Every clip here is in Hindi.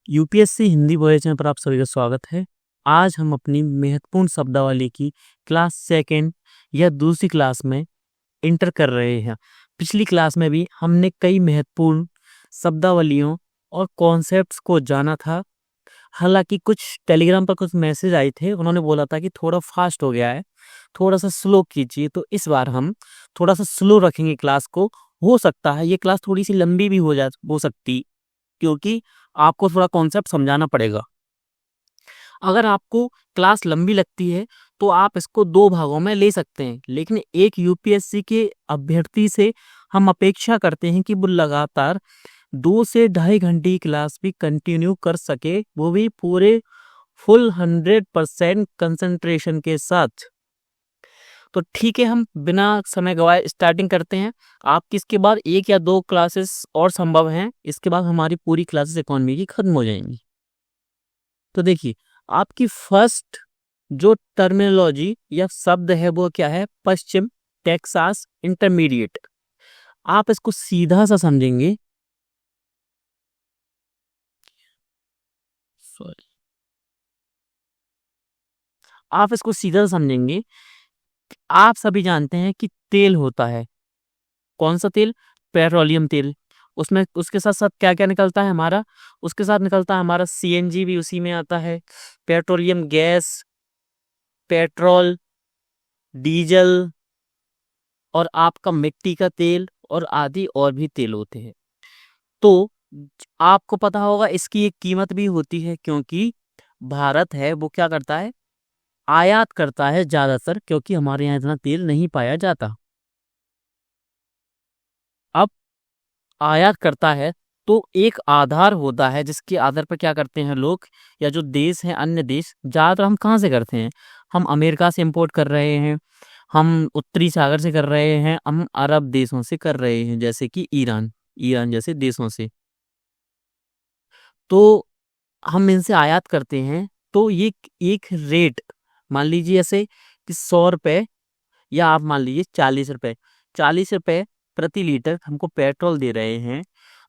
यूपीएससी हिंदी वॉयस में पर आप सभी का स्वागत है। आज हम अपनी महत्वपूर्ण शब्दावली की क्लास सेकेंड या दूसरी क्लास में इंटर कर रहे हैं। पिछली क्लास में भी हमने कई महत्वपूर्ण शब्दावलियों और कॉन्सेप्ट्स को जाना था। हालांकि कुछ टेलीग्राम पर कुछ मैसेज आए थे, उन्होंने बोला था कि थोड़ा फास्ट हो गया है, थोड़ा सा स्लो कीजिए। तो इस बार हम थोड़ा सा स्लो रखेंगे क्लास को। हो सकता है ये क्लास थोड़ी सी लंबी भी हो सकती, क्योंकि आपको थोड़ा कॉन्सेप्ट समझाना पड़ेगा। अगर आपको क्लास लंबी लगती है तो आप इसको 2 भागों में ले सकते हैं, लेकिन एक यूपीएससी के अभ्यर्थी से हम अपेक्षा करते हैं कि वो लगातार 2 से ढाई घंटे की क्लास भी कंटिन्यू कर सके, वो भी पूरे फुल 100% कंसंट्रेशन के साथ। तो ठीक है, हम बिना समय गवाए स्टार्टिंग करते हैं। आपकी इसके बाद 1 या 2 क्लासेस और संभव हैं, इसके बाद हमारी पूरी क्लासेस इकोनॉमी की खत्म हो जाएंगी। तो देखिए, आपकी फर्स्ट जो टर्मिनोलॉजी या शब्द है वो क्या है? पश्चिम टेक्सास इंटरमीडिएट। आप इसको सीधा सा समझेंगे, सॉरी, आप इसको सीधा सा समझेंगे। आप सभी जानते हैं कि तेल होता है, कौन सा तेल? पेट्रोलियम तेल। उसमें उसके साथ साथ क्या क्या निकलता है हमारा? उसके साथ निकलता है हमारा सीएनजी भी उसी में आता है, पेट्रोलियम गैस, पेट्रोल, डीजल और आपका मिट्टी का तेल और आदि और भी तेल होते हैं। तो आपको पता होगा इसकी एक कीमत भी होती है, क्योंकि भारत है वो क्या करता है? आयात करता है ज्यादातर, क्योंकि हमारे यहाँ इतना तेल नहीं पाया जाता। अब आयात करता है तो एक आधार होता है जिसके आधार पर क्या करते हैं लोग, या जो देश हैं, अन्य देश, ज्यादातर हम कहाँ से करते हैं? हम अमेरिका से इंपोर्ट कर रहे हैं, हम उत्तरी सागर से कर रहे हैं, हम अरब देशों से कर रहे हैं, जैसे कि ईरान, ईरान जैसे देशों से। तो हम इनसे आयात करते हैं। तो ये एक रेट, मान लीजिए ऐसे कि 100 रुपए, या आप मान लीजिए 40 रुपए, 40 रुपए प्रति लीटर हमको पेट्रोल दे रहे हैं।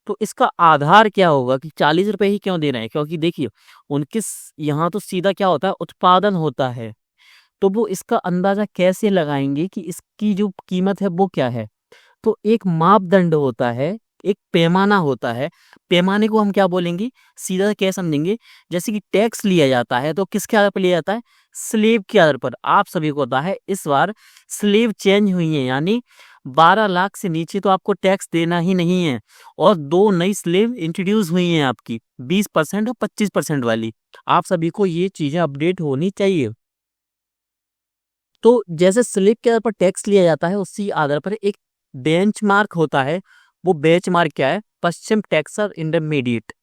तो इसका आधार क्या होगा कि 40 रुपए ही क्यों दे रहे हैं? क्योंकि देखिए, उनके यहाँ तो सीधा क्या होता है, उत्पादन होता है। तो वो इसका अंदाजा कैसे लगाएंगे कि इसकी जो कीमत है वो क्या है? तो एक मापदंड होता है, एक पैमाना होता है। पैमाने को हम क्या बोलेंगे, सीधा क्या समझेंगे? जैसे कि टैक्स लिया जाता है तो किसके आधार पर लिया जाता है? स्लेब के आधार पर। आप सभी को पता है इस बार स्लेब चेंज हुई है, यानी 12 लाख से नीचे तो आपको टैक्स देना ही नहीं है, और 2 नई स्लेब इंट्रोड्यूस हुई हैं आपकी, 20% और 25% वाली। आप सभी को ये चीजें अपडेट होनी चाहिए। तो जैसे स्लिप के आधार पर टैक्स लिया जाता है, उसी आधार पर एक बेंचमार्क होता है। वो बेंचमार्क क्या है? पश्चिम टेक्सास इंटरमीडिएट।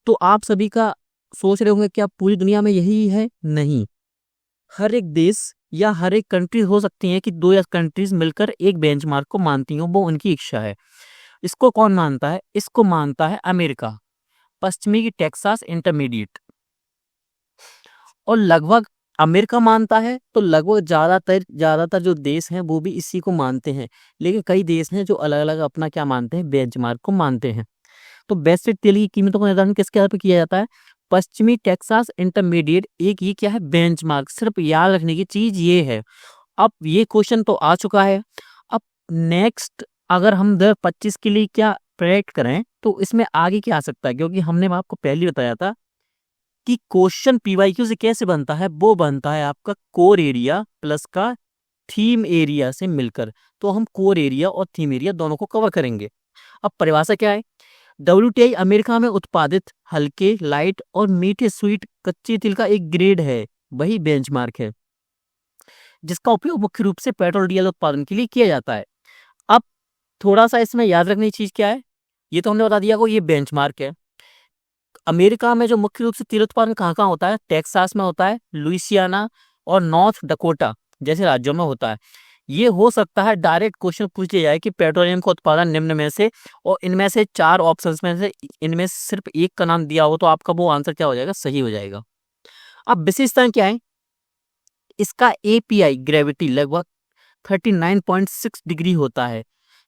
तो आप सभी का सोच रहे होंगे क्या पूरी दुनिया में यही है? नहीं, हर एक देश या हर एक कंट्री हो सकती है कि 2 या कंट्रीज मिलकर एक बेंचमार्क को मानती हो, वो उनकी इच्छा है। इसको कौन मानता है? इसको मानता है अमेरिका, पश्चिमी की टेक्सास इंटरमीडिएट। और लगभग अमेरिका मानता है तो लगभग ज्यादातर जो देश हैं वो भी इसी को मानते हैं। लेकिन कई देश हैं जो अलग अलग अपना क्या मानते हैं, बेंचमार्क को मानते हैं। तो बेस्ट तेल की कीमतों का निर्धारण किसके आधार पर किया जाता है? पश्चिमी टेक्सास इंटरमीडिएट। एक ये क्या है? बेंचमार्क। सिर्फ याद रखने की चीज ये है। अब ये क्वेश्चन तो आ चुका है। अब नेक्स्ट, अगर हम 2025 के लिए क्या प्रेडिक्ट करें तो इसमें आगे क्या आ सकता है, क्योंकि हमने आपको पहले ही बताया था कि क्वेश्चन पीवाईक्यू से कैसे बनता है। वो बनता है आपका कोर एरिया प्लस का थीम एरिया से मिलकर। तो हम कोर एरिया और थीम एरिया दोनों को कवर करेंगे। अब परिभाषा क्या है? WTI अमेरिका में उत्पादित हल्के, लाइट और मीठे स्वीट कच्चे तिल का एक ग्रेड है, वही बेंचमार्क है, जिसका उपयोग मुख्य रूप से पेट्रोल डीजल उत्पादन के लिए किया जाता है। अब थोड़ा सा इसमें याद रखने की चीज क्या है, ये तो हमने बता दिया को ये बेंचमार्क है। अमेरिका में जो मुख्य रूप से तेल उत्पादन कहाँ कहाँ होता है? टेक्सास में होता है, लुइसियाना और नॉर्थ डकोटा जैसे राज्यों में होता है। ये हो सकता है डायरेक्ट क्वेश्चन पूछ लिया जाए कि पेट्रोलियम का उत्पादन निम्न में से, और इनमें से 4 ऑप्शंस में से इनमें से सिर्फ एक का नाम दिया हो, तो आपका वो आंसर क्या हो जाएगा? सही हो जाएगा। अब विशेषताएं क्या है? इसका एपीआई ग्रेविटी लगभग 39.6 डिग्री होता है,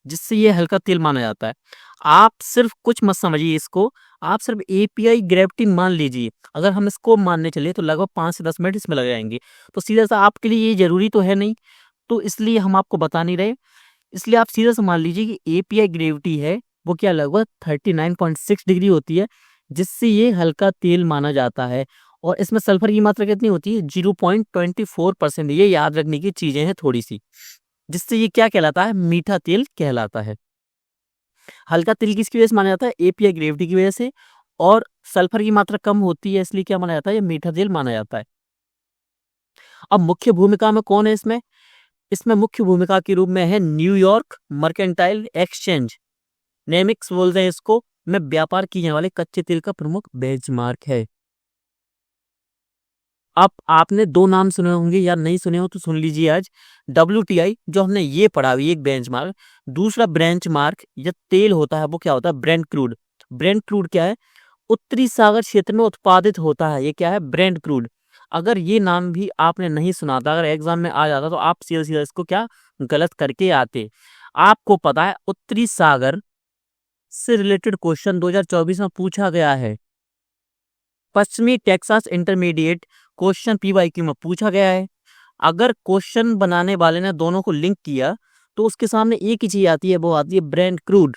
जिससे ये हल्का तेल माना जाता है। आप सिर्फ कुछ मत समझिए इसको, आप सिर्फ एपीआई ग्रेविटी मान लीजिए, अगर हम इसको मानने चले तो लगभग 5 से 10 मिनट इसमें लग जाएंगे। तो सीधा सा आपके लिए ये जरूरी तो है नहीं, तो इसलिए हम आपको बता नहीं रहे। इसलिए आप सीधा सा मान लीजिए कि एपीआई ग्रेविटी है वो क्या लगभग 39.6 डिग्री होती है, जिससे ये हल्का तेल माना जाता है। और इसमें सल्फर की मात्रा कितनी होती है? 0.24%। ये याद रखने की चीजें हैं थोड़ी सी, जिससे ये क्या कहलाता है? मीठा तेल कहलाता है। हल्का तेल किसकी वजह से माना जाता है? एपीआई ग्रेविटी की वजह से। और सल्फर की मात्रा कम होती है, इसलिए क्या माना जाता है? ये मीठा तेल माना जाता है। अब मुख्य भूमिका में कौन है इसमें? इसमें मुख्य भूमिका के रूप में है न्यूयॉर्क मर्केंटाइल एक्सचेंज, नेमिक्स बोलते हैं इसको, में व्यापार किए जाने वाले कच्चे तेल का प्रमुख बेंचमार्क है। अब आपने दो नाम सुने होंगे या नहीं सुने हो तो सुन लीजिए आज। WTI जो हमने ये पढ़ा हुई एक बेंचमार्क, दूसरा बेंचमार्क या तेल होता है वो क्या होता है? Brent crude. ब्रेंट क्रूड क्या है? उत्तरी सागर क्षेत्र में उत्पादित होता है। ये क्या है? Brent crude. अगर ये नाम भी आपने नहीं सुना था, अगर एग्जाम में आ जाता तो आप सीधा सीधा इसको क्या गलत करके आते। आपको पता है उत्तरी सागर से रिलेटेड क्वेश्चन 2024 में पूछा गया है। पश्चिमी टेक्सास इंटरमीडिएट क्वेश्चन PYQ में पूछा गया है। अगर क्वेश्चन बनाने वाले ने दोनों को लिंक किया तो उसके सामने एक ही चीज आती है, वो आती है ब्रेंट क्रूड।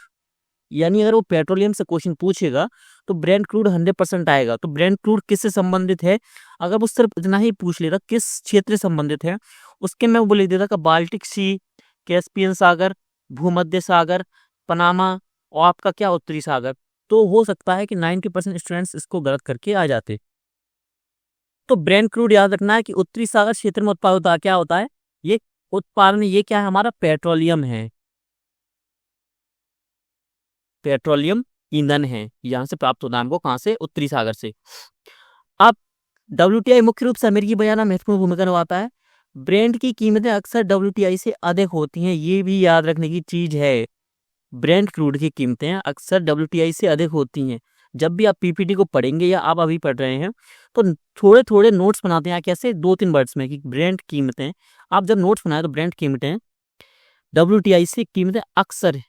यानी अगर वो पेट्रोलियम से क्वेश्चन पूछेगा तो ब्रेंट क्रूड 100% आएगा। तो ब्रेंट क्रूड किससे संबंधित है? अगर वो सिर्फ इतना ही पूछ लेता किस क्षेत्र से संबंधित है, उसके मैं वो लिख देता कि बाल्टिक सी, कैस्पियन सागर, भूमध्य सागर, पनामा और आपका क्या उत्तरी सागर, तो हो सकता है कि 90% स्टूडेंट्स इसको गलत करके आ जाते। तो ब्रेंट क्रूड याद रखना है कि उत्तरी सागर क्षेत्र में उत्पादन होता क्या होता है? ये उत्पादन, ये क्या है? हमारा पेट्रोलियम है, पेट्रोलियम ईंधन है, यहाँ से प्राप्त होता है हमको। कहाँ से? उत्तरी सागर से। अब WTI मुख्य रूप से अमेरिकी बाजार में महत्वपूर्ण भूमिका निभाता है। ब्रेंट की कीमतें अक्सर WTI से अधिक होती हैं, ये भी याद रखने की चीज है। ब्रेंट क्रूड की कीमतें अक्सर WTI से अधिक होती हैं। जब भी आप PPT को पढ़ेंगे या आप अभी पढ़ रहे हैं तो थोड़े थोड़े नोट्स बनाते हैं कैसे? 2-3 वर्ड्स में कि ब्रेंट कीमतें। आप जब नोट्स बनाए तो ब्रेंट कीमतें WTI से कीमतें अक्सर,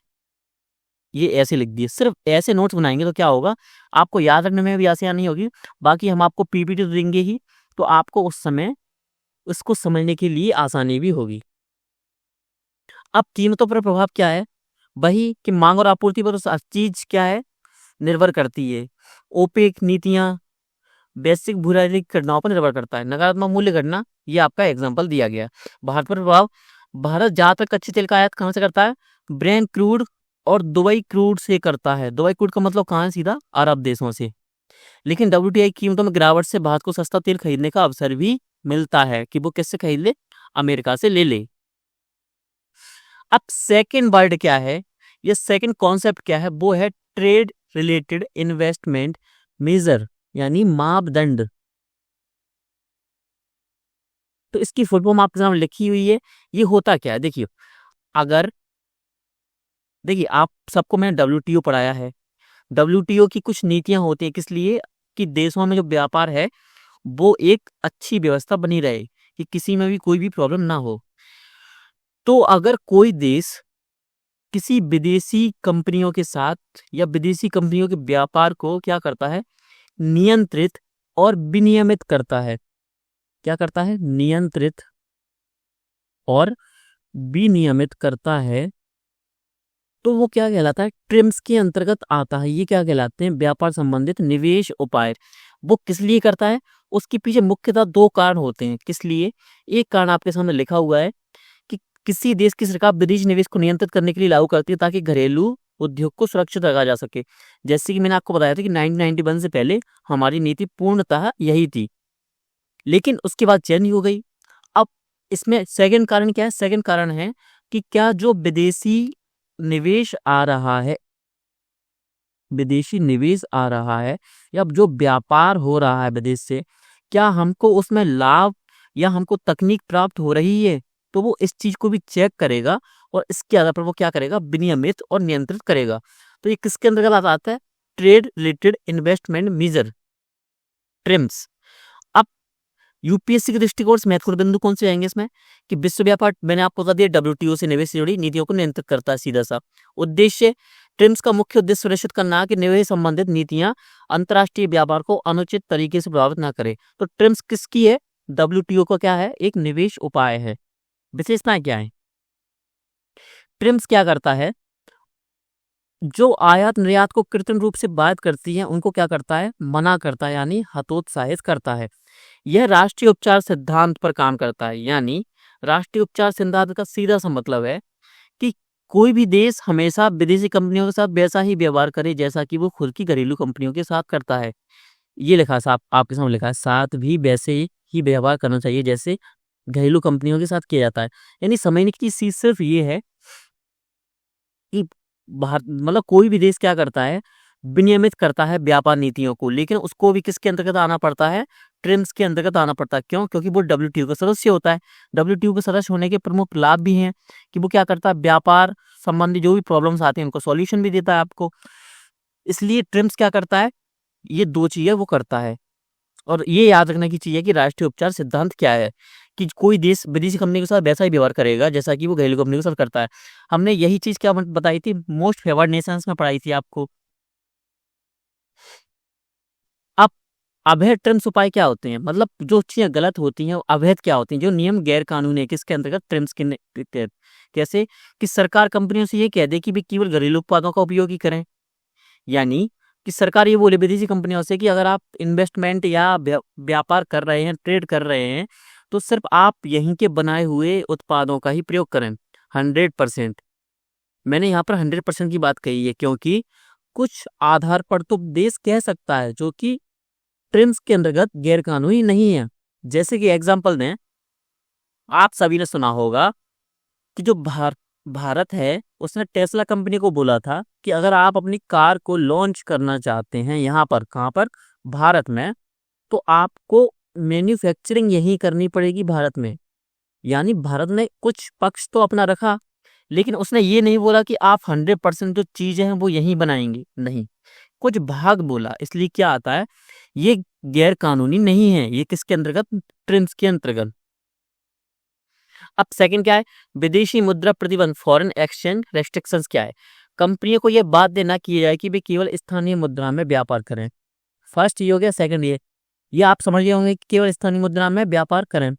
ये ऐसे लिख दिए। सिर्फ ऐसे नोट्स बनाएंगे तो क्या होगा? आपको याद रखने में भी आसानी नहीं होगी। बाकी हम आपको PPT तो देंगे ही, तो आपको उस समय उसको समझने के लिए आसानी भी होगी। अब कीमतों पर प्रभाव क्या है? वही कि मांग और आपूर्ति पर हर चीज क्या है? निर्भर करती है। ओपेक नीतियां, बेसिक भू राजनीतिक घटनाओं पर निर्भर करता है। नकारात्मक मूल्य घटना, ये आपका एग्जाम्पल दिया गया। भारत पर प्रभाव, भारत ज्यादातर कच्चे तेल का आयात कहाँ से करता है? ब्रेंट क्रूड और दुबई क्रूड से करता है। दुबई क्रूड का मतलब कहाँ है? सीधा अरब देशों से। लेकिन WTI कीमतों में गिरावट से भारत को सस्ता तेल खरीदने का अवसर भी मिलता है कि वो किससे खरीद ले? अमेरिका से ले ले। अब सेकेंड वर्ड क्या है? ये सेकेंड कॉन्सेप्ट क्या है? वो है ट्रेड रिलेटेड इन्वेस्टमेंट मेजर, यानी मापदंड। तो इसकी फुल फॉर्म आपके सामने लिखी हुई है। ये होता क्या है? देखिए, अगर देखिए आप सबको मैंने WTO पढ़ाया है। WTO की कुछ नीतियां होती हैं, किस लिए? कि देशों में जो व्यापार है वो एक अच्छी व्यवस्था बनी रहे, कि किसी में भी कोई भी प्रॉब्लम ना हो। तो अगर कोई देश किसी विदेशी कंपनियों के साथ या विदेशी कंपनियों के व्यापार को क्या करता है? नियंत्रित और विनियमित करता है। क्या करता है? नियंत्रित और विनियमित करता है, तो वो क्या कहलाता है? ट्रिम्स के अंतर्गत आता है। ये क्या कहलाते हैं? व्यापार संबंधित निवेश उपाय। वो किस लिए करता है? उसके पीछे मुख्यतः दो कारण होते हैं। किस लिए? एक कारण आपके सामने लिखा हुआ है कि किसी देश की सरकार विदेशी निवेश को नियंत्रित करने के लिए लागू करती है ताकि घरेलू उद्योग को सुरक्षित रखा जा सके। जैसे कि मैंने आपको बताया था कि 1991 से पहले हमारी नीति पूर्णतः यही थी, लेकिन उसके बाद चेंज हो गई। अब इसमें सेकंड कारण क्या है? सेकंड कारण है कि क्या जो विदेशी निवेश आ रहा है, विदेशी निवेश आ रहा है या जो व्यापार हो रहा है विदेश से, क्या हमको उसमें लाभ या हमको तकनीक प्राप्त हो रही है? तो वो इस चीज को भी चेक करेगा और इसके आधार पर वो क्या करेगा? विनियमित और नियंत्रित करेगा। तो ये किसके अंतर्गत आता है? Trade related investment major, TRIMS. अब UPSC के दृष्टिकोण से महत्वपूर्ण बिंदु कौन से आएंगे इसमें? कि विश्व व्यापार, मैंने आपको बता दिया, WTO से निवेश से जुड़ी नीतियों को नियंत्रित करता है। सीधा सा उद्देश्य ट्रिम्स का मुख्य उद्देश्य सुनिश्चित करना है कि निवेश संबंधित नीतियां अंतर्राष्ट्रीय व्यापार को अनुचित तरीके से प्रभावित ना करें। तो ट्रिम्स किसकी है? डब्ल्यूटीओ का क्या है? एक निवेश उपाय है। विशेषताएं क्या है? ट्रिम्स क्या करता है? जो आयात निर्यात को कृत्रिम रूप से बाधित करती है उनको क्या करता है? मना करता है, यानी हतोत्साहित करता है। यह राष्ट्रीय उपचार सिद्धांत पर काम करता है, यानी राष्ट्रीय उपचार सिद्धांत का सीधा सा मतलब है कि कोई भी देश हमेशा विदेशी कंपनियों के साथ वैसा ही व्यवहार करे जैसा कि वो खुद की घरेलू कंपनियों के साथ करता है। ये लिखा है साहब, आपके सामने लिखा है, साथ भी वैसे ही व्यवहार करना चाहिए जैसे घरेलू कंपनियों के साथ किया जाता है। यानी समझने की चीज सिर्फ ये है कि बाहर मतलब कोई भी देश क्या करता है? विनियमित करता है व्यापार नीतियों को, लेकिन उसको भी किसके अंतर्गत आना पड़ता है? ट्रिम्स के अंतर्गत आना पड़ता है। क्यों? क्योंकि वो डब्ल्यूटीओ का सदस्य होता है। डब्ल्यूटीओ का सदस्य होने के प्रमुख लाभ भी हैं कि वो क्या करता है? व्यापार संबंधी जो भी प्रॉब्लम्स आती हैं उनको सॉल्यूशन भी देता है आपको। इसलिए ट्रिम्स क्या करता है? ये दो चीजें वो करता है। और ये याद रखने की चीज है कि राष्ट्रीय उपचार सिद्धांत क्या है, कि कोई देश विदेशी कंपनी के साथ वैसा ही व्यवहार करेगा जैसा कि वो घरेलू कंपनी के साथ करता है। हमने यही चीज क्या बताई थी? मोस्ट फेवर्ड नेशंस में पढ़ाई थी आपको। अब अवैध ट्रिम्स उपाय क्या होते हैं? मतलब जो चीजें गलत होती हैं वो अवैध क्या होती हैं? जो नियम गैर कानूनी है, किसके अंतर्गत? ट्रिम्स के तहत। कैसे? कि सरकार कंपनियों से ये कह दे कि वे केवल घरेलू उत्पादों का उपयोग ही करें। यानी कि सरकार ये बोले विदेशी कंपनियों से कि अगर आप इन्वेस्टमेंट या व्यापार कर रहे हैं, ट्रेड कर रहे हैं, तो सिर्फ आप यहीं के बनाए हुए उत्पादों का ही प्रयोग करें 100%। मैंने यहाँ पर 100% की बात कही है क्योंकि कुछ आधार पर तो देश कह सकता है जो कि ट्रिम्स के अंतर्गत गैर कानूनी नहीं है। जैसे कि एग्जाम्पल दें, आप सभी ने सुना होगा कि जो भारत है उसने टेस्ला कंपनी को बोला था कि अगर आप अपनी कार को लॉन्च करना चाहते हैं यहाँ पर, कहाँ पर? भारत में, तो आपको मैन्युफैक्चरिंग यहीं करनी पड़ेगी भारत में। यानी भारत ने कुछ पक्ष तो अपना रखा, लेकिन उसने ये नहीं बोला कि आप 100% जो चीजें हैं वो यहीं बनाएंगे, नहीं, कुछ भाग बोला। इसलिए क्या आता है? ये गैर कानूनी नहीं है। ये किसके अंतर्गत? ट्रिम्स के अंतर्गत। अब सेकंड क्या है? विदेशी मुद्रा प्रतिबंध, फॉरेन एक्सचेंज रेस्ट्रिक्शंस क्या है? कंपनियों को यह बाध्य ना किया जाए कि वे केवल स्थानीय मुद्रा में व्यापार करें। फर्स्ट ये हो गया। सेकंड ये आप समझ गए होंगे कि केवल स्थानीय मुद्रा में व्यापार करें।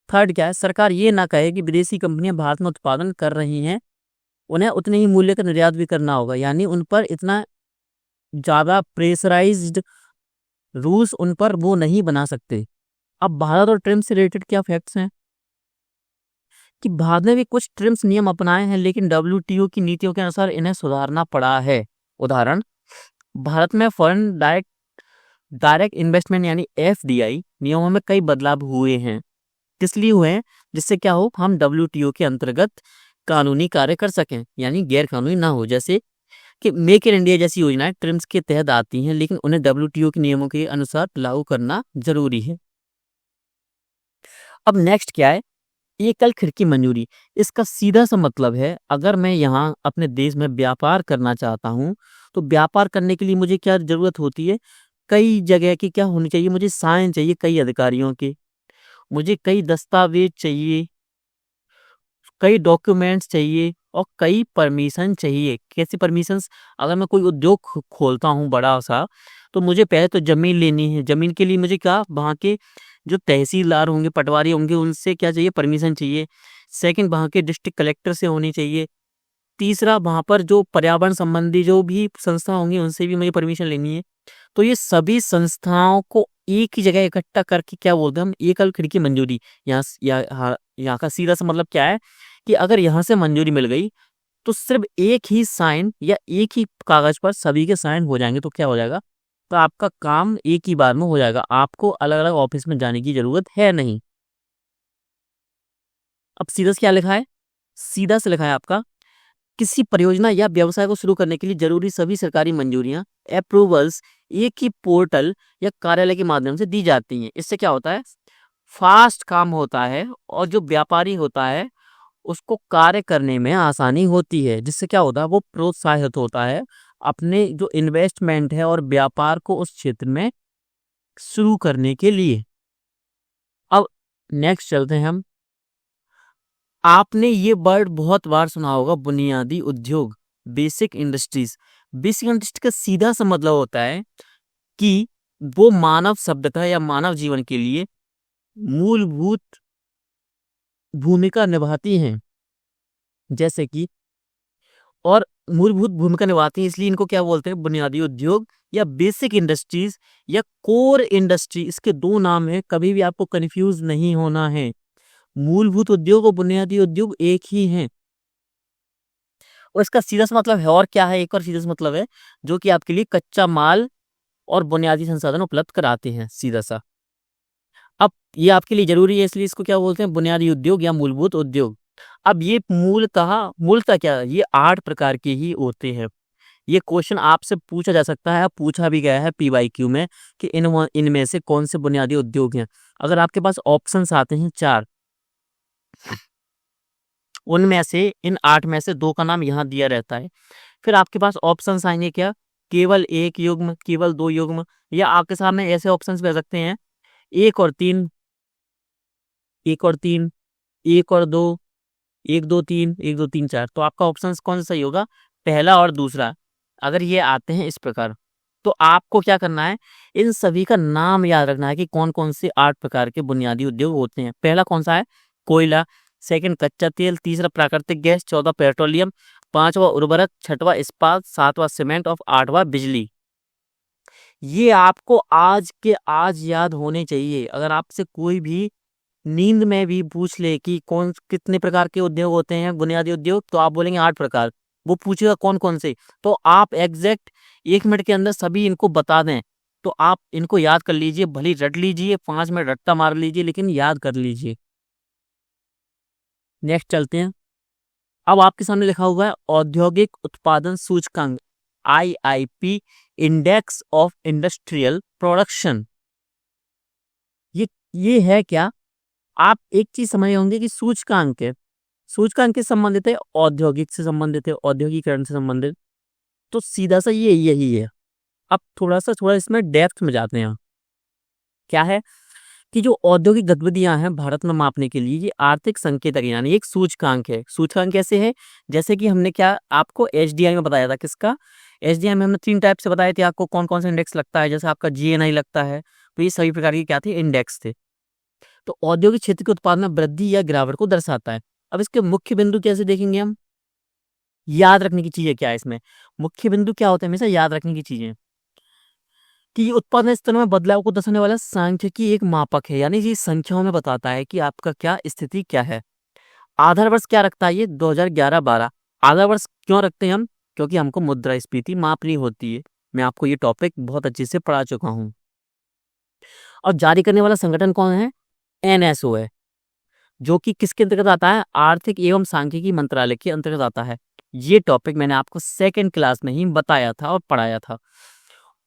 थर्ड क्या है? सरकार ये ना कहे कि विदेशी कंपनियां भारत में उत्पादन कर रही हैं, उन्हें उतने ही मूल्य का निर्यात भी करना होगा। यानी उन पर इतना ज्यादा प्रेशराइज्ड रूल्स उन पर वो नहीं बना सकते। अब भारत और ट्रिम्स से रिलेटेड क्या फैक्ट्स हैं कि भारत ने भी कुछ ट्रिम्स नियम अपनाए हैं, लेकिन डब्ल्यूटीओ की नीतियों के अनुसार इन्हें सुधारना पड़ा है। उदाहरण, भारत में फॉरेन डायरेक्ट इन्वेस्टमेंट यानी एफडीआई नियमों में कई बदलाव हुए हैं। किस लिए हुए हैं? जिससे क्या हो, हम डब्ल्यूटीओ के अंतर्गत कानूनी कार्य कर सकें, यानी गैर कानूनी ना हो। जैसे कि मेक इन इंडिया जैसी योजनाएं ट्रिम्स के तहत आती हैं, लेकिन उन्हें डब्ल्यूटीओ के नियमों के अनुसार लागू करना जरूरी है। अब नेक्स्ट क्या है? एकल खिड़की मंजूरी। इसका सीधा सा मतलब है, अगर मैं यहाँ अपने देश में व्यापार करना चाहता हूँ, तो व्यापार करने के लिए मुझे क्या जरूरत होती है? कई जगह की क्या होनी चाहिए? मुझे साइन चाहिए कई अधिकारियों के, मुझे कई दस्तावेज चाहिए, कई डॉक्यूमेंट्स चाहिए और कई परमिशन चाहिए। कैसी परमिशंस? अगर मैं कोई उद्योग खोलता हूँ बड़ा सा, तो मुझे पहले तो जमीन लेनी है। जमीन के लिए मुझे क्या, वहाँ के जो तहसीलदार होंगे, पटवारी होंगे, उनसे क्या चाहिए? परमिशन चाहिए। सेकंड, वहाँ के डिस्ट्रिक्ट कलेक्टर से होनी चाहिए। तीसरा, वहाँ पर जो पर्यावरण संबंधी जो भी संस्था होंगी उनसे भी मुझे परमिशन लेनी है। तो ये सभी संस्थाओं को एक ही जगह इकट्ठा करके क्या बोलते हैं हम? एकल खिड़की मंजूरी। यहाँ का सीधा सा मतलब क्या है कि अगर यहाँ से मंजूरी मिल गई तो सिर्फ एक ही साइन या एक ही कागज पर सभी के साइन हो जाएंगे, तो क्या हो जाएगा? तो आपका काम एक ही बार में हो जाएगा, आपको अलग अलग ऑफिस में जाने की जरूरत है नहीं। अब सीधा से क्या लिखा है? सीधा से लिखा है आपका, किसी परियोजना या व्यवसाय को शुरू करने के लिए जरूरी सभी सरकारी मंजूरियां, अप्रूवल्स एक ही पोर्टल या कार्यालय के माध्यम से दी जाती हैं। इससे क्या होता है? फास्ट काम होता है और जो व्यापारी होता है उसको कार्य करने में आसानी होती है, जिससे क्या होता है? वो प्रोत्साहित होता है अपने जो इन्वेस्टमेंट है और व्यापार को उस क्षेत्र में शुरू करने के लिए। अब नेक्स्ट चलते हैं हम। आपने ये वर्ड बहुत बार सुना होगा, बुनियादी उद्योग। Basic industries. बेसिक इंडस्ट्री का सीधा सा मतलब होता है कि वो मानव सभ्यता या मानव जीवन के लिए मूलभूत भूमिका निभाती हैं, जैसे कि, और मूलभूत भूमिका निभाती हैं इसलिए इनको क्या बोलते हैं, बुनियादी उद्योग या बेसिक इंडस्ट्रीज या कोर इंडस्ट्री। इसके दो नाम है, कभी भी आपको कंफ्यूज नहीं होना है। मूलभूत उद्योग और बुनियादी उद्योग एक ही हैं। और इसका सीधा सा मतलब है, और क्या है, एक और सीधा सा मतलब है, जो कि आपके लिए कच्चा माल और बुनियादी संसाधन उपलब्ध कराते हैं, सीधा सा। अब ये आपके लिए जरूरी है इसलिए इसको क्या बोलते हैं, बुनियादी उद्योग या मूलभूत उद्योग। अब ये मूलतः क्या है? ये 8 प्रकार के ही होते हैं। ये क्वेश्चन आपसे पूछा जा सकता है, पूछा भी गया है PYQ में, कि इनमें से कौन से बुनियादी उद्योग हैं। अगर आपके पास ऑप्शंस आते हैं 4, उनमें से इन 8 में से 2 का नाम यहाँ दिया रहता है। फिर आपके पास ऑप्शंस आएंगे क्या, केवल 1 युग्म, केवल 2 युग्म, या आपके सामने ऐसे ऑप्शंस भी आ सकते हैं 1 और 3, 1 और 3, 1 और 2, 1 2 3, 1 2 3 4। तो आपका ऑप्शन कौन सा सही होगा, पहला और दूसरा। अगर ये आते हैं इस प्रकार, तो आपको क्या करना है, इन सभी का नाम याद रखना है कि कौन कौन से 8 प्रकार के बुनियादी उद्योग होते हैं। पहला कौन सा है, कोयला। सेकंड कच्चा तेल। तीसरा प्राकृतिक गैस। चौथा पेट्रोलियम। पांचवा उर्वरक। छठवा इस्पात। सातवां सीमेंट और आठवां बिजली। ये आपको आज के आज याद होने चाहिए। अगर आपसे कोई भी नींद में भी पूछ ले कि कौन कितने प्रकार के उद्योग होते हैं बुनियादी उद्योग, तो आप बोलेंगे 8 प्रकार। वो पूछेगा कौन कौन से, तो आप एग्जैक्ट 1 मिनट के अंदर सभी इनको बता दें। तो आप इनको याद कर लीजिए, भले रट लीजिए, 5 मिनट रट्टा मार लीजिए, लेकिन याद कर लीजिए। नेक्स्ट चलते हैं। अब आपके सामने लिखा हुआ है औद्योगिक उत्पादन सूचकांक, IIP, index of industrial production. ये है क्या, आप एक चीज समझ होंगे कि सूचकांक है, सूचकांक से संबंधित है, औद्योगिक से संबंधित है, औद्योगिकरण से संबंधित। तो सीधा सा ये यही है। अब थोड़ा इसमें डेप्थ में जाते हैं। क्या है कि जो औद्योगिक गतिविधियां हैं भारत में मापने के लिए, ये आर्थिक संकेतक यानी एक सूचकांक है। सूचकांक कैसे है, जैसे कि हमने क्या आपको HDI में बताया था, किसका, HDI में हमने 3 टाइप से बताए थे आपको कौन कौन सा इंडेक्स लगता है। जैसे आपका GNI लगता है, तो ये सभी प्रकार के क्या थे, इंडेक्स थे। तो औद्योगिक क्षेत्र के उत्पादन में वृद्धि या गिरावट को दर्शाता है। अब इसके मुख्य बिंदु कैसे देखेंगे हम, याद रखने की चीजें क्या है इसमें, मुख्य बिंदु क्या होते हैं हमेशा याद रखने की चीजें, कि ये उत्पादन स्तर में बदलाव को दर्शाने वाला सांख्यिकी एक मापक है, यानी ये संख्याओं में बताता है कि आपका क्या स्थिति क्या है। आधार वर्ष क्या रखता है, ये 2011-12। आधार वर्ष क्यों रखते हैं हम, क्योंकि हमको मुद्रास्फीति मापनी होती है। मैं आपको ये टॉपिक बहुत अच्छे से पढ़ा चुका हूँ। और जारी करने वाला संगठन कौन है, NSO है, जो कि किसके अंतर्गत आता है, आर्थिक एवं सांख्यिकी मंत्रालय के अंतर्गत आता है। ये टॉपिक मैंने आपको 2nd क्लास में ही बताया था और पढ़ाया था।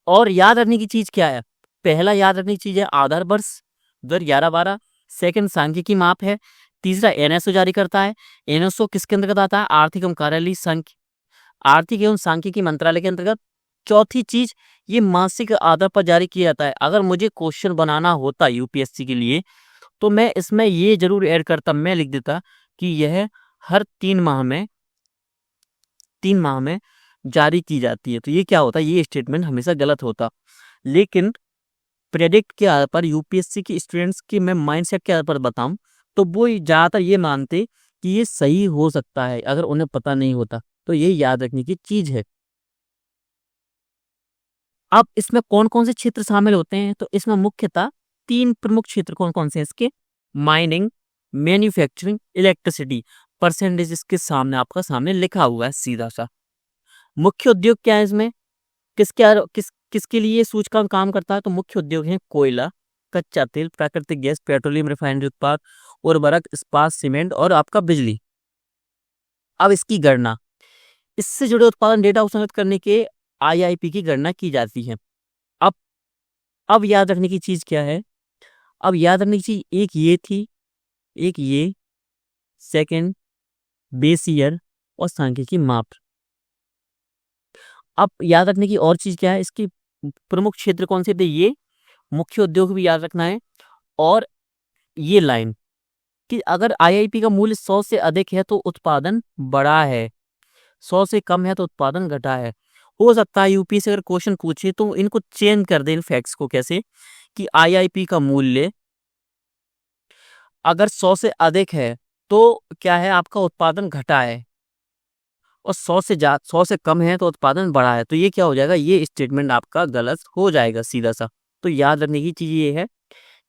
और याद रखने की चीज क्या है, पहला याद रखने की चीज है आधार वर्ष 2011-12। सेकंड सांख्यिकी माप है। तीसरा NSO जारी करता है। NSO किसके अंतर्गत आता है, आर्थिक एवं कार्यालय आर्थिक एवं सांख्यिकी मंत्रालय के अंतर्गत। चौथी चीज, ये मासिक आधार पर जारी किया जाता है। अगर मुझे क्वेश्चन बनाना होता UPSC के लिए, तो मैं इसमें ये जरूर ऐड करता, मैं लिख देता कि यह हर 3 माह में जारी की जाती है। तो ये क्या होता है, ये स्टेटमेंट हमेशा गलत होता। लेकिन प्रेडिक्ट के आधार पर UPSC के स्टूडेंट्स के मैं माइंडसेट के आधार पर बताऊं, तो वो ज्यादातर ये मानते कि ये सही हो सकता है अगर उन्हें पता नहीं होता। तो ये याद रखने की चीज है। अब इसमें कौन कौन से क्षेत्र शामिल होते हैं, तो इसमें मुख्यतः 3 प्रमुख क्षेत्र कौन कौन से हैं इसके, माइनिंग, मैन्युफैक्चरिंग, इलेक्ट्रिसिटी। परसेंटेज इसके सामने आपका सामने लिखा हुआ है सीधा सा। मुख्य उद्योग क्या है इसमें, किसके लिए सूचकांक काम करता है, तो मुख्य उद्योग है कोयला, कच्चा तेल, प्राकृतिक गैस, पेट्रोलियम, रिफाइनरी उत्पाद, उर्वरक, इस्पात, सीमेंट और आपका बिजली। अब इसकी गणना, इससे जुड़े उत्पादन डेटा को संगत करने के IIP की गणना की जाती है। अब अब याद रखने की चीज क्या है, अब याद रखने की चीज एक ये थी, एक ये, सेकंड बेस ईयर और सांख्यिकी माप। अब याद रखने की और चीज क्या है, इसकी प्रमुख क्षेत्र कौन से थे, ये मुख्य उद्योग भी याद रखना है। और ये लाइन कि अगर IIP का मूल्य 100 से अधिक है तो उत्पादन बड़ा है, 100 से कम है तो उत्पादन घटा है। हो सकता है यूपी से अगर क्वेश्चन पूछे तो इनको चेंज कर दे इन फैक्ट्स को, कैसे कि आईआईपी का मूल्य अगर 100 से अधिक है तो क्या है, आपका उत्पादन घटा है, और 100 से कम है तो उत्पादन बढ़ा है। तो ये क्या हो जाएगा, ये स्टेटमेंट आपका गलत हो जाएगा सीधा सा। तो याद रखने की चीज ये है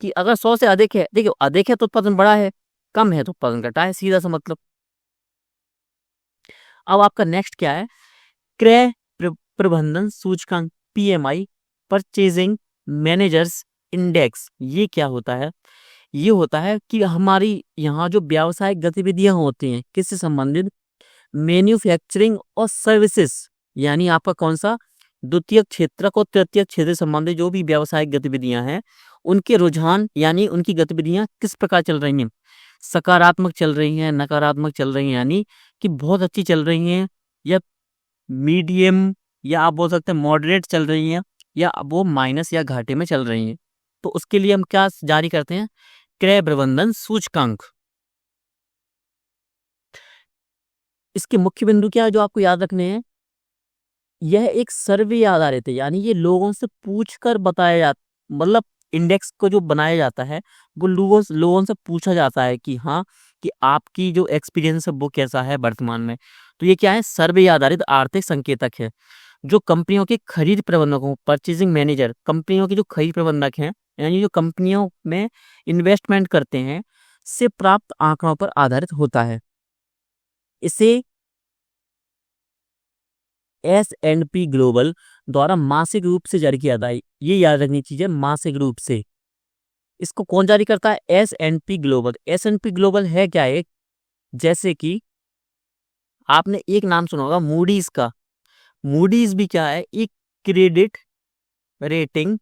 कि अगर 100 से अधिक है, देखिए अधिक है तो उत्पादन बढ़ा है, कम है तो उत्पादन घटा है, सीधा सा मतलब। अब आपका नेक्स्ट क्या है, क्रय प्रबंधन सूचकांक पीएमआई, परचेजिंग मैनेजर्स इंडेक्स। ये क्या होता है, ये होता है कि हमारी यहाँ जो व्यावसायिक गतिविधियां होती हैं किससे संबंधित, मैन्युफैक्चरिंग और सर्विसेज, यानी आपका कौन सा, द्वितीय क्षेत्र को तृतीय क्षेत्र से संबंधित जो भी व्यावसायिक गतिविधियां हैं उनके रुझान यानी उनकी गतिविधियां किस प्रकार चल रही हैं, सकारात्मक चल रही हैं, नकारात्मक चल रही हैं, यानी कि बहुत अच्छी चल रही हैं, या मीडियम, या आप बोल सकते हैं मॉडरेट चल रही हैं, या वो माइनस या घाटे में चल रही हैं। तो उसके लिए हम क्या जारी करते हैं, क्रय प्रबंधन सूचकांक। इसके मुख्य बिंदु क्या है जो आपको याद रखने हैं, यह एक सर्वे आधारित है, यानी ये लोगों से पूछकर बताया जाता, मतलब इंडेक्स को जो बनाया जाता है वो लोगों से पूछा जाता है कि हाँ, कि आपकी जो एक्सपीरियंस है वो कैसा है वर्तमान में। तो ये क्या है, सर्वे आधारित आर्थिक संकेतक है जो कंपनियों के खरीद प्रबंधकों, परचेजिंग मैनेजर, कंपनियों के जो खरीद प्रबंधक हैं, यानी जो कंपनियों में इन्वेस्टमेंट करते हैं, से प्राप्त आंकड़ों पर आधारित होता है। इसे S&P ग्लोबल द्वारा मासिक रूप से जारी किया जाता है। ये याद रखनी चीज है, मासिक रूप से। इसको कौन जारी करता है, S&P ग्लोबल। S&P ग्लोबल है क्या, एक जैसे कि आपने एक नाम सुना होगा मूडीज का। मूडीज भी क्या है, एक क्रेडिट रेटिंग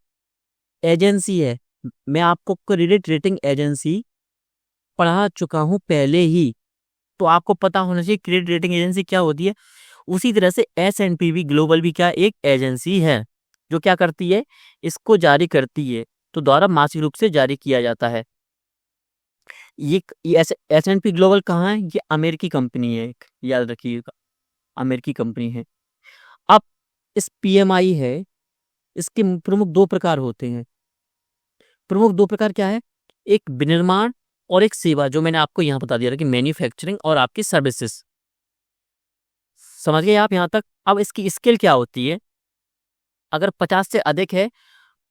एजेंसी है। मैं आपको क्रेडिट रेटिंग एजेंसी पढ़ा चुका हूं पहले ही, तो आपको पता होना चाहिए क्रेडिट रेटिंग एजेंसी क्या होती है। उसी तरह से S&P भी ग्लोबल भी क्या एक एजेंसी है जो क्या करती है, इसको जारी करती है, तो द्वारा मासिक रूप से जारी किया जाता है। ये S&P ग्लोबल कहाँ है, ये अमेरिकी कंपनी है, एक याद रखिएगा, अमेरिकी कंपनी है। अब इस PMI है, इसके प्रमुख दो प्रकार होते हैं। प्रमुख दो प्रकार क्या है, एक विनिर्माण और एक सेवा, जो मैंने आपको यहाँ बता दिया था कि मैन्युफैक्चरिंग और आपकी सर्विसेज। समझ गए आप यहाँ तक। अब इसकी स्केल क्या होती है, अगर 50 से अधिक है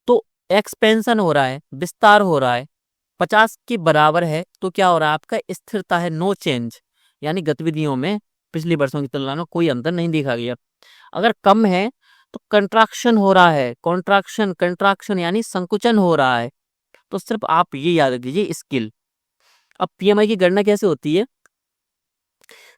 तो एक्सपेंशन हो रहा है, विस्तार हो रहा है। 50 के बराबर है तो क्या हो रहा है, आपका स्थिरता है, नो चेंज, यानी गतिविधियों में पिछले वर्षों की तुलना में कोई अंतर नहीं देखा गया। अगर कम है तो कंट्रैक्शन हो रहा है, कॉन्ट्रैक्शन, कंट्रैक्शन यानी संकुचन हो रहा है। तो सिर्फ आप ये याद रखिए स्किल। अब PMI की गणना कैसे होती है,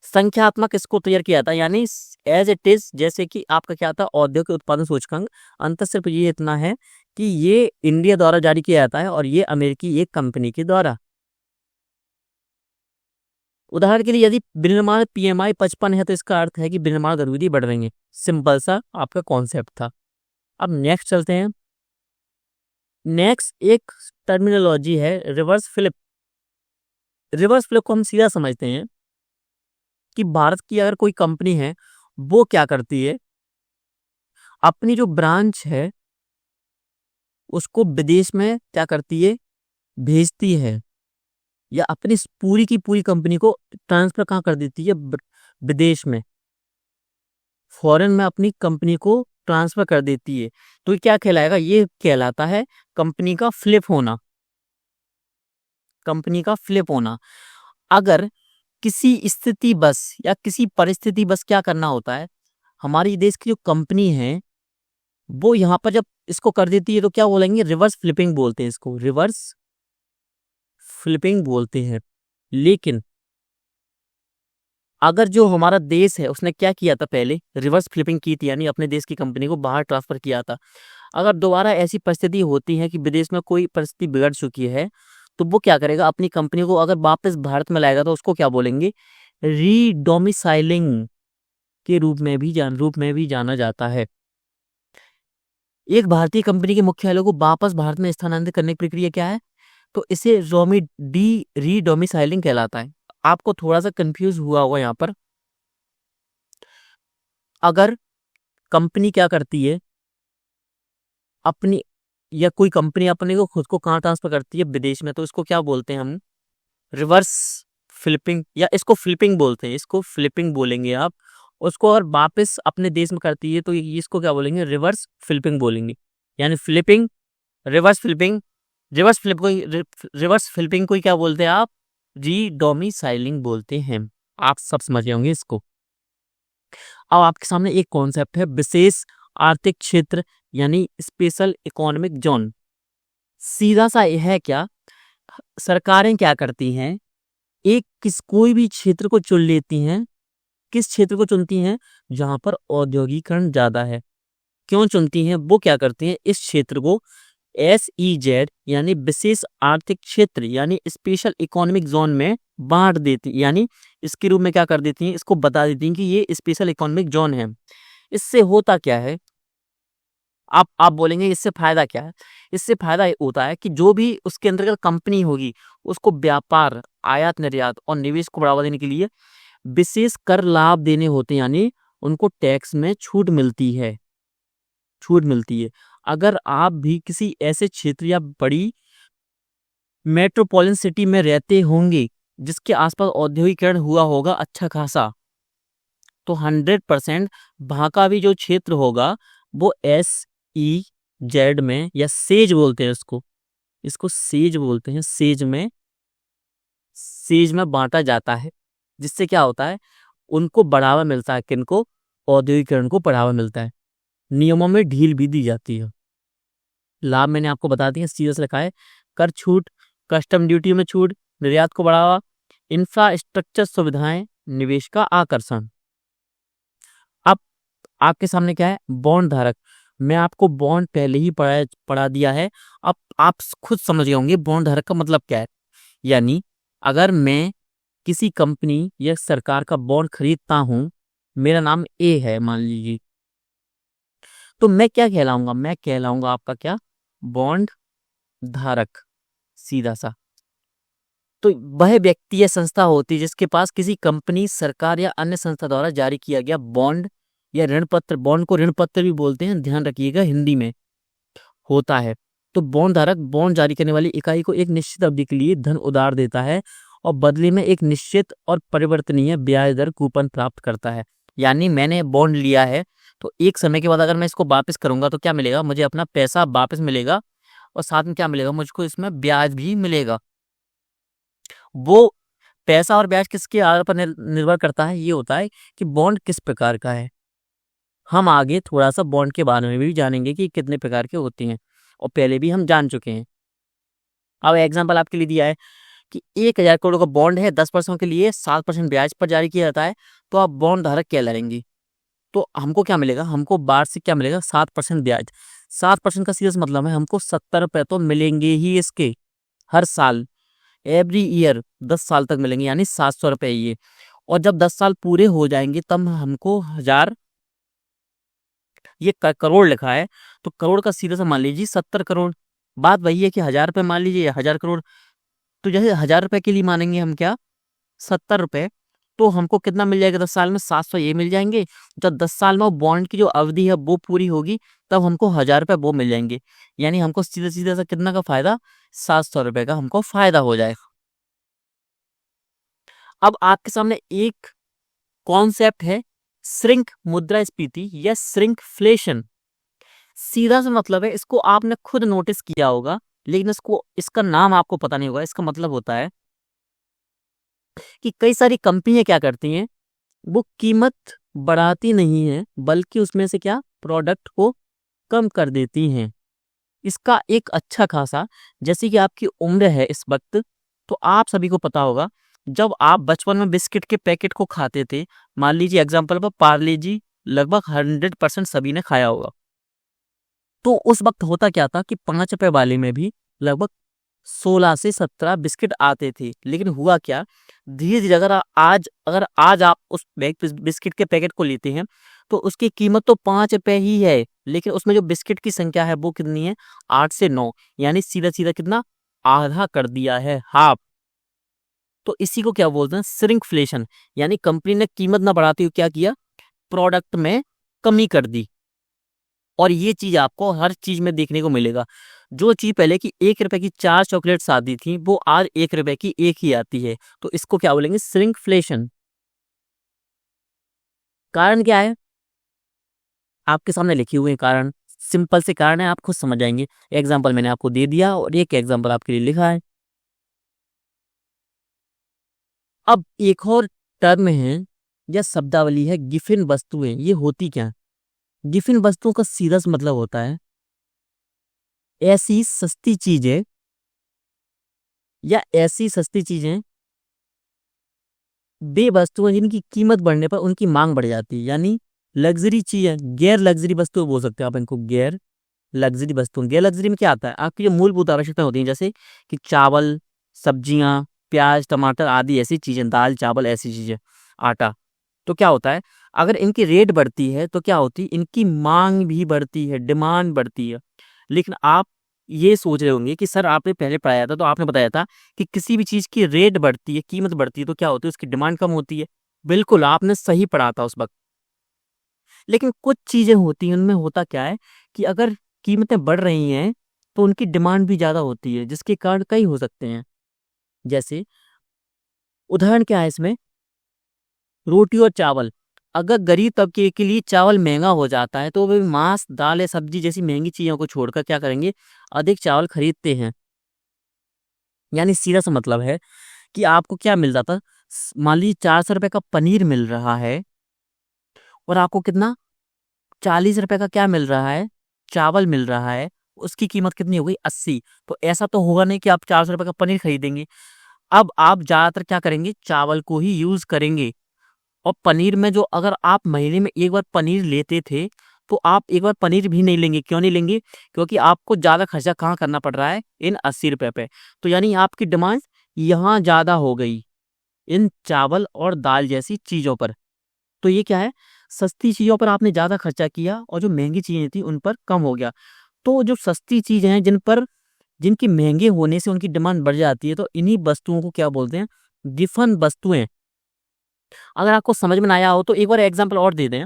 संख्यात्मक इसको तैयार किया था, यानी एज इट इज, जैसे कि आपका क्या था औद्योगिक उत्पादन सूचकांक। अंतर सिर्फ ये इतना है कि ये इंडिया द्वारा जारी किया जाता है और ये अमेरिकी एक कंपनी के द्वारा। उदाहरण के लिए यदि विनिर्माण PMI 55 है तो इसका अर्थ है कि विनिर्माण गतिविधि बढ़ रही है। सिंपल सा आपका कॉन्सेप्ट था। अब नेक्स्ट चलते हैं। नेक्स्ट एक टर्मिनोलॉजी है रिवर्स फ्लिप। रिवर्स फ्लिप को हम सीधा समझते हैं कि भारत की अगर कोई कंपनी है वो क्या करती है, अपनी जो ब्रांच है उसको विदेश में क्या करती है, भेजती है, या अपनी पूरी की पूरी कंपनी को ट्रांसफर कहाँ कर देती है, विदेश में, फॉरेन में अपनी कंपनी को ट्रांसफर कर देती है। तो ये क्या कहलाएगा, ये कहलाता है कंपनी का फ्लिप होना। कंपनी का फ्लिप होना। अगर किसी स्थिति बस या किसी परिस्थिति बस क्या करना होता है, हमारी देश की जो कंपनी है वो यहाँ पर जब इसको कर देती है तो क्या बोलेंगे, रिवर्स फ्लिपिंग बोलते हैं इसको, रिवर्स फ्लिपिंग बोलते हैं। लेकिन अगर जो हमारा देश है उसने क्या किया था, पहले रिवर्स फ्लिपिंग की थी, यानी अपने देश की कंपनी को बाहर ट्रांसफर किया था, अगर दोबारा ऐसी परिस्थिति होती है कि विदेश में कोई परिस्थिति बिगड़ चुकी है तो वो क्या करेगा, अपनी कंपनी को अगर वापस भारत में लाएगा तो उसको क्या बोलेंगे, रीडोमिसाइलिंग के रूप में भी जाना जाता है। एक भारतीय कंपनी के मुख्यालय को वापस भारत में स्थानांतरित करने की प्रक्रिया क्या है, तो इसे रीडोमिसाइलिंग कहलाता है। आपको थोड़ा सा कंफ्यूज हुआ होगा यहाँ पर। अगर कंपनी क्या करती है, अपनी या कोई कंपनी अपने को खुद को कहाँ ट्रांसफर करती है, विदेश में, तो इसको क्या बोलते हैं हम, रिवर्स फ्लिपिंग, या इसको फ्लिपिंग बोलते हैं, इसको फ्लिपिंग बोलेंगे आप। उसको अगर वापस अपने देश में करती है तो इसको क्या बोलेंगे, रिवर्स फ्लिपिंग बोलेंगे। यानी flipping, reverse flipping, reverse flipping को ही क्या बोलते हैं आप, री डोमिसाइलिंग बोलते हैं। आप सब समझ गए होंगे इसको। अब आपके सामने एक कॉन्सेप्ट है विशेष आर्थिक क्षेत्र, यानी स्पेशल इकोनॉमिक जोन। सीधा सा यह है क्या, सरकारें क्या करती हैं, कोई भी क्षेत्र को चुन लेती हैं। किस क्षेत्र को चुनती हैं, जहां पर औद्योगिकरण ज्यादा है। क्यों चुनती हैं, वो क्या करती हैं, इस क्षेत्र को SEZ यानी विशेष आर्थिक क्षेत्र यानी स्पेशल इकोनॉमिक जोन में बांट देती, यानी इसके रूप में क्या कर देती हैं, इसको बता देती हैं कि ये स्पेशल इकोनॉमिक जोन है। इससे होता क्या है, आप बोलेंगे इससे फायदा क्या है। इससे फायदा ये होता है कि जो भी उसके अंतर्गत कंपनी होगी, उसको व्यापार, आयात निर्यात और निवेश को बढ़ावा देने के लिए विशेष कर लाभ देने होते हैं, यानी उनको टैक्स में छूट मिलती है, छूट मिलती है। अगर आप भी किसी ऐसे क्षेत्र या बड़ी मेट्रोपॉलिटन सिटी में रहते होंगे जिसके आसपास औद्योगिकरण हुआ होगा अच्छा खासा, तो 100% वहां का भी जो क्षेत्र होगा वो SEZ में, या सेज बोलते हैं इसको सेज बोलते हैं, सेज में बांटा जाता है। जिससे क्या होता है, उनको बढ़ावा मिलता है, किनको, औद्योगिकरण को बढ़ावा मिलता है। नियमों में ढील भी दी जाती है। लाभ मैंने आपको बता दिया, सीधा से लिखा है, कर छूट, कस्टम ड्यूटी में छूट, निर्यात को बढ़ावा, इंफ्रास्ट्रक्चर सुविधाएं, निवेश का आकर्षण। अब आपके सामने क्या है, बॉन्ड धारक। मैं आपको बॉन्ड पहले ही पढ़ा दिया है। अब आप खुद समझ गए होंगे बॉन्ड धारक का मतलब क्या है। यानी अगर मैं किसी कंपनी या सरकार का बॉन्ड खरीदता हूं, मेरा नाम A है मान लीजिए, तो मैं क्या कहलाऊंगा, मैं कहलाऊंगा आपका क्या, बॉन्ड धारक, सीधा सा। तो वह व्यक्ति या संस्था होती है जिसके पास किसी कंपनी, सरकार या अन्य संस्था द्वारा जारी किया गया बॉन्ड या ऋण पत्र, बॉन्ड को ऋण पत्र भी बोलते हैं, ध्यान रखिएगा, हिंदी में होता है। तो बॉन्ड धारक बॉन्ड जारी करने वाली इकाई को एक निश्चित अवधि के लिए धन उधार देता है और बदले में एक निश्चित और परिवर्तनीय ब्याज दर कूपन प्राप्त करता है। यानी मैंने बॉन्ड लिया है तो एक समय के बाद अगर मैं इसको वापस करूंगा तो क्या मिलेगा, मुझे अपना पैसा वापस मिलेगा और साथ में क्या मिलेगा, मुझको इसमें ब्याज भी मिलेगा। वो पैसा और ब्याज किसके आधार पर निर्भर करता है, ये होता है कि बॉन्ड किस प्रकार का है। हम आगे थोड़ा सा बॉन्ड के बारे में भी जानेंगे कि कितने प्रकार के होते हैं, और पहले भी हम जान चुके हैं। अब एग्जाम्पल आपके लिए दिया है कि 1000 करोड़ का बॉन्ड है, 10 वर्षों के लिए 7% ब्याज पर जारी किया जाता है, तो आप बॉन्ड धारक कहलाएंगे। तो हमको क्या मिलेगा, हमको वार्षिक क्या मिलेगा, 7% ब्याज। 7% का सीधा मतलब है हमको 70 रुपए तो मिलेंगे ही इसके, हर साल, एवरी ईयर 10 साल तक मिलेंगे, यानी 700 रुपए ये। और जब 10 साल पूरे हो जाएंगे तब हमको 1000, ये करोड़ लिखा है तो करोड़ का सीधा सा मान लीजिए 70 करोड़। बात वही है कि 1000 रुपए मान लीजिए या 1000 करोड़, तो जैसे 1000 रुपए के लिए मानेंगे हम क्या, 70 रुपए, तो हमको कितना मिल जाएगा 10 साल में, 700 ये मिल जाएंगे। जब 10 साल में वो बॉन्ड की जो अवधि है वो पूरी होगी तब हमको 1000 रुपए वो मिल जाएंगे। यानी हमको सीधा सीधा सा कितना का फायदा, 700 रुपए का हमको फायदा हो जाएगा। अब आपके सामने एक कॉन्सेप्ट है श्रिंक मुद्रास्फीति या श्रिंकफ्लेशन। सीधा सा मतलब है, इसको आपने खुद नोटिस किया होगा लेकिन इसका नाम आपको पता नहीं होगा। इसका मतलब होता है कि कई सारी कंपनियां क्या करती हैं, वो कीमत बढ़ाती नहीं है बल्कि उसमें से क्या, प्रोडक्ट को कम कर देती हैं। इसका एक अच्छा खासा, जैसे कि आपकी उम्र है इस वक्त, तो आप सभी को पता होगा जब आप बचपन में बिस्किट के पैकेट को खाते थे, मान लीजिए एग्जांपल पर पार्ले जी, लगभग 100% सभी ने खाया होगा। तो उस वक्त होता क्या था कि 5 रुपए वाले में भी लगभग 16 से 17 बिस्किट आते थे। लेकिन हुआ क्या, धीरे धीरे अगर आज आप उस बिस्किट के पैकेट को लेते हैं तो उसकी कीमत तो 5 रुपए ही है, लेकिन उसमें जो बिस्किट की संख्या है वो कितनी है, 8 से 9, यानी सीधा सीधा कितना, आधा कर दिया है, हाफ। तो इसी को क्या बोलते हैं, श्रिंकफ्लेशन। यानी कंपनी ने कीमत ना बढ़ाते हुए क्या किया, प्रोडक्ट में कमी कर दी। और ये चीज आपको हर चीज में देखने को मिलेगा। जो चीज पहले की 1 रुपए की 4 चॉकलेट्स आती थी वो आज 1 रुपए की 1 ही आती है। तो इसको क्या बोलेंगे? श्रिंकफ्लेशन। कारण क्या है? आपके सामने लिखे हुए हैं कारण, सिंपल से कारण है, आप खुद समझ जाएंगे। एग्जाम्पल मैंने आपको दे दिया और एक एग्जाम्पल आपके लिए लिखा है। अब एक और टर्म है या शब्दावली है गिफिन वस्तुएं। ये होती क्या है? गिफिन वस्तुओं का सीधा सा मतलब होता है ऐसी सस्ती चीजें या ऐसी सस्ती चीजें, वे वस्तुएं जिनकी कीमत बढ़ने पर उनकी मांग बढ़ जाती है। यानी लग्जरी चीज, गैर लग्जरी वस्तु बोल सकते हैं आप इनको, गैर लग्जरी वस्तु। गैर लग्जरी में क्या आता है? आपकी जो मूलभूत आवश्यकता होती है, जैसे कि चावल, सब्जियां, प्याज, टमाटर आदि ऐसी चीजें, दाल चावल ऐसी चीजें, आटा। तो क्या होता है, अगर इनकी रेट बढ़ती है तो क्या होती है? इनकी मांग भी बढ़ती है, डिमांड बढ़ती है। लेकिन आप ये सोच रहे होंगे कि सर आपने पहले पढ़ाया था तो आपने बताया था कि किसी भी चीज की रेट बढ़ती है, कीमत बढ़ती है तो क्या होती है? उसकी डिमांड कम होती है। बिल्कुल आपने सही पढ़ा था उस वक्त। लेकिन कुछ चीजें होती हैं, उनमें होता क्या है कि अगर कीमतें बढ़ रही हैं तो उनकी डिमांड भी ज्यादा होती है, जिसके कारण कई हो सकते हैं। जैसे उदाहरण क्या है इसमें? रोटी और चावल। अगर गरीब तबके के लिए चावल महंगा हो जाता है तो वे मांस, दाल या सब्जी जैसी महंगी चीजों को छोड़कर क्या करेंगे? अधिक चावल खरीदते हैं। यानी सीधा सा मतलब है कि आपको क्या मिल जाता? मान लीजिए 400 रुपए का पनीर मिल रहा है और आपको कितना? 40 रुपए का क्या मिल रहा है? चावल मिल रहा है। उसकी कीमत कितनी हो गई? 80। तो ऐसा तो होगा नहीं कि आप 400 रुपए का पनीर खरीदेंगे। अब आप ज्यादातर क्या करेंगे? चावल को ही यूज करेंगे। और पनीर में जो, अगर आप महीने में एक बार पनीर लेते थे तो आप एक बार पनीर भी नहीं लेंगे। क्यों नहीं लेंगे? क्योंकि आपको ज्यादा खर्चा कहाँ करना पड़ रहा है? इन 80 रुपए पे। तो यानी आपकी डिमांड यहाँ ज्यादा हो गई, इन चावल और दाल जैसी चीजों पर। तो ये क्या है? सस्ती चीजों पर आपने ज्यादा खर्चा किया और जो महंगी चीजें थी उन पर कम हो गया। तो जो सस्ती चीजें हैं जिनकी महंगे होने से उनकी डिमांड बढ़ जाती है, तो इन्हीं वस्तुओं को क्या बोलते हैं? गिफन वस्तुएं। अगर आपको समझ में ना आया हो तो एक बार एग्जांपल और दे दें।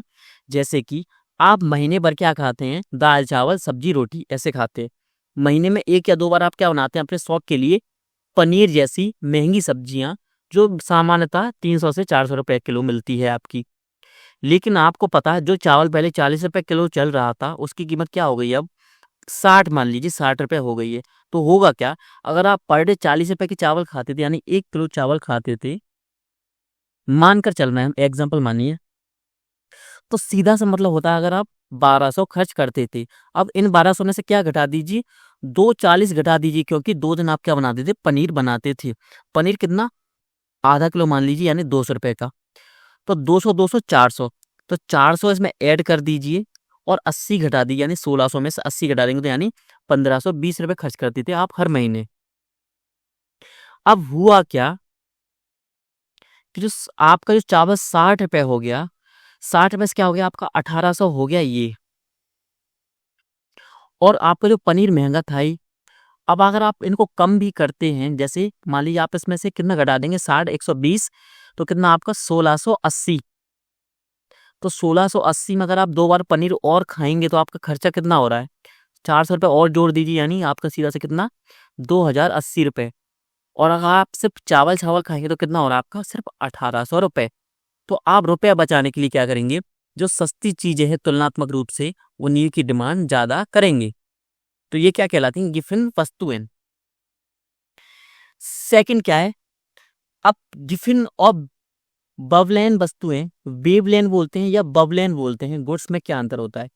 जैसे कि आप महीने भर क्या खाते हैं? दाल चावल सब्जी रोटी ऐसे खाते हैं। महीने में 1 या 2 बार आप क्या बनाते हैं अपने शौक के लिए? पनीर जैसी महंगी सब्जियां, जो सामान्यतः 300 से 400 रुपए किलो मिलती है आपकी। लेकिन आपको पता है जो चावल पहले 40 रुपए किलो चल रहा था उसकी कीमत क्या हो गई अब? 60, मान लीजिए 60 रुपए हो गई है। तो होगा क्या? अगर आप पर डे 40 रुपए की चावल खाते थे, यानी 1 किलो चावल खाते थे, मानकर चल रहे हैं, एग्जाम्पल मानिए, तो सीधा सा मतलब होता है अगर आप 1200 खर्च करते थे, अब इन 1200 में से क्या घटा दीजिए? 240 घटा दीजिए, क्योंकि 2 दिन आप क्या बनाते थे? पनीर बनाते थे। पनीर कितना? आधा किलो मान लीजिए, यानी 200 रुपए का। तो 200 200 400, तो 400 इसमें ऐड कर दीजिए और 80 घटा दीजिए, यानी 1600 में से 80 घटा देंगे तो यानी 1520 रुपए खर्च करते थे आप हर महीने। अब हुआ क्या कि आपका जो चावल 60 रुपए हो गया, 60 रुपए से क्या हो गया आपका? 1800 हो गया ये। और आपका जो पनीर महंगा था ही। अब अगर आप इनको कम भी करते हैं, जैसे मान लीजिए आप इसमें से कितना घटा देंगे? 60 120, तो कितना आपका? 1680। तो 1680 में अगर आप 2 बार पनीर और खाएंगे तो आपका खर्चा कितना हो रहा है? 400 रुपये और जोड़ दीजिए, यानी आपका सीधा से कितना? 2080 रुपये। और अगर आप सिर्फ चावल चावल खाएंगे तो कितना हो रहा है आपका? सिर्फ 1800 रुपये। तो आप रुपया बचाने के लिए क्या करेंगे? जो सस्ती चीजें हैं तुलनात्मक रूप से उन्हीं की डिमांड ज्यादा करेंगे। तो ये क्या कहलाती हैं? गिफिन वस्तुएं। सेकंड क्या है? अब गिफिन और बवलेन वस्तुएं, वेवलेन बोलते हैं या बवलेन बोलते हैं, गुड्स में क्या अंतर होता है?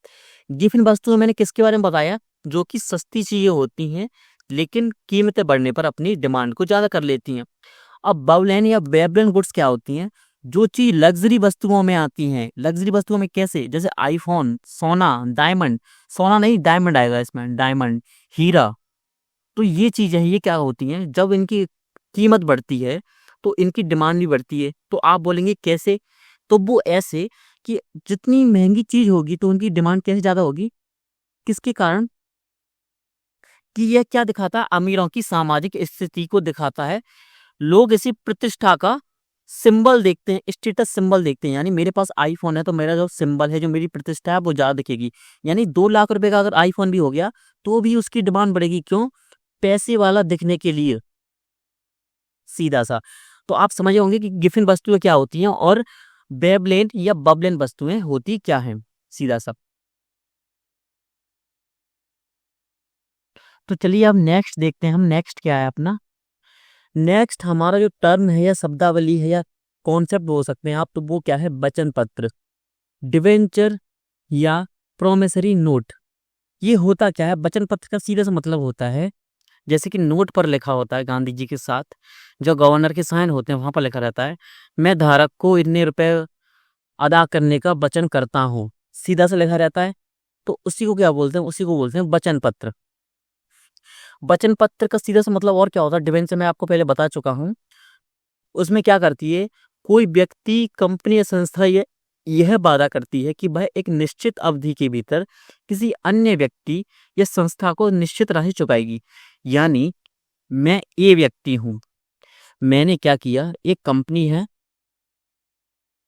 गिफिन वस्तुएं मैंने किसके बारे में बताया? जो कि सस्ती चीजें होती हैं लेकिन कीमतें बढ़ने पर अपनी डिमांड को ज्यादा कर लेती हैं। अब बवलेन या वेवलेन गुड्स क्या होती हैं? जो चीज लग्जरी वस्तुओं में आती हैं। लग्जरी वस्तुओं में कैसे? जैसे आईफोन, सोना, डायमंड। सोना नहीं, डायमंड आएगा इसमें, डायमंड, हीरा। तो ये चीजें हैं, ये क्या होती हैं? जब इनकी कीमत बढ़ती है तो इनकी डिमांड भी बढ़ती है। तो आप बोलेंगे कैसे? तो वो ऐसे कि जितनी महंगी चीज होगी तो उनकी डिमांड कैसे ज्यादा होगी? किसके कारण? कि यह क्या दिखाता है? अमीरों की सामाजिक स्थिति को दिखाता है। लोग इसी प्रतिष्ठा का सिंबल देखते हैं, स्टेटस सिंबल देखते हैं। यानी मेरे पास आईफोन है तो मेरा जो सिंबल है, जो मेरी प्रतिष्ठा है वो ज्यादा दिखेगी। यानी 2 लाख रुपए का अगर आईफोन भी हो गया तो भी उसकी डिमांड बढ़ेगी। क्यों? पैसे वाला दिखने के लिए, सीधा सा। तो आप समझे होंगे कि गिफिन वस्तुएं क्या होती हैं और बेबलेन या बबलेन वस्तुएं होती क्या हैं, सीधा सा। तो चलिए अब नेक्स्ट देखते हैं हम। नेक्स्ट क्या है अपना? नेक्स्ट हमारा जो टर्म है या शब्दावली है या कॉन्सेप्ट हो सकते हैं आप, तो वो क्या है? वचन पत्र, डिवेंचर या प्रोमिसरी नोट। ये होता क्या है? वचन पत्र का सीधा सा मतलब होता है, जैसे कि नोट पर लिखा होता है गांधी जी के साथ, जो गवर्नर के साइन होते हैं वहां पर लिखा रहता है, मैं धारक को इतने रुपए अदा करने का वचन करता हूँ, सीधा सा लिखा रहता है। तो उसी को क्या बोलते हैं? उसी को बोलते हैं वचन पत्र। वचन पत्र का सीधा सा मतलब और क्या होता है? डिवेंचर मैं आपको पहले बता चुका हूँ। उसमें क्या करती है, कोई व्यक्ति, कंपनी या संस्था यह वादा करती है कि वह एक निश्चित अवधि के भीतर किसी अन्य व्यक्ति या संस्था को निश्चित राशि चुकाएगी। यानी मैं ए व्यक्ति हूं, मैंने क्या किया, एक कंपनी है,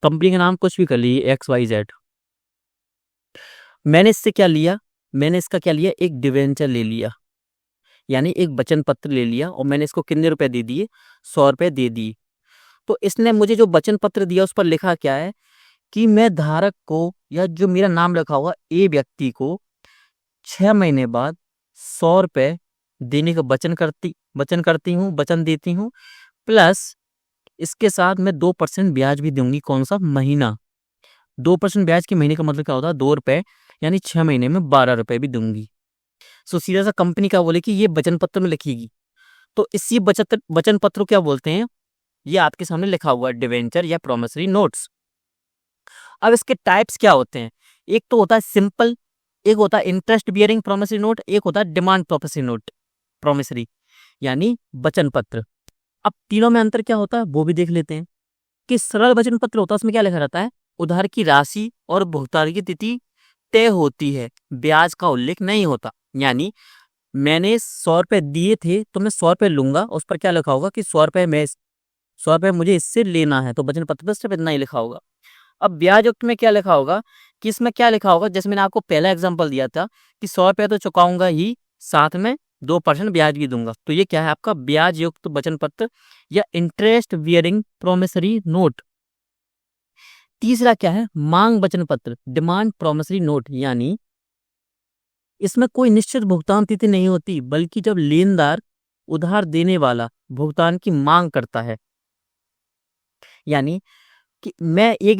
कंपनी का नाम कुछ भी कर लीजिए, XYZ। मैंने इससे क्या लिया? मैंने इसका क्या लिया? एक डिवेंचर ले लिया, यानी एक वचन पत्र ले लिया, और मैंने इसको कितने रुपए दे दिए? 100 रुपए दे दिए। तो इसने मुझे जो वचन पत्र दिया उस पर लिखा क्या है कि मैं धारक को, या जो मेरा नाम रखा हुआ ए व्यक्ति को, 6 महीने बाद 100 रुपए देने का वचन करती हूँ, वचन देती हूँ। प्लस इसके साथ मैं 2% ब्याज भी दूंगी। कौन सा? महीना। 2% ब्याज के महीने का मतलब क्या होता है? 2 रुपए, यानी 6 महीने में 12 रुपए भी दूंगी। सो सीधा सा कंपनी क्या बोले कि ये वचन पत्र में लिखेगी। तो इसी वचन पत्र को क्या बोलते हैं? ये आपके सामने लिखा हुआ है, डिवेंचर या प्रोमिसरी नोट्स। अब इसके टाइप्स क्या होते हैं? एक तो होता है सिंपल, एक होता है इंटरेस्ट बियरिंग प्रोमिसरी नोट, एक होता है डिमांड प्रोमिसरी नोट, प्रोमिसरी यानी वचन पत्र। अब तीनों में अंतर क्या होता है वो भी देख लेते हैं। कि सरल वचन पत्र होता है, उसमें क्या लिखा रहता है? उधार की राशि और भुगतान की तिथि तय होती है, ब्याज का उल्लेख नहीं होता। यानी मैंने 100 रुपए दिए थे तो मैं 100 रुपए लूंगा, उस पर क्या लिखा होगा कि 100 रुपए मुझे इससे लेना है, तो वचन पत्र पर सिर्फ इतना ही लिखा होगा। अब ब्याज युक्त में क्या लिखा होगा कि इसमें क्या लिखा होगा, जैसे मैंने आपको पहला एग्जांपल दिया था कि 100 रुपए तो चुकाऊंगा ही, साथ में 2% ब्याज भी दूंगा। तो ये क्या है आपका? ब्याज युक्त वचन पत्र या इंटरेस्ट बियरिंग प्रोमिसरी नोट। तीसरा क्या है? मांग वचन पत्र, डिमांड प्रोमिसरी नोट। यानी इसमें कोई निश्चित भुगतान तिथि नहीं होती, बल्कि जब लेनदार उधार देने वाला भुगतान की मांग करता है। यानी कि मैं ए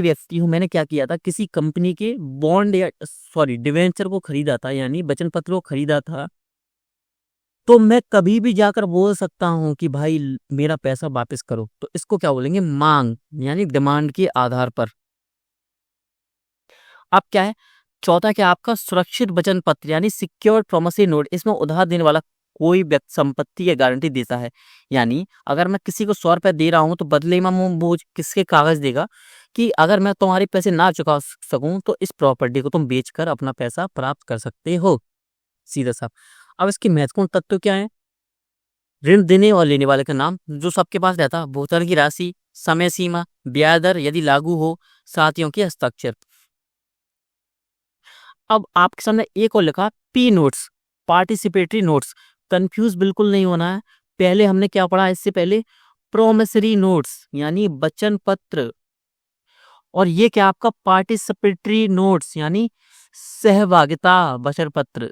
व्यक्ति हूं, मैंने क्या किया था, किसी कंपनी के बॉन्ड या सॉरी डिवेंचर को खरीदा था, यानी वचन पत्र को खरीदा था। तो मैं कभी भी जाकर बोल सकता हूं कि भाई मेरा पैसा वापस करो। तो इसको क्या बोलेंगे? मांग, यानी डिमांड के आधार पर। अब क्या है? चौथा क्या आपका? सुरक्षित वचन पत्र यानी सिक्योर्ड प्रोमिसरी नोट। इसमें उधार देने वाला कोई व्यक्ति संपत्ति या गारंटी देता है। यानी अगर मैं किसी को 100 रुपए दे रहा हूं तो बदले में वो किसके कागज देगा कि अगर मैं तुम्हारे पैसे ना चुका सकूं तो इस प्रॉपर्टी को तुम बेचकर अपना पैसा प्राप्त कर सकते हो, सीधा सा। अब इसके महत्वपूर्ण तत्व क्या है? ऋण देने और लेने वाले का नाम जो सबके पास रहता है, भुगतान की राशि, समय सीमा, ब्याज दर यदि लागू हो, साथियों के हस्ताक्षर। अब आपके सामने एक और लिखा P notes, participatory notes. Confuse बिल्कुल नहीं होना है। पहले हमने क्या पढ़ा इससे पहले? प्रोमिसरी नोट्स यानी वचन पत्र, और ये क्या आपका? पार्टिसिपेटरी नोट्स यानी सहभागिता वचन पत्र,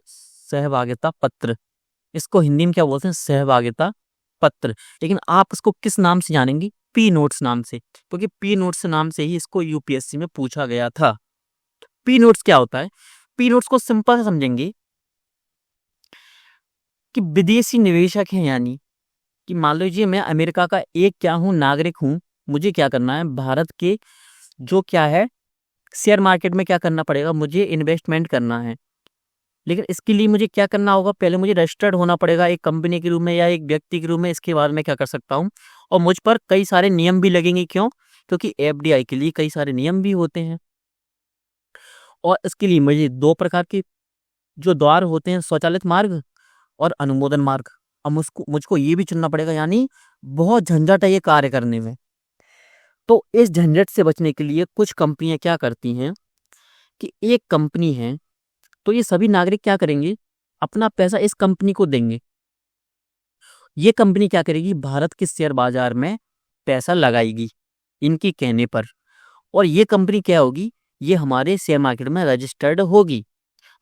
सहभागिता पत्र। इसको हिंदी में क्या बोलते हैं? सहभागिता पत्र। लेकिन आप इसको किस नाम से जानेंगी? पी नोट्स नाम से, क्योंकि पी नोट्स नाम से ही इसको यूपीएससी में पूछा गया था। पी नोट्स क्या होता है? पी नोट्स को सिंपल से समझेंगे कि विदेशी निवेशक हैं, यानी कि मान लीजिए मैं अमेरिका का एक क्या हूं? नागरिक हूं। मुझे क्या करना है? भारत के जो क्या है शेयर मार्केट में क्या करना पड़ेगा? मुझे इन्वेस्टमेंट करना है। लेकिन इसके लिए मुझे क्या करना होगा? पहले मुझे रजिस्टर्ड होना पड़ेगा एक कंपनी के रूप में या एक व्यक्ति के रूप में। इसके बाद में क्या कर सकता हूँ, और मुझ पर कई सारे नियम भी लगेंगे। क्यों? क्योंकि एफडीआई के लिए कई सारे नियम भी होते हैं। और इसके लिए मुझे 2 प्रकार के जो द्वार होते हैं, स्वचालित मार्ग और अनुमोदन मार्ग। अब मुझको ये भी चुनना पड़ेगा, यानी बहुत झंझट है ये कार्य करने में। तो इस झंझट से बचने के लिए कुछ कंपनियां क्या करती हैं कि एक कंपनी है तो ये सभी नागरिक क्या करेंगे, अपना पैसा इस कंपनी को देंगे। ये कंपनी क्या करेगी, भारत के शेयर बाजार में पैसा लगाएगी इनकी कहने पर, और ये कंपनी क्या होगी, ये हमारे शेयर मार्केट में रजिस्टर्ड होगी।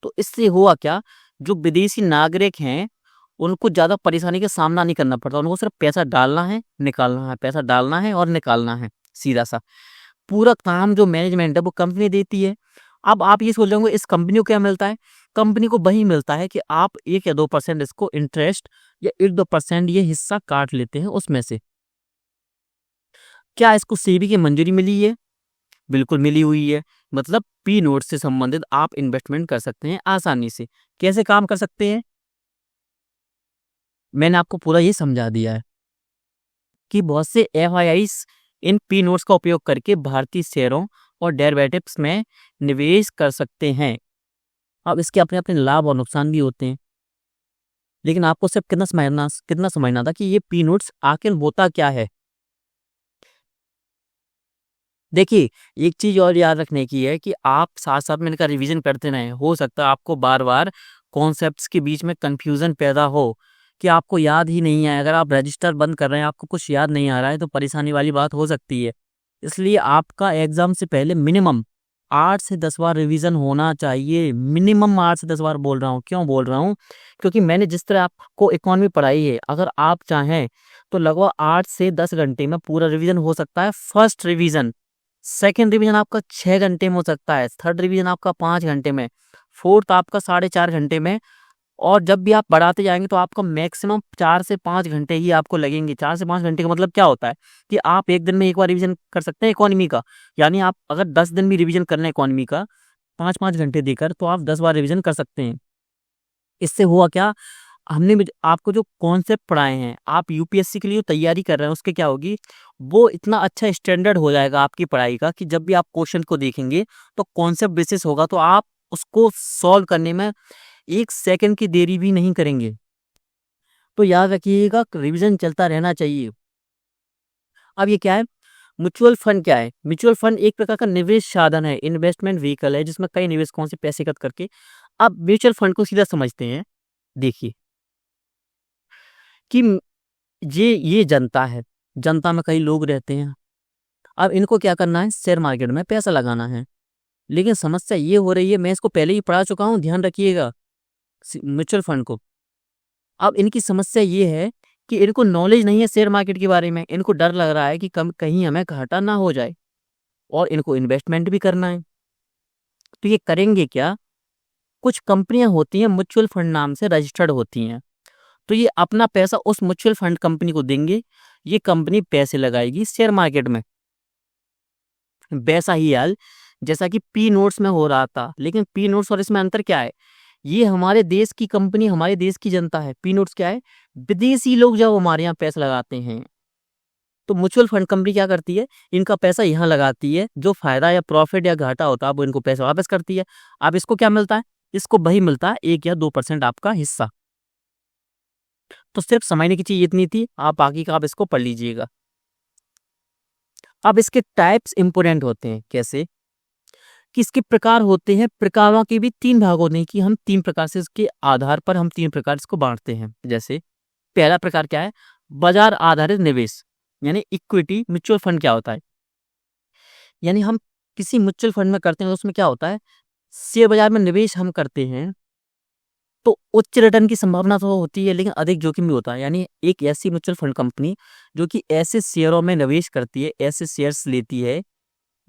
तो इससे हुआ क्या, जो विदेशी नागरिक हैं उनको ज़्यादा परेशानी का सामना नहीं करना पड़ता, उनको सिर्फ पैसा डालना है, निकालना है, पैसा डालना है और निकालना है, सीधा सा। पूरा काम जो मैनेजमेंट है वो कंपनी देती है। अब आप ये सोच रहे होंगे इस कंपनी को क्या मिलता है, कंपनी को वही मिलता है कि आप 1 या 2% इसको इंटरेस्ट या 1-2% ये हिस्सा काट लेते हैं उसमें से। क्या इसको सेबी की मंजूरी मिली है? बिल्कुल मिली हुई है। मतलब पी नोट से संबंधित आप इन्वेस्टमेंट कर सकते हैं आसानी से। कैसे काम कर सकते हैं, मैंने आपको पूरा ये समझा दिया है कि बहुत से एफआईआईस इन पी नोट्स का उपयोग करके भारतीय शेयरों और डेरिवेटिव्स में निवेश कर सकते हैं। अब इसके अपने अपने लाभ और नुकसान भी होते हैं, लेकिन आपको सिर्फ कितना समझना था कि ये पी नोट्स आखिर होता क्या है। देखिए, एक चीज और याद रखने की है कि आप साथ साथ में इनका रिवीजन करते रहें। हो सकता है आपको बार बार कॉन्सेप्ट्स के बीच में कंफ्यूजन पैदा हो कि आपको याद ही नहीं है। अगर आप रजिस्टर बंद कर रहे हैं, आपको कुछ याद नहीं आ रहा है, तो परेशानी वाली बात हो सकती है। इसलिए आपका एग्जाम से पहले मिनिमम 8 से 10 बार रिवीजन होना चाहिए। मिनिमम 8 से 10 बार बोल रहा हूँ। क्यों बोल रहा हूँ, क्योंकि मैंने जिस तरह आपको इकोनॉमी पढ़ाई है, अगर आप चाहें तो लगभग 8 से 10 घंटे में पूरा रिवीजन हो सकता है। फर्स्ट रिवीजन, सेकेंड रिवीजन आपका 6 घंटे में हो सकता है, थर्ड रिवीजन आपका 5 घंटे में, फोर्थ आपका 4.5 घंटे में, और जब भी आप बढ़ाते जाएंगे तो आपका मैक्सिमम 4 से 5 घंटे ही आपको लगेंगे। 4 से 5 घंटे का मतलब क्या होता है कि आप एक दिन में एक बार रिवीजन कर सकते हैं इकोनॉमी का। यानी आप अगर 10 दिन भी रिवीजन करना है इकोनॉमी का 5-5 घंटे देकर, तो आप 10 बार रिवीजन कर सकते हैं। इससे हुआ क्या, हमने आपको जो कॉन्सेप्ट पढ़ाए हैं, आप यूपीएससी के लिए जो तैयारी कर रहे हैं उसके क्या होगी, वो इतना अच्छा स्टैंडर्ड हो जाएगा आपकी पढ़ाई का कि जब भी आप क्वेश्चन को देखेंगे तो कॉन्सेप्ट बेसिस होगा, तो आप उसको सॉल्व करने में 1 सेकंड की देरी भी नहीं करेंगे। तो याद रखिएगा, रिवीजन चलता रहना चाहिए। अब ये क्या है, म्यूचुअल फंड क्या है? म्यूचुअल फंड एक प्रकार का निवेश साधन है, इन्वेस्टमेंट व्हीकल है, जिसमें कई निवेशकों से पैसे एकत्र करके। अब म्यूचुअल फंड को सीधा समझते हैं। देखिए कि ये जनता है, जनता में कई लोग रहते हैं। अब इनको क्या करना है, शेयर मार्केट में पैसा लगाना है। लेकिन समस्या ये हो रही है, मैं इसको पहले ही पढ़ा चुका हूँ, ध्यान रखिएगा म्यूचुअल फंड को। अब इनकी समस्या ये है कि इनको नॉलेज नहीं है शेयर मार्केट के बारे में। इनको डर लग रहा है कि कहीं हमें घाटा ना हो जाए, और इनको इन्वेस्टमेंट भी करना है। तो ये करेंगे क्या, कुछ कंपनियां होती हैं म्यूचुअल फंड नाम से रजिस्टर्ड होती हैं, तो ये अपना पैसा उस म्यूचुअल फंड कंपनी को देंगे। ये कंपनी पैसे लगाएगी शेयर मार्केट में। वैसा ही हाल जैसा कि पी नोट्स में हो रहा था। लेकिन पी नोट्स और इसमें अंतर क्या है, ये हमारे देश की कंपनी, हमारे देश की जनता है। पी नोट्स क्या है, विदेशी लोग जब हमारे यहाँ पैसा लगाते हैं, तो म्यूचुअल फंड कंपनी क्या करती है, इनका पैसा यहाँ लगाती है, जो फायदा या प्रॉफिट या घाटा होता है वो इनको पैसा वापस करती है। अब इसको क्या मिलता है, इसको वही मिलता है 1 या 2% आपका हिस्सा। तो सिर्फ समझने की चीज इतनी थी, आप बाकी का आप इसको पढ़ लीजिएगा। अब इसके टाइप्स इंपोर्टेंट होते हैं। कैसे कि इसके प्रकार होते हैं, प्रकारों के भी 3 भाग होते हैं कि हम 3 प्रकार से इसके आधार पर हम 3 प्रकार इसको बांटते हैं। जैसे पहला प्रकार क्या है, बाजार आधारित निवेश, यानी इक्विटी म्यूचुअल फंड क्या होता है, यानी हम किसी म्यूचुअल फंड में करते हैं तो उसमें क्या होता है, शेयर बाजार में निवेश हम करते हैं तो उच्च रिटर्न की संभावना तो होती है, लेकिन अधिक जोखिम भी होता है। यानी एक ऐसी म्यूचुअल फंड कंपनी जो कि ऐसे शेयरों में निवेश करती है, ऐसे शेयर्स लेती है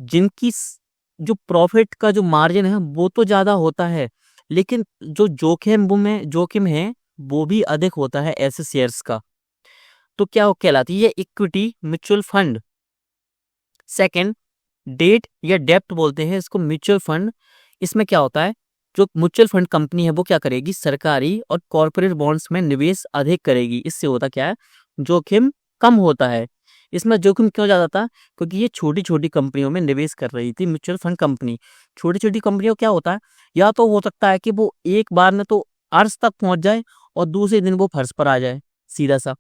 जिनकी जो प्रॉफिट का जो मार्जिन है वो तो ज्यादा होता है, लेकिन जो जोखिम है वो भी अधिक होता है ऐसे शेयर्स का। तो क्या कहलाती है, equity mutual fund. Second, debt या डेप्ट बोलते हैं इसको म्यूचुअल फंड। इसमें क्या होता है, जो म्यूचुअल फंड कंपनी है वो क्या करेगी, सरकारी और कॉर्पोरेट बॉन्ड्स में निवेश अधिक करेगी। इससे होता क्या है, जोखिम कम होता है। इसमें जोखिम क्यों ज्यादा था, क्योंकि ये छोटी छोटी कंपनियों में निवेश कर रही थी म्यूचुअल फंड कंपनी। छोटी छोटी कंपनियों क्या होता है, या तो हो सकता है कि वो एक बार में तो अर्श तक पहुंच जाए और दूसरे दिन वो फर्श पर आ जाए, सीधा सा।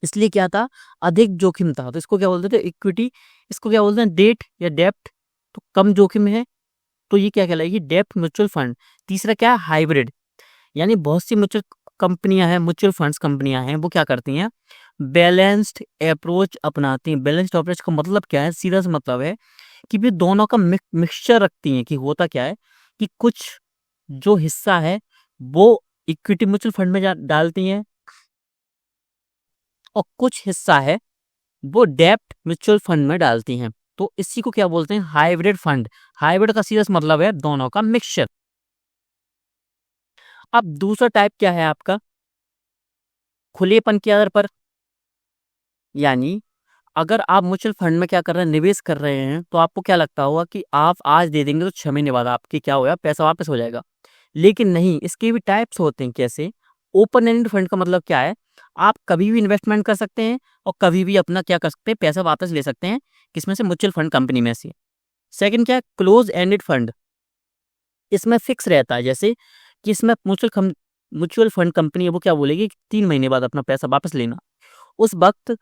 इसलिए क्या था, अधिक जोखिम था, तो इसको क्या बोलते थे, इक्विटी। इसको क्या बोलते हैं, डेट या डेप्ट, तो कम जोखिम है, तो ये क्या कहलाएगी, डेप्ट म्यूचुअल फंड। तीसरा क्या है, हाइब्रिड, यानी बहुत सी म्यूचुअल कंपनियां हैं, म्यूचुअल फंड्स कंपनियां हैं, वो क्या करती हैं, बैलेंस्ड अप्रोच अपनाती हैं। बैलेंस्ड अप्रोच का मतलब क्या है, सीधा सा मतलब है कि वे दोनों का मिक्सचर रखती हैं। कि होता क्या है कि कुछ जो हिस्सा है वो इक्विटी म्यूचुअल फंड में डालती हैं, और कुछ हिस्सा है वो डेप्ट म्यूचुअल फंड में डालती हैं। तो इसी को क्या बोलते हैं, हाइब्रिड फंड। हाइब्रिड का सीधा सा मतलब है दोनों का मिक्सचर। अब दूसरा टाइप क्या है आपका, खुलेपन के आधार पर, यानी अगर आप म्यूचुअल फंड में क्या कर रहे हैं, निवेश कर रहे हैं, तो आपको क्या लगता होगा कि आप आज दे देंगे तो 6 महीने बाद आपकी क्या होगा, पैसा वापस हो जाएगा। लेकिन नहीं, इसके भी टाइप्स होते हैं। कैसे, ओपन एंडेड फंड का मतलब क्या है, आप कभी भी इन्वेस्टमेंट कर सकते हैं और कभी भी अपना क्या कर सकते हैं, पैसा वापस ले सकते हैं, किसमें से, म्यूचुअल फंड कंपनी में से। सेकंड क्या है, क्लोज एंडेड फंड। इसमें फिक्स रहता है, जैसे कि इसमें म्यूचुअल फंड कंपनी है वो क्या बोलेगी कि 3 महीने बाद अपना पैसा वापस लेना। उस वक्त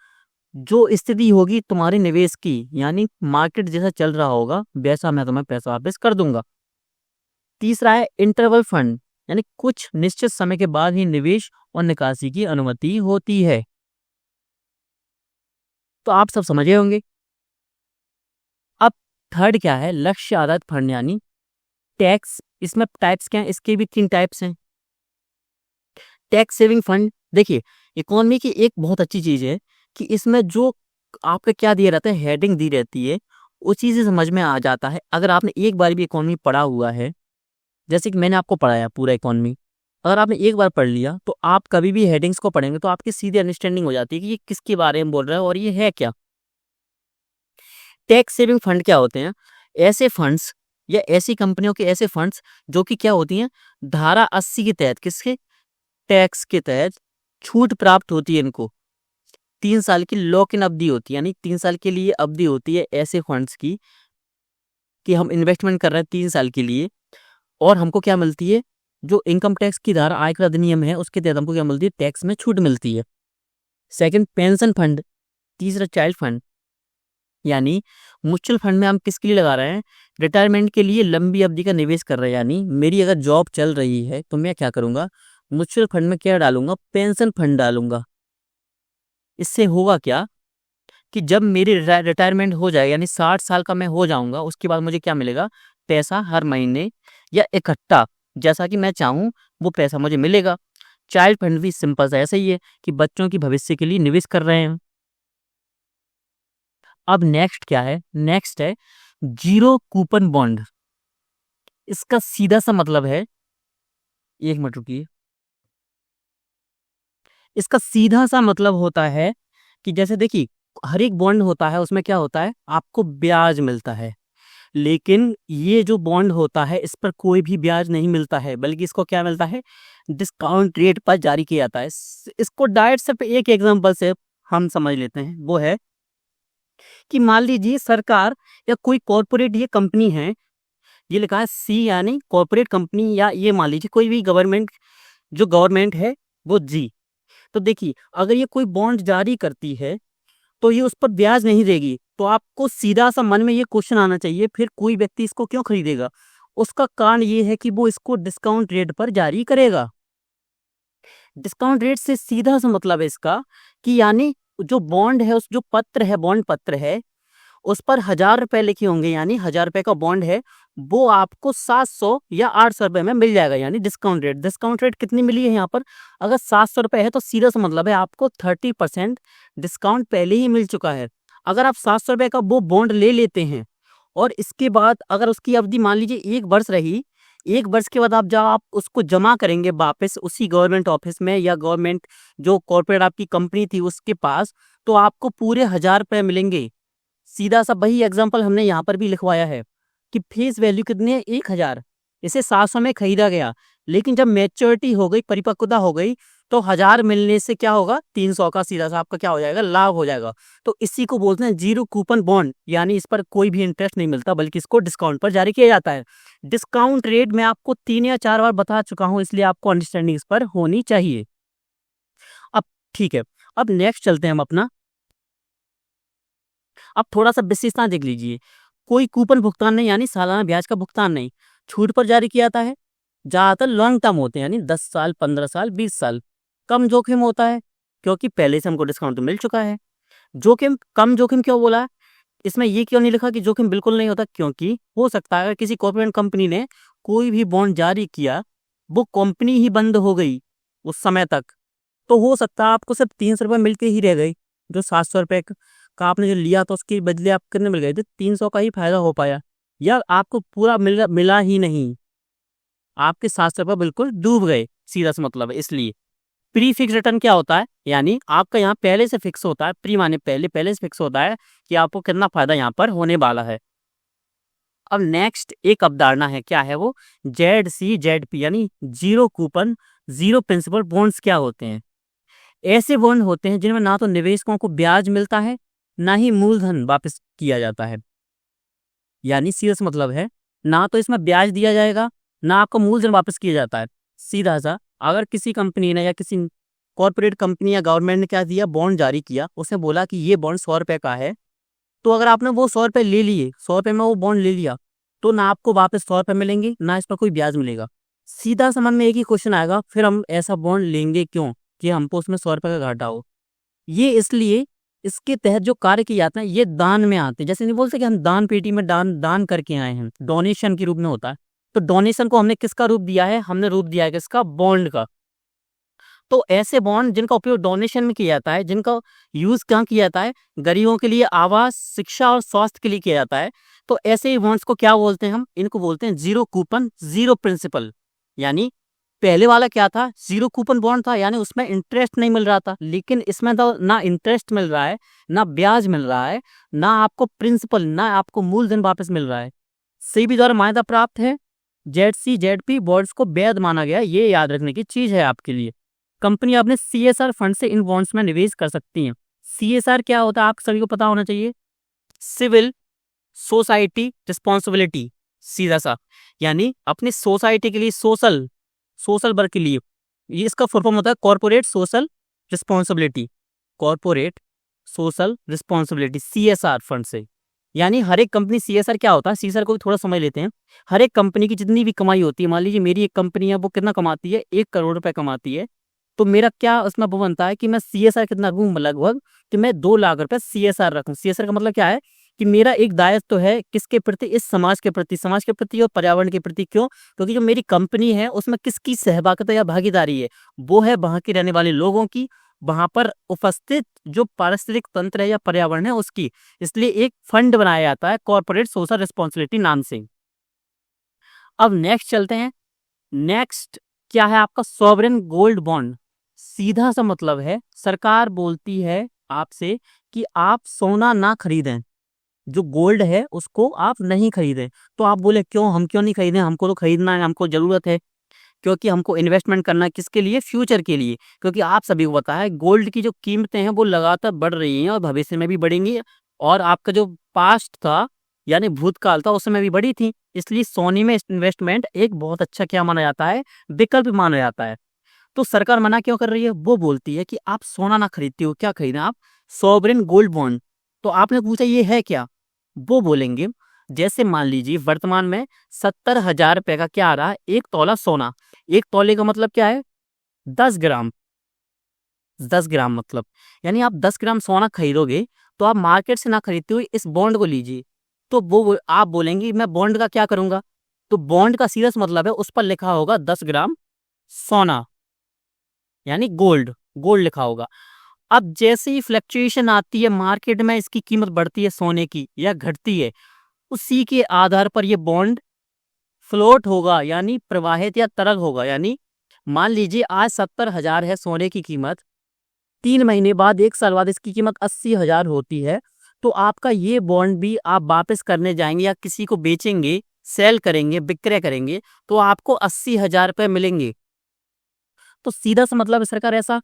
जो स्थिति होगी तुम्हारे निवेश की, यानी मार्केट जैसा चल रहा होगा वैसा मैं तुम्हें पैसा वापस कर दूंगा। तीसरा है इंटरवल फंड, यानी कुछ निश्चित समय के बाद ही निवेश और निकासी की अनुमति होती है। तो आप सब समझे होंगे। अब थर्ड क्या है, लक्ष्य आधारित फंड, यानी टैक्स। इसमें टाइप्स क्या है, इसके भी 3 टाइप्स हैं। टैक्स सेविंग फंड, देखिए इकोनॉमी की एक बहुत अच्छी चीज है कि इसमें जो आपका क्या दिया रहता है, हेडिंग दी रहती है, उस चीज से समझ में आ जाता है। अगर आपने एक बार भी इकोनॉमी पढ़ा हुआ है, जैसे कि मैंने आपको पढ़ाया पूरा इकोनॉमी, अगर आपने एक बार पढ़ लिया तो आप कभी भी हेडिंग्स को पढ़ेंगे तो आपकी सीधी अंडरस्टैंडिंग हो जाती है कि ये किसके बारे में बोल रहा है और ये है क्या। टैक्स सेविंग फंड क्या होते हैं, ऐसे फंड्स या ऐसी कंपनियों के ऐसे फंड्स जो कि क्या होती हैं, धारा 80 के तहत, किसके, टैक्स के तहत छूट प्राप्त होती है इनको। 3 साल की लॉक इन अवधि होती है, यानी 3 साल के लिए अवधि होती है ऐसे फंड्स की, कि हम इन्वेस्टमेंट कर रहे हैं 3 साल के लिए, और हमको क्या मिलती है, जो इनकम टैक्स की धारा आयकर अधिनियम है उसके तहत हमको क्या मिलती है, टैक्स में छूट मिलती है। Second, pension fund. तीसरा, चाइल्ड फंड, यानी म्यूचुअल फंड में हम किसके लिए लगा रहे हैं, रिटायरमेंट के लिए लंबी अवधि का निवेश कर रहे हैं। यानी मेरी अगर जॉब चल रही है तो मैं क्या करूंगा, म्यूचुअल फंड में क्या डालूंगा, पेंशन फंड डालूंगा। इससे होगा क्या कि जब मेरी रिटायरमेंट हो जाए, यानी 60 साल का मैं हो जाऊंगा, उसके बाद मुझे क्या मिलेगा, पैसा हर महीने या इकट्ठा, जैसा कि मैं चाहूँ वो पैसा मुझे मिलेगा। चाइल्ड फंड भी सिंपल सा ऐसा ही है कि बच्चों की भविष्य के लिए निवेश कर रहे हैं। अब नेक्स्ट क्या है, नेक्स्ट है जीरो कूपन बॉन्ड। इसका सीधा सा मतलब है, एक मिनट रुकिए, इसका सीधा सा मतलब होता है कि जैसे देखिए, हर एक बॉन्ड होता है उसमें क्या होता है, आपको ब्याज मिलता है। लेकिन ये जो बॉन्ड होता है इस पर कोई भी ब्याज नहीं मिलता है, बल्कि इसको क्या मिलता है, डिस्काउंट रेट पर जारी किया जाता है। इसको डायरेक्ट सिर्फ एक एग्जांपल से हम समझ लेते हैं, वो है कि मान लीजिए सरकार या कोई कॉरपोरेट ये कंपनी है, ये लिखा है सी, यानी कॉरपोरेट कंपनी, या ये मान लीजिए कोई भी गवर्नमेंट, जो गवर्नमेंट है वो जी। तो देखिए, अगर ये कोई बॉन्ड जारी करती है तो ये उस पर ब्याज नहीं देगी, तो आपको सीधा सा मन में ये क्वेश्चन आना चाहिए, फिर कोई व्यक्ति इसको क्यों खरीदेगा। उसका कारण ये है कि वो इसको डिस्काउंट रेट पर जारी करेगा। डिस्काउंट रेट से सीधा सा मतलब है इसका कि यानी जो बॉन्ड है, उस जो पत्र है, बॉन्ड पत्र है, उस पर 1000 रुपए लिखे होंगे, यानी 1000 रुपए का बॉन्ड है, वो आपको 700 या 800 रुपए में मिल जाएगा। यानी डिस्काउंट रेट, डिस्काउंट रेट कितनी मिली है यहाँ पर, अगर 700 रुपए है तो सीधा सा मतलब है आपको 30% डिस्काउंट पहले ही मिल चुका है। अगर आप 700 रुपए का वो बॉन्ड ले लेते हैं और इसके बाद अगर उसकी अवधि मान लीजिए 1 वर्ष रही, 1 वर्ष के बाद जब आप उसको जमा करेंगे वापस उसी गवर्नमेंट ऑफिस में या गवर्नमेंट जो कॉर्पोरेट आपकी कंपनी थी उसके पास, तो आपको पूरे 1000 रुपए मिलेंगे। सीधा सा वही एग्जांपल हमने यहाँ पर भी लिखवाया है कि फेस वैल्यू कितनी है, 1000। इसे 700 में खरीदा गया, लेकिन जब मैच्योरिटी हो गई, परिपक्वता हो गई, तो 1000 मिलने से क्या होगा, 300 का सीधा सा आपका क्या हो जाएगा, लाभ हो जाएगा। तो इसी को बोलते हैं जीरो कूपन बॉन्ड, यानी इस पर कोई भी इंटरेस्ट नहीं मिलता, बल्कि इसको डिस्काउंट पर जारी किया जाता है। डिस्काउंट रेट मैं आपको 3 या 4 बार बता चुका हूँ, इसलिए आपको अंडरस्टैंडिंग इस पर होनी चाहिए। अब ठीक है, अब नेक्स्ट चलते हैं हम अपना। अब थोड़ा सा विशेषता देख लीजिए। कोई कूपन भुगतान नहीं, यानी सालाना ब्याज का भुगतान नहीं। छूट पर जारी किया जाता है। ज़्यादातर लॉन्ग टर्म होते हैं, यानी 10 साल, 15 साल, 20 साल। कम जोखिम होता है, क्योंकि पहले से हमको डिस्काउंट तो मिल चुका है। जोखिम, कम जोखिम क्यों बोला है? इसमें ये क्यों नहीं लिखा कि जोखिम बिल्कुल नहीं होता? क्योंकि हो सकता है अगर किसी कॉर्पोरेट कंपनी ने कोई भी बॉन्ड जारी किया, वो कंपनी ही बंद हो गई उस समय तक, तो हो सकता है आपको सिर्फ 300 रुपये मिलते ही रह गए। जो 700 रुपये का आपने जो लिया तो उसके बदले आप कितने मिल गए थे? 300 का ही फायदा हो पाया, या आपको पूरा मिला ही नहीं, आपके 700 रुपये बिल्कुल डूब गए, सीधा सा मतलब है। इसलिए प्री फिक्स रिटर्न क्या होता है? यानी आपका यहाँ पहले से फिक्स होता है, प्री माने पहले, पहले से फिक्स होता है कि आपको कितना फायदा यहाँ पर होने वाला है। अब नेक्स्ट एक अवधारणा है, क्या है वो? ZCZP, यानी zero coupon zero principal bonds. क्या होते हैं? ऐसे बॉन्ड होते हैं जिनमें ना तो निवेशकों को ब्याज मिलता है, ना ही मूलधन वापस किया जाता है। यानी सीधा सा मतलब है, ना तो इसमें ब्याज दिया जाएगा, ना आपको मूलधन वापस किया जाता है। सीधा सा, अगर किसी कंपनी ने या किसी कॉर्पोरेट कंपनी या गवर्नमेंट ने क्या दिया, बॉन्ड जारी किया, उसने बोला कि ये बॉन्ड 100 रुपये का है, तो अगर आपने वो 100 रुपये ले लिए, 100 रुपये में वो बॉन्ड ले लिया, तो ना आपको वापस 100 रुपये मिलेंगे, ना इस पर कोई ब्याज मिलेगा। सीधा सा मन में एक ही क्वेश्चन आएगा, फिर हम ऐसा बॉन्ड लेंगे क्यों कि हमको उसमें 100 रुपये का घाटा हो? ये इसलिए, इसके तहत जो कार्य किए जाते हैं ये दान में आते हैं। जैसे नहीं बोलते कि हम दान पेटी में दान दान करके आए हैं, डोनेशन के रूप में होता है। तो डोनेशन को हमने किसका रूप दिया है? हमने रूप दिया है किसका? बॉन्ड का। तो ऐसे बॉन्ड जिनका उपयोग डोनेशन में किया जाता है, जिनका यूज कहाँ किया जाता है? गरीबों के लिए, आवास, शिक्षा और स्वास्थ्य के लिए किया जाता है। तो ऐसे ही बॉन्ड्स को क्या बोलते हैं हम? इनको बोलते हैं जीरो कूपन जीरो प्रिंसिपल। यानी पहले वाला क्या था? जीरो कूपन बॉन्ड था, यानी उसमें इंटरेस्ट नहीं मिल रहा था। लेकिन इसमें तो ना इंटरेस्ट मिल रहा है, ना ब्याज मिल रहा है, ना आपको प्रिंसिपल, ना आपको मूलधन वापस मिल रहा है। सेबी द्वारा मान्यता प्राप्त है। ZCZP बॉन्ड्स को वैध माना गया, ये याद रखने की चीज है आपके लिए। कंपनी अपने CSR फंड से इन बॉन्ड्स में निवेश कर सकती हैं। CSR क्या होता है आप सभी को पता होना चाहिए। सिविल सोसाइटी रिस्पॉन्सिबिलिटी, सीधा सा, यानी अपनी सोसाइटी के लिए, सोशल सोशल वर्क के लिए। ये इसका फुल फॉर्म होता है corporate social responsibility. Corporate social responsibility CSR fund से। यानी हर एक कंपनी, CSR क्या होता है, CSR को भी थोड़ा समझ लेते हैं। हर एक कंपनी की जितनी भी कमाई होती है, मान लीजिए मेरी एक कंपनी है, वो कितना कमाती है? 1 करोड़ रुपए कमाती है। तो मेरा क्या उसमें वो बनता है कि मैं CSR कितना रखूँ? लगभग कि मैं 2 लाख रुपए CSR रखूँ। CSR का मतलब क्या है कि मेरा एक दायित्व तो है किसके प्रति? इस समाज के प्रति, समाज के प्रति और पर्यावरण के प्रति। क्यों? क्योंकि जो मेरी कंपनी है उसमें किसकी सहभागिता या भागीदारी है? वो है वहां के रहने वाले लोगों की, वहां पर उपस्थित जो पारिस्थितिक तंत्र है या पर्यावरण है उसकी। इसलिए एक फंड बनाया जाता है कॉर्पोरेट सोशल रिस्पॉन्सिबिलिटी नाम से। अब नेक्स्ट चलते हैं। नेक्स्ट क्या है आपका? Sovereign gold bond. सीधा सा मतलब है, सरकार बोलती है आपसे कि आप सोना ना खरीदें, जो गोल्ड है उसको आप नहीं खरीदें। तो आप बोले क्यों, हम क्यों नहीं खरीदें? हमको तो खरीदना है, हमको जरूरत है, क्योंकि हमको इन्वेस्टमेंट करना है। किसके लिए? फ्यूचर के लिए। क्योंकि आप सभी को पता है गोल्ड की जो कीमतें हैं वो लगातार बढ़ रही हैं और भविष्य में भी बढ़ेंगी। और आपका जो पास्ट था, यानी भूतकाल था, उस समय भी बढ़ी थी। इसलिए सोने में इन्वेस्टमेंट एक बहुत अच्छा क्या माना जाता है? विकल्प माना जाता है। तो सरकार मना क्यों कर रही है? वो बोलती है कि आप सोना ना खरीदते हो, क्या खरीदें आप? Sovereign gold bond. तो आपने पूछा ये है क्या? वो बोलेंगे, जैसे मान लीजिए वर्तमान में 70,000 रुपए का क्या आ रहा है? 1 तोला सोना। 1 तोले का मतलब क्या है? 10 ग्राम। 10 ग्राम मतलब, यानी आप 10 ग्राम सोना खरीदोगे तो आप मार्केट से ना खरीदते हुए इस बॉन्ड को लीजिए। तो वो आप बोलेंगे मैं बॉन्ड का क्या करूंगा? तो बॉन्ड का सीधा सा मतलब है उस पर लिखा होगा 10 ग्राम सोना, यानी गोल्ड, गोल्ड लिखा होगा। अब जैसे ही फ्लक्चुएशन आती है मार्केट में, इसकी कीमत बढ़ती है सोने की या घटती है, उसी के आधार पर ये बॉन्ड फ्लोट होगा, यानी प्रवाहित या तरल होगा। यानी मान लीजिए आज 70,000 है सोने की कीमत, 3 महीने बाद, 1 साल बाद इसकी कीमत 80,000 होती है। तो आपका ये बॉन्ड भी आप वापस करने जाएंगे या किसी को बेचेंगे, सेल करेंगे, विक्रय करेंगे, तो आपको 80,000 रुपये मिलेंगे। तो सीधा सा मतलब सरकार ऐसा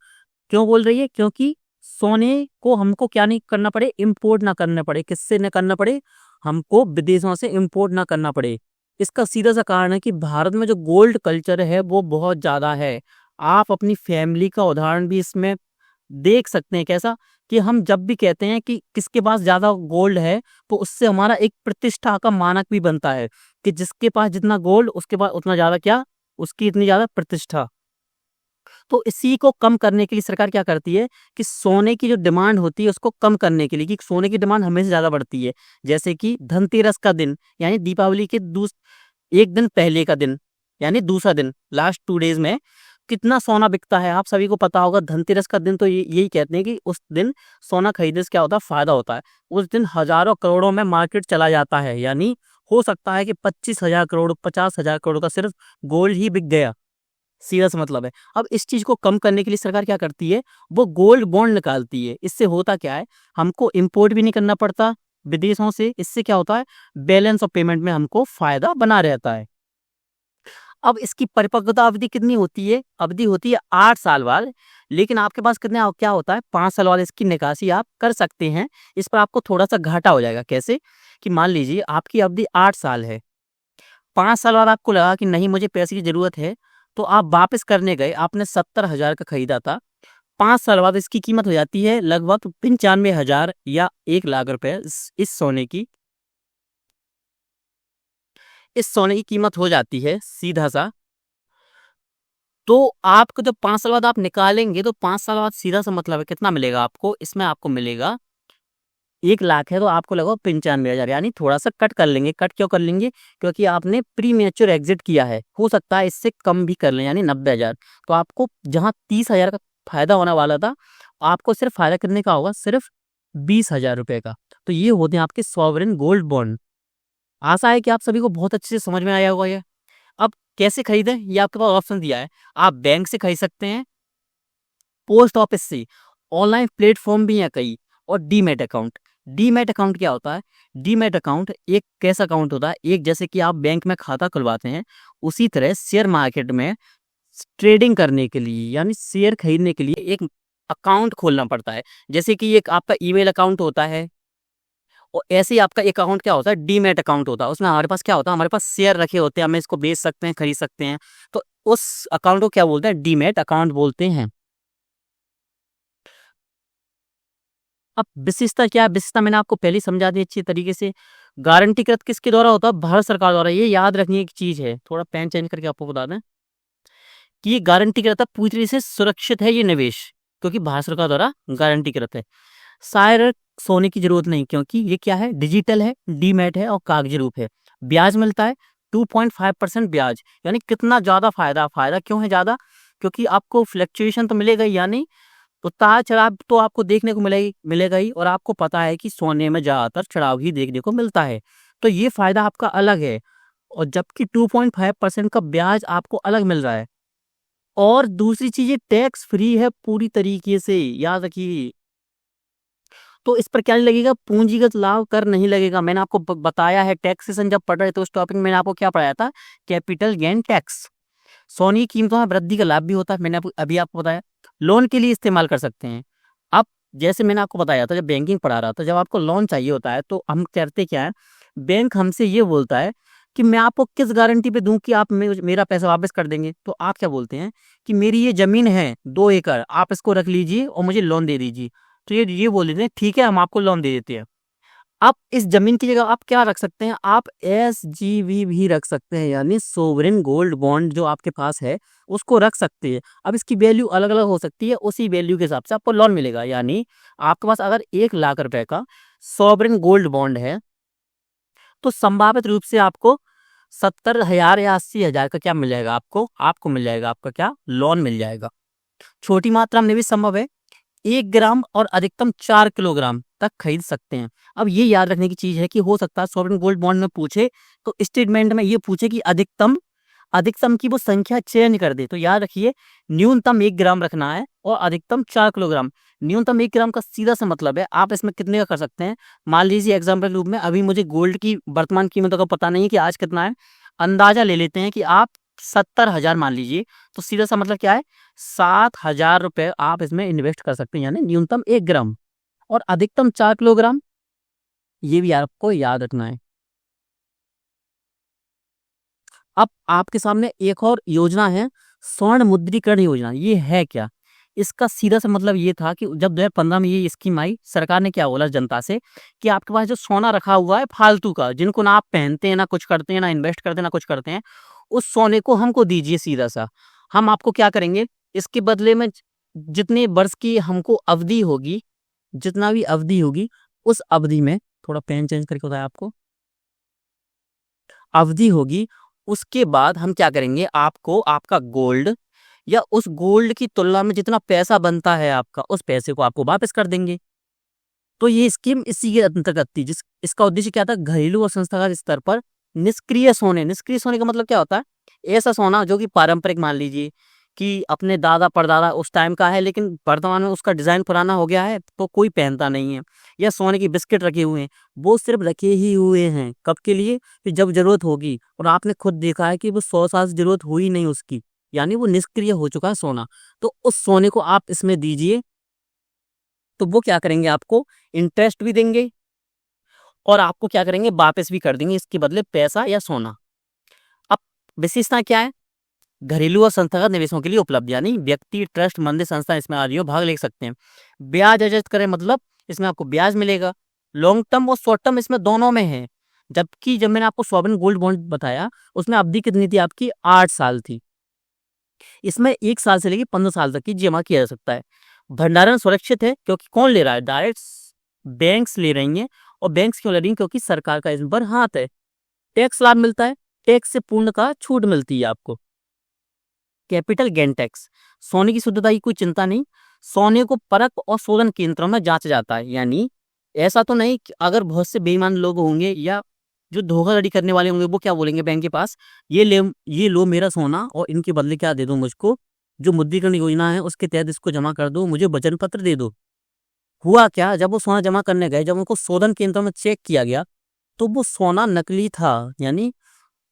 क्यों बोल रही है? क्योंकि सोने को हमको क्या नहीं करना पड़े? इंपोर्ट ना करना पड़े। किससे न करना पड़े? हमको विदेशों से इंपोर्ट ना करना पड़े। इसका सीधा सा कारण है कि भारत में जो गोल्ड कल्चर है वो बहुत ज़्यादा है। आप अपनी फैमिली का उदाहरण भी इसमें देख सकते हैं कैसा, कि हम जब भी कहते हैं कि किसके पास ज्यादा गोल्ड है, तो उससे हमारा एक प्रतिष्ठा का मानक भी बनता है कि जिसके पास जितना गोल्ड उसके पास उतना ज्यादा क्या, उसकी इतनी ज्यादा प्रतिष्ठा। तो इसी को कम करने के लिए सरकार क्या करती है कि सोने की जो डिमांड होती है उसको कम करने के लिए, कि सोने की डिमांड हमेशा ज्यादा बढ़ती है। जैसे कि धनतेरस का दिन यानी दीपावली के एक दिन पहले का दिन यानी दूसरा दिन, लास्ट 2 डेज में कितना सोना बिकता है आप सभी को पता होगा। धनतेरस का दिन तो यही कहते हैं कि उस दिन सोना खरीदने से क्या होता है, फायदा होता है। उस दिन हजारों करोड़ों में मार्केट चला जाता है, यानी हो सकता है कि 25,000 करोड़ 50,000 करोड़ का सिर्फ गोल्ड ही बिक गया, सीधा सा मतलब है। अब इस चीज को कम करने के लिए सरकार क्या करती है, वो गोल्ड बॉन्ड निकालती है। इससे होता क्या है, हमको इंपोर्ट भी नहीं करना पड़ता विदेशों से। इससे क्या होता है, बैलेंस ऑफ पेमेंट में हमको फायदा बना रहता है। अब इसकी परिपक्वता अवधि कितनी होती है, अवधि होती है 8 साल बाद। लेकिन आपके पास कितने क्या होता है, 5 साल बाद इसकी निकासी आप कर सकते हैं। इस पर आपको थोड़ा सा घाटा हो जाएगा। कैसे, कि मान लीजिए आपकी अवधि 8 साल है, 5 साल बाद आपको लगा कि नहीं मुझे पैसे की जरूरत है, तो आप वापस करने गए, आपने 70,000 का खरीदा था। 5 साल बाद इसकी कीमत हो जाती है लगभग 95,000 या 1 लाख रुपए। इस सोने की, इस सोने की कीमत हो जाती है सीधा सा। तो आपको जब 5 साल बाद आप निकालेंगे, तो 5 साल बाद सीधा सा मतलब है कितना मिलेगा आपको, इसमें आपको मिलेगा 1 लाख है तो आपको लगा 95,000, यानी थोड़ा सा कट कर लेंगे। कट क्यों कर लेंगे, क्योंकि आपने प्री मैच्योर एग्जिट किया है। हो सकता है इससे कम भी कर लें, यानी 90,000। तो आपको जहां 30,000 का फायदा होने वाला था, आपको सिर्फ फायदा कितने का होगा, सिर्फ 20,000 रुपए का। तो ये होते हैं आपके सॉवरेन गोल्ड बॉन्ड। आशा है कि आप सभी को बहुत अच्छे से समझ में आया होगा ये। अब कैसे खरीदें, ये आपके पास ऑप्शन दिया है। आप बैंक से खरीद सकते हैं, पोस्ट ऑफिस से, ऑनलाइन प्लेटफॉर्म भी हैं कई, और डीमैट अकाउंट। डीमैट अकाउंट क्या होता है, डीमैट अकाउंट एक कैसा अकाउंट होता है, एक जैसे कि आप बैंक में खाता खुलवाते हैं, उसी तरह शेयर मार्केट में ट्रेडिंग करने के लिए यानी शेयर खरीदने के लिए एक अकाउंट खोलना पड़ता है। जैसे कि एक आपका ईमेल अकाउंट होता है, और ऐसे ही आपका एक अकाउंट क्या होता है, डीमैट अकाउंट होता है। उसमें हमारे पास क्या होता है, हमारे पास शेयर रखे होते हैं, हमें इसको बेच सकते हैं, खरीद सकते हैं। तो उस अकाउंट को क्या बोलते हैं, डीमैट अकाउंट बोलते हैं। अब विशेषता क्या है, विशेषता मैंने आपको पहले ही समझा दी अच्छी तरीके से। गारंटीकृत किसके द्वारा होता है, भारत सरकार द्वारा। ये याद रखने की चीज है, थोड़ा पेन चेंज करके आपको बता दें कि ये गारंटीकृत है, पूरी तरीके से सुरक्षित है ये निवेश, क्योंकि भारत सरकार द्वारा गारंटीकृत है। शायद सोने की जरूरत नहीं, क्योंकि ये क्या है, डिजिटल है, डीमैट है और कागजी रूप है। ब्याज मिलता है 2.5% ब्याज, यानी कितना ज्यादा फायदा। फायदा क्यों है ज्यादा, क्योंकि आपको फ्लक्चुएशन तो मिलेगा ही, यानी उतार चढ़ाव तो आपको देखने को मिलेगा ही। और आपको पता है कि सोने में ज्यादातर चढ़ाव ही देखने को मिलता है, तो ये फायदा आपका अलग है। और जबकि 2.5% का ब्याज आपको अलग मिल रहा है। और दूसरी चीज, ये टैक्स फ्री है पूरी तरीके से, याद रखिए। तो इस पर क्या नहीं लगेगा, पूंजीगत लाभ कर नहीं लगेगा। मैंने आपको बताया है, टैक्सेशन जब पढ़ रहे थे उस टॉपिक में मैंने आपको क्या पढ़ाया था, कैपिटल गेन टैक्स। सोने की कीमतों में वृद्धि का लाभ भी होता है, मैंने अभी आपको बताया। लोन के लिए इस्तेमाल कर सकते हैं। अब जैसे मैंने आपको बताया था, जब बैंकिंग पढ़ा रहा था, जब आपको लोन चाहिए होता है तो हम करते क्या है, बैंक हमसे ये बोलता है कि मैं आपको किस गारंटी पे दूं कि आप मेरा पैसा वापस कर देंगे। तो आप क्या बोलते हैं कि मेरी ये जमीन है 2 एकड़, आप इसको रख लीजिए और मुझे लोन दे दीजिए। तो ये बोल देते हैं ठीक है, हम आपको लोन दे देते हैं। आप इस जमीन की जगह आप क्या रख सकते हैं, आप SGV भी रख सकते हैं, यानी सोवरेन गोल्ड बॉन्ड जो आपके पास है उसको रख सकते हैं। अब इसकी वैल्यू अलग अलग हो सकती है, उसी वैल्यू के हिसाब से आपको लोन मिलेगा। यानी आपके पास अगर 1 लाख रुपए का सोवरेन गोल्ड बॉन्ड है, तो संभावित रूप से आपको 70,000 या 80,000 का क्या मिल जाएगा, आपको मिल जाएगा, आपका क्या, लोन मिल जाएगा। छोटी मात्रा में भी संभव है, 1 ग्राम और अधिकतम 4 किलोग्राम तक खरीद सकते हैं। अब ये याद रखने की चीज है कि हो सकता है सॉवरेन गोल्ड बॉन्ड में पूछे, तो स्टेटमेंट में ये पूछे कि अधिकतम अधिकतम की वो संख्या चयन कर दे। तो याद रखिए, न्यूनतम 1 ग्राम रखना है और अधिकतम 4 किलोग्राम। न्यूनतम 1 ग्राम का सीधा सा मतलब है आप इसमें कितने का कर सकते हैं। मान लीजिए एग्जाम्पल रूप में, अभी मुझे गोल्ड की वर्तमान कीमतों का पता नहीं है कि आज कितना है, अंदाजा ले लेते हैं कि आप 70,000 मान लीजिए। तो सीधा सा मतलब क्या है, 7,000 रुपए आप इसमें इन्वेस्ट कर सकते हैं, यानी न्यूनतम 1 ग्राम और अधिकतम 4 किलोग्राम। ये भी आपको याद रखना है। अब आपके सामने एक और योजना है, स्वर्ण मुद्रीकरण योजना। ये है क्या, इसका सीधा सा मतलब ये था कि जब 2015 में ये स्कीम आई, सरकार ने क्या बोला जनता से कि आपके पास जो सोना रखा हुआ है फालतू का, जिनको ना आप पहनते हैं, ना कुछ करते हैं, ना इन्वेस्ट करते हैं, ना कुछ करते हैं, उस सोने को हमको दीजिए सीधा सा। हम आपको क्या करेंगे, इसके बदले में जितने वर्ष की हमको अवधि होगी, जितना भी अवधि होगी, उस अवधि में थोड़ा पेन चेंज करके बताया आपको, अवधि होगी, उसके बाद हम क्या करेंगे, आपको आपका गोल्ड या उस गोल्ड की तुलना में जितना पैसा बनता है आपका, उस पैसे को आपको वापस कर देंगे। तो ये स्कीम इसी के अंतर्गत थी, जिस इसका उद्देश्य क्या था, घरेलू और संस्थागत स्तर पर निष्क्रिय सोने का मतलब क्या होता है, ऐसा सोना जो कि पारंपरिक, मान लीजिए कि अपने दादा परदादा उस टाइम का है, लेकिन वर्तमान में उसका डिजाइन पुराना हो गया है तो कोई पहनता नहीं है, या सोने की बिस्किट रखे हुए हैं, वो सिर्फ रखे ही हुए हैं कब के लिए, कि जब जरूरत होगी, और आपने खुद देखा है कि वो 100 साल से जरूरत हुई नहीं उसकी, यानी वो निष्क्रिय हो चुका है सोना। तो उस सोने को आप इसमें दीजिए, तो वो क्या करेंगे, आपको इंटरेस्ट भी देंगे और आपको क्या करेंगे, वापस भी कर देंगे इसके बदले पैसा या सोना। अब विशेषता क्या है, घरेलू और संस्थागत निवेशों के लिए उपलब्ध, यानी व्यक्ति, ट्रस्ट, मंदिर, संस्था इसमें आदियों भाग ले सकते हैं। ब्याज एडजस्ट करें मतलब इसमें आपको ब्याज मिलेगा, लॉन्ग टर्म और शॉर्ट टर्म इसमें दोनों में है। जबकि जब मैंने आपको सॉवरेन गोल्ड बॉन्ड बताया, उसमें अवधि कितनी थी आपकी, 8 साल थी। इसमें 1 साल से लेकर 15 साल तक की जमा किया जा सकता है। भंडारण सुरक्षित है, क्योंकि कौन ले रहा है, डायरेक्ट बैंक्स ले रही हैं, और बैंक्स क्यों ले रही हैं, क्योंकि सरकार का इस पर हाथ है। टैक्स लाभ मिलता है, टैक्स से पूर्ण का छूट मिलती है आपको। कैपिटल गेन टैक्स, सोने की शुद्धता की कोई चिंता नहीं, सोने को परख और शोधन केंद्रों में जांचा जाता है। यानी ऐसा तो नहीं कि अगर बहुत से बेईमान लोग होंगे या जो धोखाधड़ी करने वाले होंगे, वो क्या बोलेंगे बैंक के पास, ये लो मेरा सोना और इनके बदले क्या दे दो मुझको, जो मुद्रीकरण योजना है उसके तहत इसको जमा कर दो, मुझे वचन पत्र दे दो। हुआ क्या, जब वो सोना जमा करने गए, जब उनको शोधन केंद्रों में चेक किया गया, तो वो सोना नकली था, यानी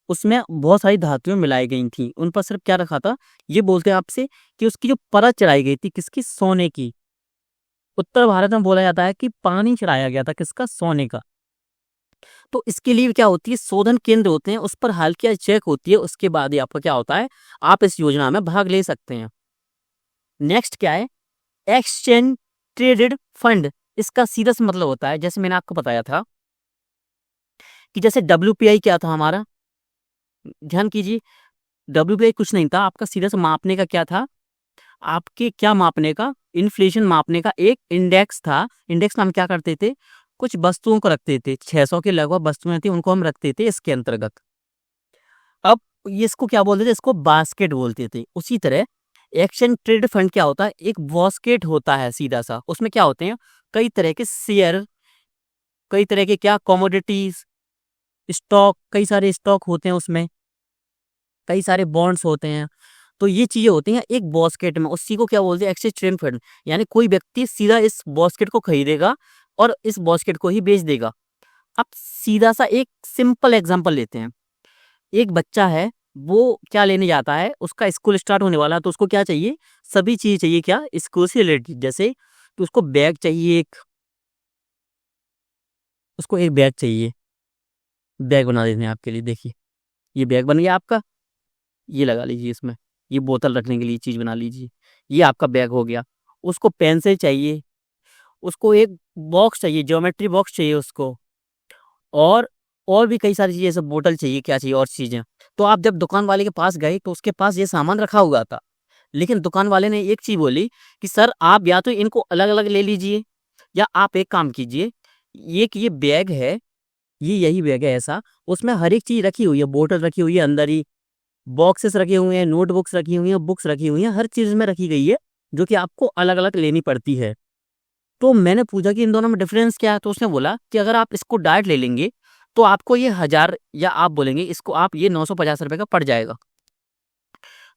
उसमें बहुत सारी धातुएं मिलाई गई थी, उन पर सिर्फ क्या रखा था, ये बोलते हैं आपसे कि उसकी जो परत चढ़ाई गई थी, किसकी, सोने की। उत्तर भारत में बोला जाता है कि पानी चढ़ाया गया था, किसका, सोने का। तो इसके लिए क्या होती है, शोधन केंद्र होते हैं, उस पर हल्की चेक होती है, उसके बाद ही आपका क्या होता है, आप इस योजना में भाग ले सकते हैं। नेक्स्ट क्या है, एक्सचेंज ट्रेडेड फंड। इसका सीधा सा मतलब होता है, जैसे मैंने आपको बताया था कि जैसे WPI क्या था हमारा, ध्यान कीजिए, WPI कुछ नहीं था आपका, सीधा सा मापने का क्या था, आपके क्या मापने का, इन्फ्लेशन मापने का एक इंडेक्स था। इंडेक्स में हम क्या करते थे, कुछ वस्तुओं को रखते थे, 600 के लगभग वस्तुएं थी, उनको हम रखते थे इसके अंतर्गत। अब ये इसको क्या बोलते थे, इसको बास्केट बोलते थे। उसी तरह एक्सचेंज ट्रेड फंड क्या होता है, एक बास्केट होता है सीधा सा, उसमें क्या होते हैं, कई तरह के शेयर, कई तरह के क्या, कमोडिटीज, स्टॉक, कई सारे स्टॉक होते हैं उसमें, कई सारे बॉन्ड्स होते हैं। तो ये चीजें होती हैं एक बास्केट में, उसी को क्या बोलते हैं, एक्सचेंज ट्रेड फंड। यानी कोई व्यक्ति सीधा इस बास्केट को खरीदेगा और इस बास्केट को ही बेच देगा। अब सीधा सा एक सिंपल एग्जांपल लेते हैं, एक बच्चा है, वो क्या लेने जाता है, उसका स्कूल स्टार्ट होने वाला है, तो उसको क्या चाहिए, सभी चीज चाहिए, क्या, स्कूल से रिलेटेड। जैसे तो उसको बैग चाहिए, एक उसको एक बैग चाहिए, बैग बना देते हैं आपके लिए, देखिए ये बैग बन गया आपका, ये लगा लीजिए इसमें, ये बोतल रखने के लिए चीज बना लीजिए, ये आपका बैग हो गया। उसको पेंसिल चाहिए, उसको एक बॉक्स चाहिए, ज्योमेट्री बॉक्स चाहिए उसको, और और भी कई सारी चीजें, सब बोतल चाहिए, क्या चाहिए और चीजें। तो आप जब दुकान वाले के पास गए, तो उसके पास ये सामान रखा हुआ था, लेकिन दुकान वाले ने एक चीज बोली कि सर आप या तो इनको अलग अलग ले लीजिए, या आप एक काम कीजिए, ये बैग है, ये यही बैग है ऐसा, उसमें हर एक चीज रखी हुई है, बोतल रखी हुई है अंदर ही, बॉक्सेस रखे हुए हैं, नोटबुक्स रखी हुई हैं, बुक्स रखी हुई हैं, हर चीज में रखी गई है, जो कि आपको अलग अलग लेनी पड़ती है। तो मैंने पूछा कि इन दोनों में डिफरेंस क्या है, तो उसने बोला कि अगर आप इसको डायरेक्ट ले लेंगे, तो आपको ये 1000, या आप बोलेंगे इसको आप, ये 950 रुपए का पड़ जाएगा।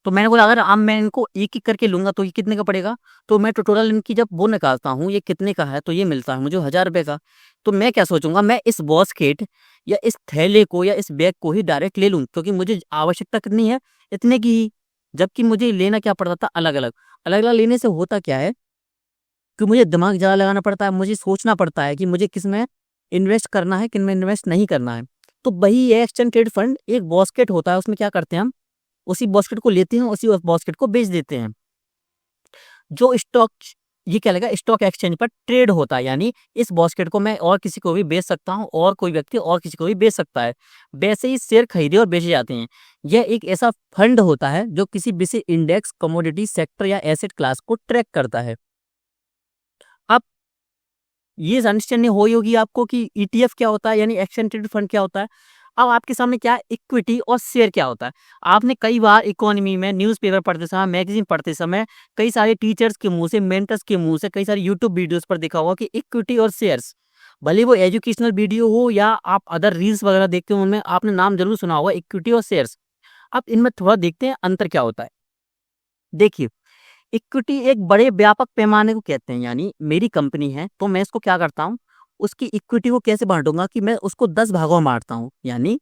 तो मैंने बोला अगर अब मैं इनको एक एक करके लूंगा तो ये कितने का पड़ेगा, तो मैं टोटल इनकी जब वो निकालता हूँ ये कितने का है, तो ये मिलता है मुझे 1000 रुपए का। तो मैं क्या सोचूंगा, मैं इस बास्केट या इस थैले को या इस बैग को ही डायरेक्ट ले लूं, क्योंकि मुझे आवश्यकता कितनी है, इतने की ही। जबकि मुझे लेना क्या पड़ता था, अलग अलग। अलग अलग लेने से होता क्या है कि मुझे दिमाग ज़्यादा लगाना पड़ता है, मुझे सोचना पड़ता है कि मुझे किस में इन्वेस्ट करना है, किन में इन्वेस्ट नहीं करना है। तो वही है एक्सचेंज ट्रेड फंड, एक बास्केट होता है, उसमें क्या करते हैं हम, उसी बास्केट को लेते हैं, उसी बास्केट को बेच देते हैं। जो स्टॉक ये क्या लगा स्टॉक एक्सचेंज पर ट्रेड होता है, यानी इस बास्केट को मैं और किसी को भी बेच सकता हूँ और कोई व्यक्ति और किसी को भी बेच सकता है। वैसे ही शेयर खरीदे और बेचे जाते हैं। यह एक ऐसा फंड होता है जो किसी विशेष इंडेक्स, कमोडिटी, सेक्टर या एसेट क्लास को ट्रैक करता है। अब ये अंडरस्टैंडिंग हुई होगी आपको कि ईटीएफ क्या होता है, यानी एक्सचेंज ट्रेडेड फंड क्या होता है। अब आपके सामने क्या है, इक्विटी और शेयर क्या होता है। आपने कई बार इकोनॉमी में न्यूज़पेपर पढ़ते समय, मैगजीन पढ़ते समय कई सारे टीचर्स के मुंह से, मेंटर्स के मुंह से, कई सारे यूट्यूब वीडियोस पर देखा होगा कि इक्विटी और शेयर्स, भले वो एजुकेशनल वीडियो हो या आप अदर रील्स वगैरह देखते हो, उनमें आपने नाम जरूर सुना होगा इक्विटी और शेयर्स। अब इनमें थोड़ा देखते हैं अंतर क्या होता है। देखिए, इक्विटी एक बड़े व्यापक पैमाने को कहते हैं, यानी मेरी कंपनी है तो मैं इसको क्या करता हूँ, उसकी इक्विटी को कैसे बांटूंगा कि मैं उसको 10 भागों में बांटता हूँ। यानी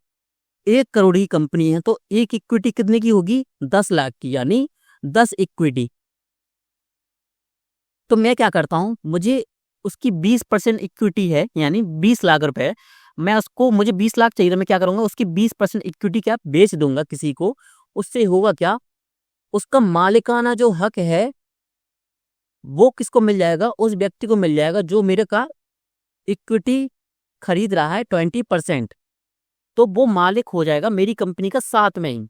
1 करोड़ की कंपनी है तो एक इक्विटी कितने की होगी, 10 लाख की, यानी 10 इक्विटी। तो मैं क्या करता हूँ, मुझे उसकी 20% इक्विटी है, यानी 20 लाख रुपए। मैं उसको, मुझे 20 लाख चाहिए तो मैं क्या करूंगा, उसकी 20% इक्विटी क्या बेच दूंगा किसी को। उससे होगा क्या, उसका मालिकाना जो हक है वो किसको मिल जाएगा, उस व्यक्ति को मिल जाएगा जो मेरे का इक्विटी खरीद रहा है 20%। तो वो मालिक हो जाएगा मेरी कंपनी का साथ में ही।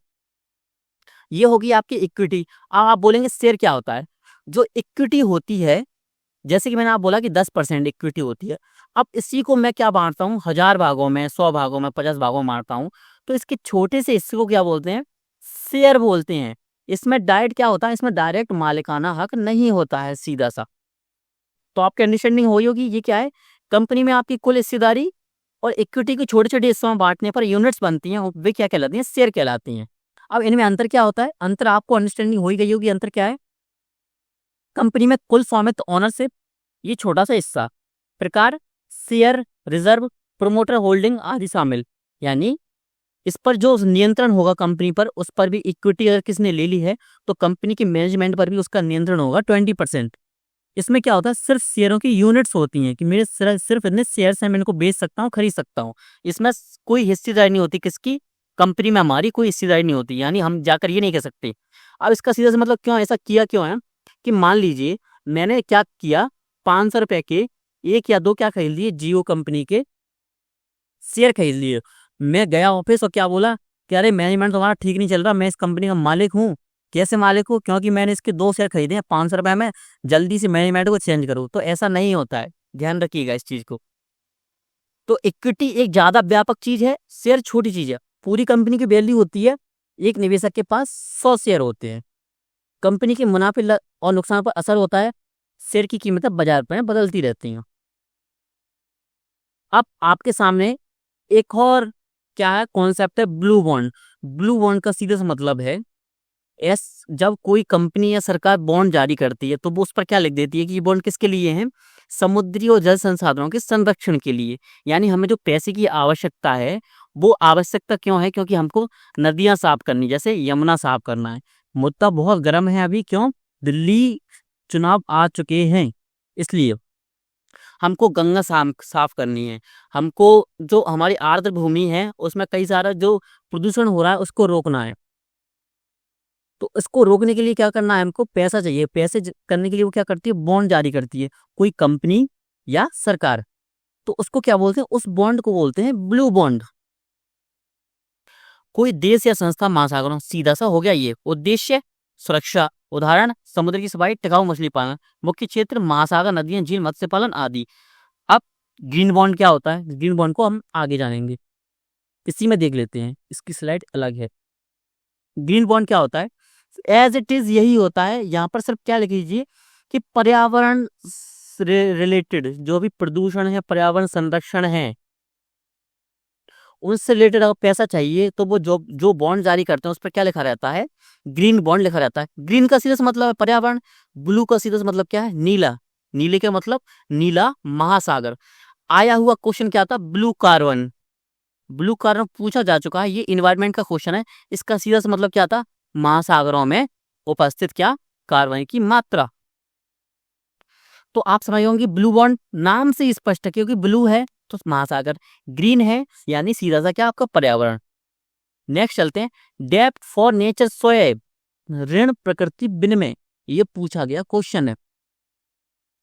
ये होगी आपकी इक्विटी। अब आप बोलेंगे शेयर क्या होता है। जो इक्विटी होती है, जैसे कि मैंने आप बोला कि 10% इक्विटी होती है, अब इसी को मैं क्या बांटता हूँ, 1000 भागों में, 100 भागों में, 50 भागों में बांटता हूँ। तो इसके छोटे से हिस्से को क्या बोलते हैं, शेयर बोलते हैं। इसमें डायरेक्ट क्या होता है, इसमें डायरेक्ट मालिकाना हक नहीं होता है सीधा सा। तो आपकी अंडरस्टैंडिंग हुई होगी ये क्या है, कंपनी में आपकी कुल हिस्सेदारी और इक्विटी को छोटे छोटे हिस्सों में बांटने पर यूनिट्स बनती हैं, वे क्या कहलाती हैं, शेयर कहलाती हैं। अब इनमें अंतर क्या होता है, अंतर आपको अंडरस्टैंडिंग हो ही गई होगी। अंतर क्या है, कंपनी में कुल स्वामित्व, ओनरशिप, ये छोटा सा हिस्सा, प्रकार शेयर, रिजर्व, प्रोमोटर होल्डिंग आदि शामिल। यानी इस पर जो नियंत्रण होगा कंपनी पर, उस पर भी इक्विटी अगर किसने ले ली है तो कंपनी की मैनेजमेंट पर भी उसका नियंत्रण होगा 20%। इसमें क्या होता है, सिर्फ शेयरों की यूनिट्स होती हैं कि मेरे सिर्फ इतने शेयर्स हैं, मैं इनको बेच सकता हूँ, खरीद सकता हूँ। इसमें कोई हिस्सेदारी नहीं होती, किसकी, कंपनी में हमारी कोई हिस्सेदारी नहीं होती। यानी हम जाकर ये नहीं कह सकते। अब इसका सीधा सा मतलब क्यों ऐसा किया क्यों है कि मान लीजिए मैंने क्या किया, 500 रुपए के 1 या 2 क्या खरीद लिए, जियो कंपनी के शेयर खरीद लिए। मैं गया ऑफिस और क्या बोला कि अरे मैनेजमेंट तुम्हारा ठीक नहीं चल रहा, मैं इस कंपनी का मालिक हूँ। कैसे मालिक हूँ, क्योंकि मैंने इसके 2 शेयर खरीदे हैं 500 रुपए में, जल्दी से मैनेजमेंट को चेंज करूँ। तो ऐसा नहीं होता है, ध्यान रखिएगा इस चीज को। तो इक्विटी एक ज्यादा व्यापक चीज है, शेयर छोटी चीज है। पूरी कंपनी की वैल्यू होती है, एक निवेशक के पास 100 शेयर होते हैं। कंपनी के मुनाफे और नुकसान पर असर होता है, शेयर की कीमतें बाजार में बदलती रहती हैं। अब आपके सामने एक और क्या है, कॉन्सेप्ट है ब्लू बॉन्ड। ब्लू बॉन्ड का सीधा सा मतलब है, जब कोई कंपनी या सरकार बॉन्ड जारी करती है तो वो उस पर क्या लिख देती है कि ये बॉन्ड किसके लिए है, समुद्री और जल संसाधनों के संरक्षण के लिए। यानी हमें जो पैसे की आवश्यकता है, वो आवश्यकता क्यों है, क्योंकि हमको नदियां साफ करनी, जैसे यमुना साफ करना है। मुद्दा बहुत गर्म है अभी, क्यों, दिल्ली चुनाव आ चुके हैं, इसलिए हमको गंगा साफ करनी है। हमको जो हमारी आर्द्र भूमि है उसमें कई सारा जो प्रदूषण हो रहा है उसको रोकना है। तो इसको रोकने के लिए क्या करना है, हमको पैसा चाहिए। पैसे करने के लिए वो क्या करती है, बॉन्ड जारी करती है कोई कंपनी या सरकार। तो उसको क्या बोलते हैं, उस बॉन्ड को बोलते हैं ब्लू बॉन्ड। कोई देश या संस्था महासागरों, सीधा सा हो गया ये। उद्देश्य सुरक्षा, उदाहरण समुद्र की सफाई, टिकाऊ मछली पालन। मुख्य क्षेत्र महासागर, नदियां, झील, मत्स्य पालन आदि। अब ग्रीन बॉन्ड क्या होता है, ग्रीन बॉन्ड को हम आगे जानेंगे, इसी में देख लेते हैं, इसकी स्लाइड अलग है। ग्रीन बॉन्ड क्या होता है, एज इट इज यही होता है। यहाँ पर सिर्फ क्या लिख लीजिए कि पर्यावरण रिलेटेड जो भी प्रदूषण है, पर्यावरण संरक्षण है, उनसे रिलेटेड अगर पैसा चाहिए तो वो जो जो बॉन्ड जारी करते हैं उस पर क्या लिखा रहता है, ग्रीन बॉन्ड लिखा रहता है। ग्रीन का सीधा सा मतलब है पर्यावरण, ब्लू का सीधा सा मतलब क्या है, नीला। नीले का मतलब नीला महासागर। आया हुआ क्वेश्चन क्या था, ब्लू कार्बन। ब्लू कार्बन पूछा जा चुका है, ये इन्वायरमेंट का क्वेश्चन है। इसका सीधा सा मतलब क्या था, महासागरों में उपस्थित क्या, कार्बन की मात्रा। तो आप समझ होंगे ब्लू बॉन्ड नाम से ही स्पष्ट है, क्योंकि ब्लू है तो महासागर, ग्रीन है यानी सीधा सा क्या, आपका पर्यावरण। नेक्स्ट चलते हैं, डेप्थ फॉर नेचर स्वैप, ऋण प्रकृति विनिमय। ये पूछा गया क्वेश्चन है।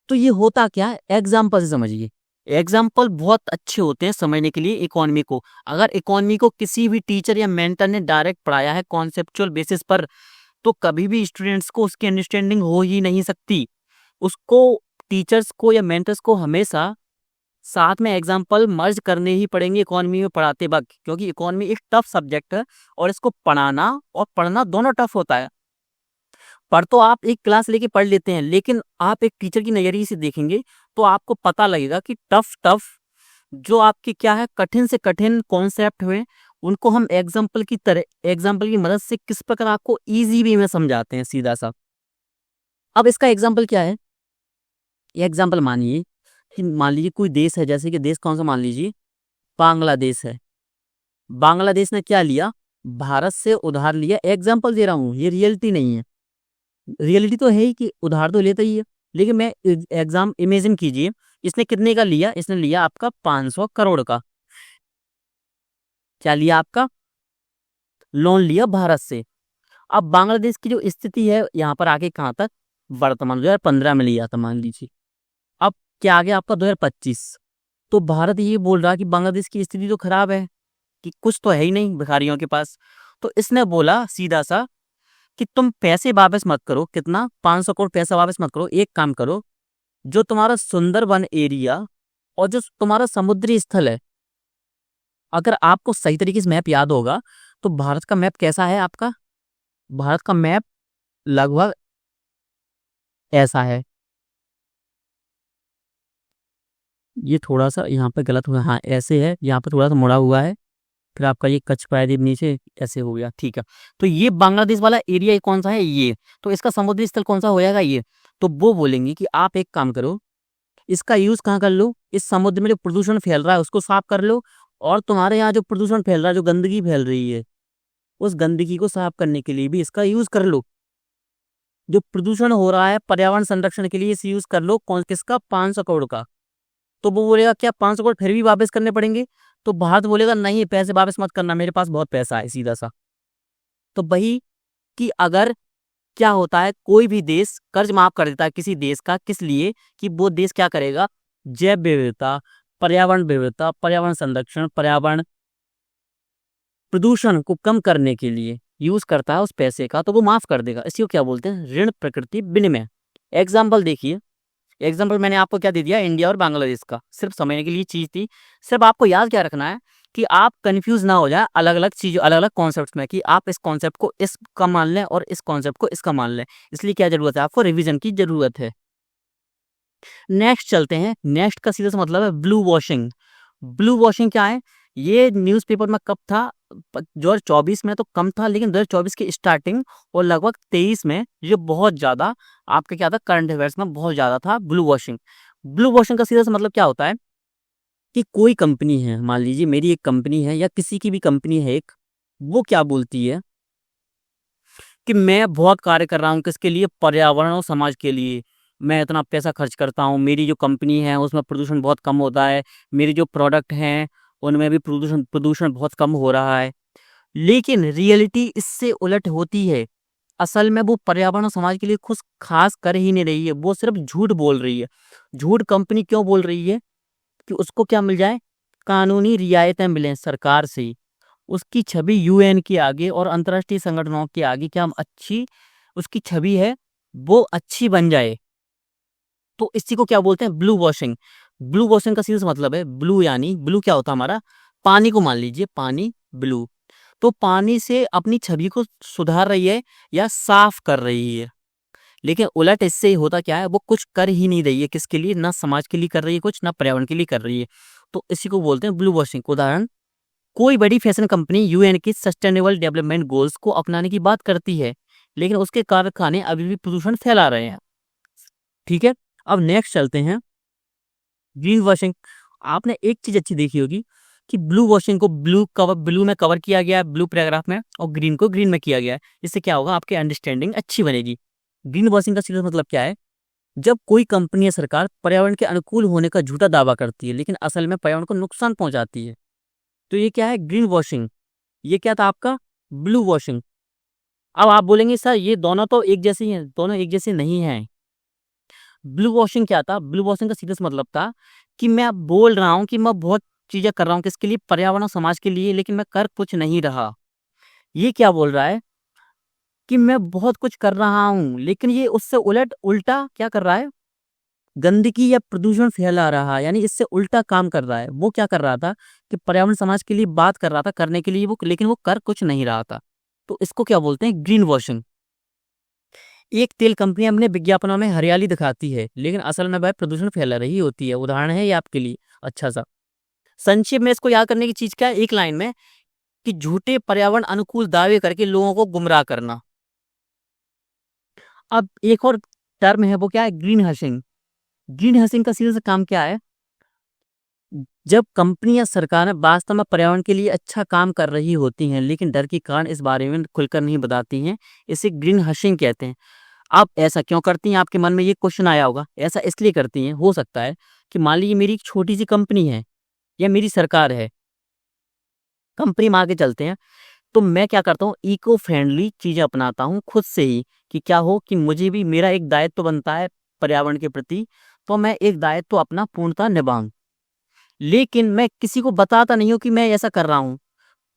तो ये होता क्या है, एग्जाम्पल से समझिए। एग्जाम्पल बहुत अच्छे होते हैं समझने के लिए इकोनॉमी को। अगर इकोनॉमी को किसी भी टीचर या मेंटर ने डायरेक्ट पढ़ाया है कॉन्सेप्चुअल बेसिस पर, तो कभी भी स्टूडेंट्स को उसकी अंडरस्टैंडिंग हो ही नहीं सकती। उसको, टीचर्स को या मेंटर्स को हमेशा साथ में एग्जाम्पल मर्ज करने ही पड़ेंगे इकोनॉमी में पढ़ाते वक्त, क्योंकि इकोनॉमी एक टफ सब्जेक्ट है और इसको पढ़ाना और पढ़ना दोनों टफ होता है। पढ़ तो आप एक क्लास लेके पढ़ लेते हैं, लेकिन आप एक टीचर की नजरिए से देखेंगे तो आपको पता लगेगा कि टफ टफ जो आपके क्या है, कठिन से कठिन कॉन्सेप्ट हुए, उनको हम एग्जाम्पल की तरह, एग्जाम्पल की मदद से किस प्रकार आपको इजी वे में समझाते हैं सीधा सा। अब इसका एग्जाम्पल क्या है, ये एग्जाम्पल मानिए कि मान लीजिए कोई देश है, जैसे कि देश कौन सा मान लीजिए, बांग्लादेश है। बांग्लादेश ने क्या लिया, भारत से उधार लिया। एग्जाम्पल दे रहा हूँ, ये रियलिटी नहीं है। रियलिटी तो है ही कि उधार तो लेता ही है, लेकिन मैं एग्जाम इमेजिन कीजिए, इसने कितने का लिया, इसने लिया आपका 500 करोड़ का। क्या लिया, आपका लोन लिया भारत से। अब बांग्लादेश की जो स्थिति है यहाँ पर आगे कहाँ तक, वर्तमान 2015 में लिया था मान लीजिए। अब क्या आ गया आपका 2025, तो भारत ये बोल रहा है कि बांग्लादेश की स्थिति तो खराब है, कि कुछ तो है ही नहीं भिखारियों के पास। तो इसने बोला सीधा सा कि तुम पैसे वापस मत करो, कितना, 500 करोड़ पैसा वापस मत करो। एक काम करो, जो तुम्हारा सुंदरबन एरिया और जो तुम्हारा समुद्री स्थल है, अगर आपको सही तरीके से मैप याद होगा तो भारत का मैप कैसा है आपका, भारत का मैप लगभग ऐसा है। ये थोड़ा सा यहाँ पे गलत हुआ, हाँ ऐसे है, यहाँ पे थोड़ा सा मुड़ा हुआ है, फिर आपका ये कच्छ प्रायद्वीप नीचे ऐसे हो गया, ठीक है। तो ये बांग्लादेश वाला एरिया कौन सा है, ये तो इसका समुद्री स्थल कौन सा हो जाएगा ये। तो वो बोलेंगे कि आप एक काम करो, इसका यूज कहाँ कर लो, इस समुद्र में जो प्रदूषण फैल रहा है उसको साफ कर लो, और तुम्हारे यहाँ जो प्रदूषण फैल रहा है, जो गंदगी फैल रही है, उस गंदगी को साफ करने के लिए भी इसका यूज कर लो। जो प्रदूषण हो रहा है पर्यावरण संरक्षण के लिए इसे यूज कर लो, कौन किसका, 500 करोड़ का। तो वो बोलेगा क्या 500 करोड़ फिर भी वापस करने पड़ेंगे, तो भारत बोलेगा नहीं पैसे वापस मत करना, मेरे पास बहुत पैसा है, सीधा सा। तो वही कि अगर क्या होता है, कोई भी देश कर्ज माफ कर देता है किसी देश का, किस लिए, कि वो देश क्या करेगा, जैव विविधता, विविधता, पर्यावरण संरक्षण, पर्यावरण प्रदूषण को कम करने के लिए यूज करता है उस पैसे का, तो वो माफ कर देगा। इसी को क्या बोलते हैं, ऋण प्रकृति विनिमय। एग्जाम्पल देखिए, एग्जाम्पल मैंने आपको क्या दे दिया, इंडिया और बांग्लादेश का, सिर्फ समझने के लिए चीज थी। सिर्फ आपको याद क्या रखना है कि आप कंफ्यूज ना हो जाए अलग अलग चीजों, अलग अलग कॉन्सेप्ट में, कि आप इस कॉन्सेप्ट को इसका मान लें और इस कॉन्सेप्ट को इसका मान लें। इसलिए क्या जरूरत है, आपको रिवीजन की जरूरत है। नेक्स्ट चलते हैं, नेक्स्ट का सीधा सा मतलब है ब्लू वॉशिंग। ब्लू वॉशिंग क्या है, ये न्यूज़पेपर में कब था, 2024 में तो कम था, लेकिन 2024 की स्टार्टिंग और लगभग 23 में ये बहुत ज्यादा आपका क्या था, करंट अफेयर्स में बहुत ज्यादा था ब्लू वॉशिंग। ब्लू वॉशिंग का सीधा सा मतलब क्या होता है कि कोई कंपनी है, मान लीजिए मेरी एक कंपनी है या किसी की भी कंपनी है एक, वो क्या बोलती है कि मैं बहुत कार्य कर रहा हूँ किसके लिए, पर्यावरण और समाज के लिए, मैं इतना पैसा खर्च करता हूँ, मेरी जो कंपनी है उसमें प्रदूषण बहुत कम होता है, मेरे जो प्रोडक्ट हैं उनमें भी प्रदूषण प्रदूषण बहुत कम हो रहा है। लेकिन रियलिटी इससे उलट होती है। असल में वो पर्यावरण और समाज के लिए कुछ खास कर ही नहीं रही है, वो सिर्फ झूठ बोल रही है। झूठ कंपनी क्यों बोल रही है, कि उसको क्या मिल जाए, कानूनी रियायतें मिलें सरकार से, उसकी छवि यूएन के आगे और अंतर्राष्ट्रीय संगठनों के आगे क्या अच्छी उसकी छवि है, वो अच्छी बन जाए। तो इसी को क्या बोलते हैं, ब्लू वॉशिंग। ब्लू वॉशिंग का सीधा सा मतलब है, ब्लू यानी, ब्लू क्या होता है हमारा, पानी को मान लीजिए, पानी ब्लू, तो पानी से अपनी छवि को सुधार रही है या साफ कर रही है। लेकिन उलट इससे होता क्या है, वो कुछ कर ही नहीं रही है, किसके लिए, ना समाज के लिए कर रही है कुछ, ना पर्यावरण के लिए कर रही है। तो इसी को बोलते हैं ब्लू वॉशिंग। उदाहरण, कोई बड़ी फैशन कंपनी यूएन की सस्टेनेबल डेवलपमेंट गोल्स को अपनाने की बात करती है, लेकिन उसके कारखाने अभी भी प्रदूषण फैला रहे हैं। ठीक है, अब नेक्स्ट चलते हैं ग्रीन वॉशिंग। आपने एक चीज अच्छी देखी होगी कि ब्लू वॉशिंग को ब्लू में कवर किया गया है, ब्लू पैराग्राफ में, और ग्रीन को ग्रीन में किया गया है। इससे क्या होगा, आपकी अंडरस्टैंडिंग अच्छी बनेगी। ग्रीन वॉशिंग का सीधा मतलब क्या है, जब कोई कंपनी या सरकार पर्यावरण के अनुकूल होने का झूठा दावा करती है, लेकिन असल में पर्यावरण को नुकसान पहुंचाती है, तो ये क्या है, ग्रीन वॉशिंग। ये क्या था आपका, ब्लू वॉशिंग। अब आप बोलेंगे सर ये दोनों तो एक जैसे ही हैं, दोनों एक जैसे नहीं हैं। ब्लू वॉशिंग क्या था? ब्लू वॉशिंग का सीधा सा मतलब था कि मैं अब बोल रहा हूँ कि मैं बहुत चीजें कर रहा हूँ किसके लिए, पर्यावरण और समाज के लिए, लेकिन मैं कर कुछ नहीं रहा। ये क्या बोल रहा है कि मैं बहुत कुछ कर रहा हूँ, लेकिन ये उससे उल्टा क्या कर रहा है, गंदगी या प्रदूषण फैला रहा है, यानी इससे उल्टा काम कर रहा है। वो क्या कर रहा था कि पर्यावरण समाज के लिए बात कर रहा था करने के लिए वो, लेकिन वो कर कुछ नहीं रहा था। तो इसको क्या बोलते हैं? Green washing. एक तेल कंपनी अपने विज्ञापनों में हरियाली दिखाती है, लेकिन असल में वह प्रदूषण फैला रही होती है। उदाहरण है ये आपके लिए अच्छा सा। संक्षेप में इसको याद करने की चीज क्या है, एक लाइन में, कि झूठे पर्यावरण अनुकूल दावे करके लोगों को गुमराह करना। अब एक और टर्म है, वो क्या है? ग्रीन हशिंग। ग्रीन हशिंग का सीधा सा काम क्या है? जब कंपनी या सरकारें वास्तव में पर्यावरण के लिए अच्छा काम कर रही होती हैं, लेकिन डर के कारण इस बारे में खुलकर नहीं बताती हैं, इसे ग्रीन हशिंग कहते हैं। आप ऐसा क्यों करती हैं? आपके मन में ये क्वेश्चन आया होगा। ऐसा इसलिए करती हैं, हो सकता है कि मान लीजिए मेरी एक छोटी सी कंपनी है या मेरी सरकार है, कंपनी में आगे चलते हैं, तो मैं क्या करता हूँ, इको फ्रेंडली चीजें अपनाता हूँ खुद से ही, कि क्या हो कि मुझे भी मेरा एक दायित्व बनता है पर्यावरण के प्रति, तो मैं एक दायित्व अपना पूर्णतः निभाऊं। लेकिन मैं किसी को बताता नहीं हूँ कि मैं ऐसा कर रहा हूँ।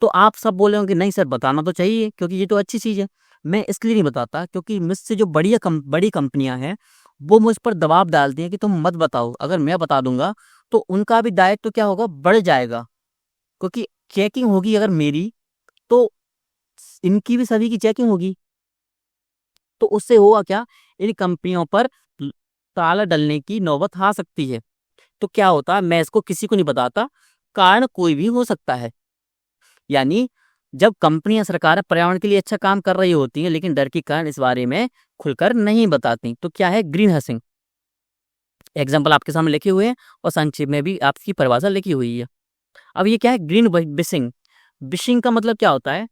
तो आप सब बोले होंगे नहीं सर बताना तो चाहिए क्योंकि ये तो अच्छी चीज़ है। मैं इसलिए नहीं बताता क्योंकि मुझसे जो बड़ी कंपनियां हैं वो मुझ पर दबाव डालती हैं कि तुम मत बताओ। अगर मैं बता दूंगा तो उनका भी दायित्व तो क्या होगा, बढ़ जाएगा, क्योंकि चेकिंग होगी अगर मेरी, तो इनकी भी सभी की चेकिंग होगी। तो उससे होगा क्या, इन कंपनियों पर ताला डलने की नौबत आ सकती है। तो क्या होता है, मैं इसको किसी को नहीं बताता, कारण कोई भी हो सकता है। यानी जब कंपनियां सरकारें पर्यावरण के लिए अच्छा काम कर रही होती हैं, लेकिन डर के कारण इस बारे में खुलकर नहीं बताती, तो क्या है, ग्रीन हसिंग। एग्जाम्पल आपके सामने लिखे हुए हैं और संक्षेप में भी आपकी परिभाषा लिखी हुई है। अब ये क्या है, ग्रीन बिशिंग। बिशिंग का मतलब क्या होता है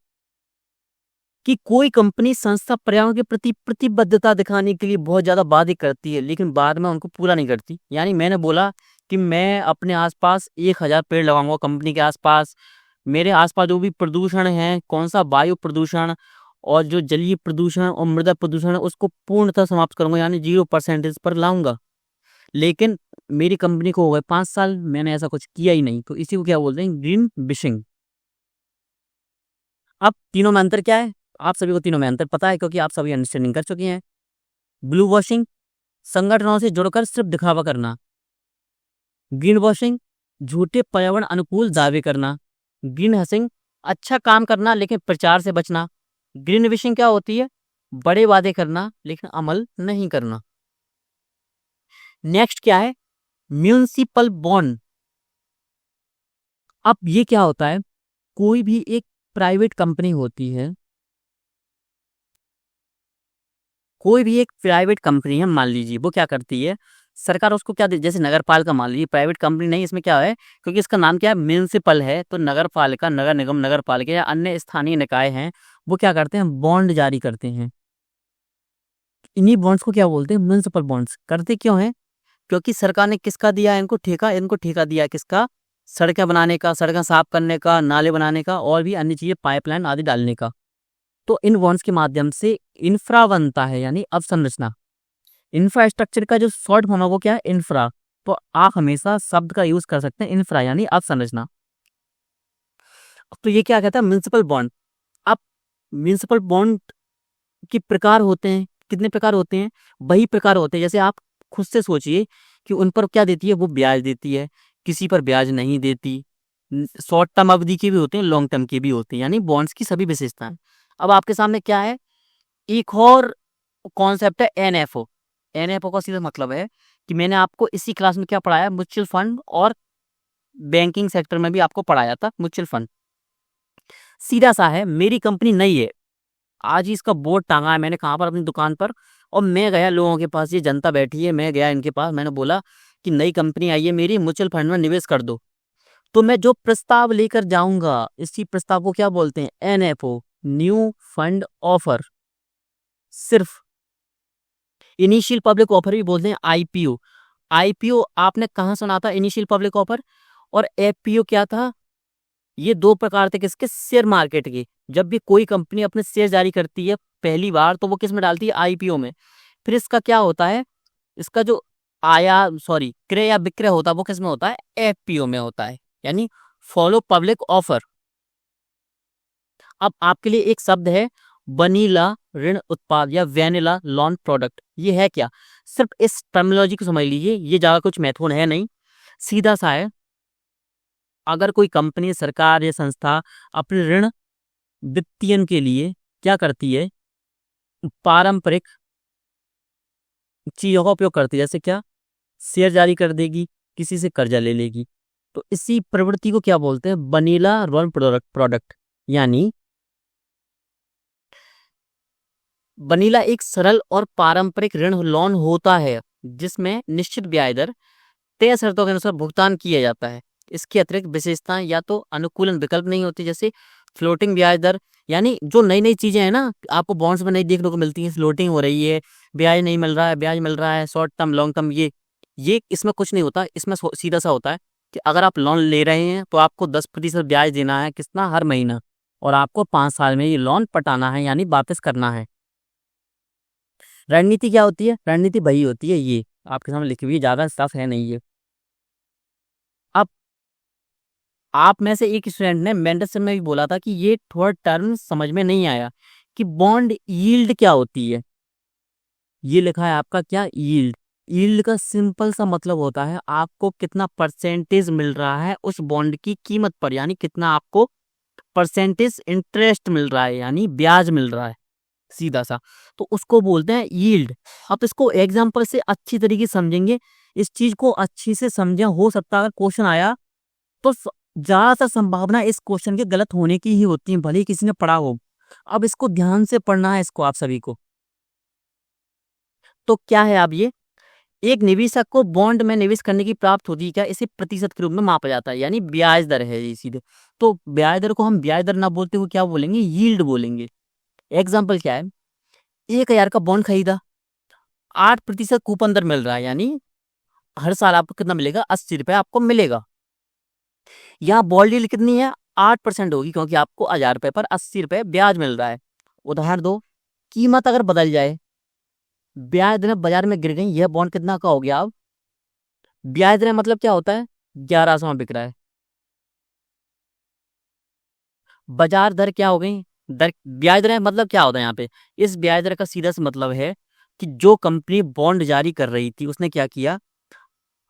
कि कोई कंपनी संस्था पर्यावरण के प्रति प्रतिबद्धता दिखाने के लिए बहुत ज्यादा वादे करती है, लेकिन बाद में उनको पूरा नहीं करती। यानी मैंने बोला कि मैं अपने आसपास 1,000 पेड़ लगाऊंगा कंपनी के आसपास, मेरे आसपास जो भी प्रदूषण है, कौन सा वायु प्रदूषण और जो जलीय प्रदूषण और मृदा प्रदूषण है, उसको पूर्णतः समाप्त करूंगा, यानी 0% पर लाऊंगा। लेकिन मेरी कंपनी को हो गए 5 साल, मैंने ऐसा कुछ किया ही नहीं, तो इसी को क्या बोलते हैं, ग्रीन बिशिंग। अब तीनों में अंतर क्या है? आप सभी को तीनों में अंतर पता है क्योंकि आप सभी अंडरस्टैंडिंग कर चुके हैं। ब्लू वॉशिंग, संगठनों से जुड़कर सिर्फ दिखावा करना। ग्रीन वॉशिंग, झूठे पर्यावरण अनुकूल दावे करना। ग्रीन हसिंग, अच्छा काम करना लेकिन प्रचार से बचना। ग्रीन विशिंग क्या होती है, बड़े वादे करना लेकिन अमल नहीं करना। नेक्स्ट क्या है, म्यूनिसिपल बॉन्ड। अब ये क्या होता है, कोई भी एक प्राइवेट कंपनी होती है, कोई भी एक प्राइवेट कंपनी है, मान लीजिए वो क्या करती है, सरकार उसको क्या दे, जैसे नगर पालिका मान लीजिए, प्राइवेट कंपनी नहीं, इसमें क्या है, क्योंकि इसका नाम क्या है, म्यूनिसिपल है, तो नगर पालिका, नगर निगम, नगर पालिका या अन्य स्थानीय निकाय हैं, वो क्या करते हैं, बॉन्ड जारी करते हैं। इन्हीं बॉन्ड्स को क्या बोलते हैं, म्यूनिसिपल बॉन्ड्स। करते क्यों हैं, क्योंकि सरकार ने किसका दिया है इनको ठेका, इनको ठेका दिया है किसका, सड़कें बनाने का, सड़कें साफ करने का, नाले बनाने का और भी अन्य चीजें, पाइपलाइन आदि डालने का। तो इन बॉन्ड्स के माध्यम से इंफ्रा बनता है, यानी अवसंरचना। इंफ्रास्ट्रक्चर का जो शॉर्ट फॉर्म है वो क्या है, इंफ्रा। तो आप हमेशा शब्द का यूज कर सकते हैं इंफ्रा, यानी अवसंरचना। तो ये क्या कहता है, म्युनिसिपल बॉन्ड। अब म्युनिसिपल बॉन्ड के प्रकार होते हैं, कितने प्रकार होते हैं, वही प्रकार होते हैं, जैसे आप खुद से सोचिए कि उन पर क्या देती है, वो ब्याज देती है, किसी पर ब्याज नहीं देती। शॉर्ट टर्म अवधि के भी होते हैं, लॉन्ग टर्म के भी होते हैं, यानी बॉन्ड्स की सभी विशेषताएं। अब आपके सामने क्या है, एक और कॉन्सेप्ट है एनएफओ। एनएफओ का सीधा मतलब है कि मैंने आपको इसी क्लास में क्या पढ़ाया, म्यूचुअल फंड, और बैंकिंग सेक्टर में भी आपको पढ़ाया था म्यूचुअल फंड। सीधा सा है, मेरी कंपनी नई है, आज ही इसका बोर्ड टांगा है मैंने, कहाँ पर, अपनी दुकान पर, और मैं गया लोगों के पास, ये जनता बैठी है, मैं गया इनके पास, मैंने बोला कि नई कंपनी आई है मेरी, म्यूचुअल फंड में निवेश कर दो। तो मैं जो प्रस्ताव लेकर जाऊंगा, इसी प्रस्ताव को क्या बोलते हैं, एनएफओ, न्यू फंड ऑफर। सिर्फ इनिशियल पब्लिक ऑफर भी बोलते हैं, आईपीओ। आईपीओ आपने कहाँ सुना था, इनिशियल पब्लिक ऑफर। और एफपीओ क्या था, ये दो प्रकार थे किसके, शेयर मार्केट के। जब भी कोई कंपनी अपने शेयर जारी करती है पहली बार तो वो किस में डालती है, आईपीओ में। फिर इसका क्या होता है, इसका जो क्रय या विक्रय होता है वो किस में होता है, एफपीओ में होता है, यानी फॉलो पब्लिक ऑफर। अब आपके लिए एक शब्द है वनीला ऋण उत्पाद या वैनिला लॉन प्रोडक्ट। ये है क्या, सिर्फ इस टर्मिनोलॉजी को समझ लीजिए, ये ज्यादा कुछ महत्वपूर्ण है नहीं, सीधा सा है। अगर कोई कंपनी, सरकार या संस्था अपने ऋण वित्तीयन के लिए क्या करती है, पारंपरिक चीजों का उपयोग करती है, जैसे क्या, शेयर जारी कर देगी, किसी से कर्जा ले लेगी, तो इसी प्रवृत्ति को क्या बोलते हैं, वनीला लोन प्रोडक्ट। यानी वनीला एक सरल और पारंपरिक ऋण लोन होता है जिसमें निश्चित ब्याज दर, तय शर्तों के अनुसार भुगतान किया जाता है। इसकी अतिरिक्त विशेषताएं या तो अनुकूलन विकल्प नहीं होती, जैसे फ्लोटिंग ब्याज दर, यानी जो नई नई चीजें हैं ना आपको बॉन्ड्स में नहीं देखने को मिलती हैं, फ्लोटिंग हो रही है, ब्याज नहीं मिल रहा है, ब्याज मिल रहा है, शॉर्ट टर्म लॉन्ग टर्म, ये इसमें कुछ नहीं होता। इसमें सीधा सा होता है कि अगर आप लोन ले रहे हैं तो आपको 10% ब्याज देना है, कितना, हर महीना, और आपको 5 साल में ये लोन पटाना है, यानी वापस करना है। रणनीति क्या होती है, रणनीति वही होती है, ये आपके सामने लिखी हुई है, ज्यादा स्टाफ है नहीं ये। अब आप में से एक स्टूडेंट ने मेंटरशिप में भी बोला था कि ये थोड़ा टर्म समझ में नहीं आया कि बॉन्ड यील्ड क्या होती है। ये लिखा है आपका क्या, यील्ड। यील्ड का सिंपल सा मतलब होता है आपको कितना परसेंटेज मिल रहा है उस बॉन्ड की कीमत पर, यानी कितना आपको परसेंटेज इंटरेस्ट मिल रहा है, यानी ब्याज मिल रहा है, सीधा सा, तो उसको बोलते हैं यील्ड। आप इसको एग्जांपल से अच्छी तरीके से समझेंगे, इस चीज को अच्छी से समझे, हो सकता है अगर क्वेश्चन आया तो ज्यादातर संभावना इस क्वेश्चन के गलत होने की ही होती है, भले ही किसी ने पढ़ा हो। अब इसको ध्यान से पढ़ना है, इसको आप सभी को। तो क्या है, अब ये एक निवेशक को बॉन्ड में निवेश करने की प्राप्त होती है क्या, इसे प्रतिशत के रूप में मापा जाता है, यानी ब्याज दर है ये सीधे। तो ब्याज दर को हम ब्याज दर ना बोलते हुए क्या बोलेंगे, यील्ड बोलेंगे। एग्जाम्पल क्या है, 1,000 का बॉन्ड खरीदा, 8% कूपन दर मिल रहा है, यानी हर साल आपको कितना मिलेगा, 80 रुपए आपको मिलेगा। यहाँ बॉन्ड यील्ड कितनी है, 8% होगी, क्योंकि आपको 1,000 रुपए पर 80 रुपए ब्याज मिल रहा है। उदाहरण दो, कीमत अगर बदल जाए, ब्याज दरें बाजार में गिर गई, यह बॉन्ड कितना का हो गया, अब ब्याज दरें मतलब क्या होता है, 1100 में बिक रहा है, बाजार दर क्या हो गई, दर, ब्याज दरें मतलब क्या होता है यहाँ पे, इस ब्याज दर का सीधा सा मतलब है कि जो कंपनी बॉन्ड जारी कर रही थी उसने क्या किया,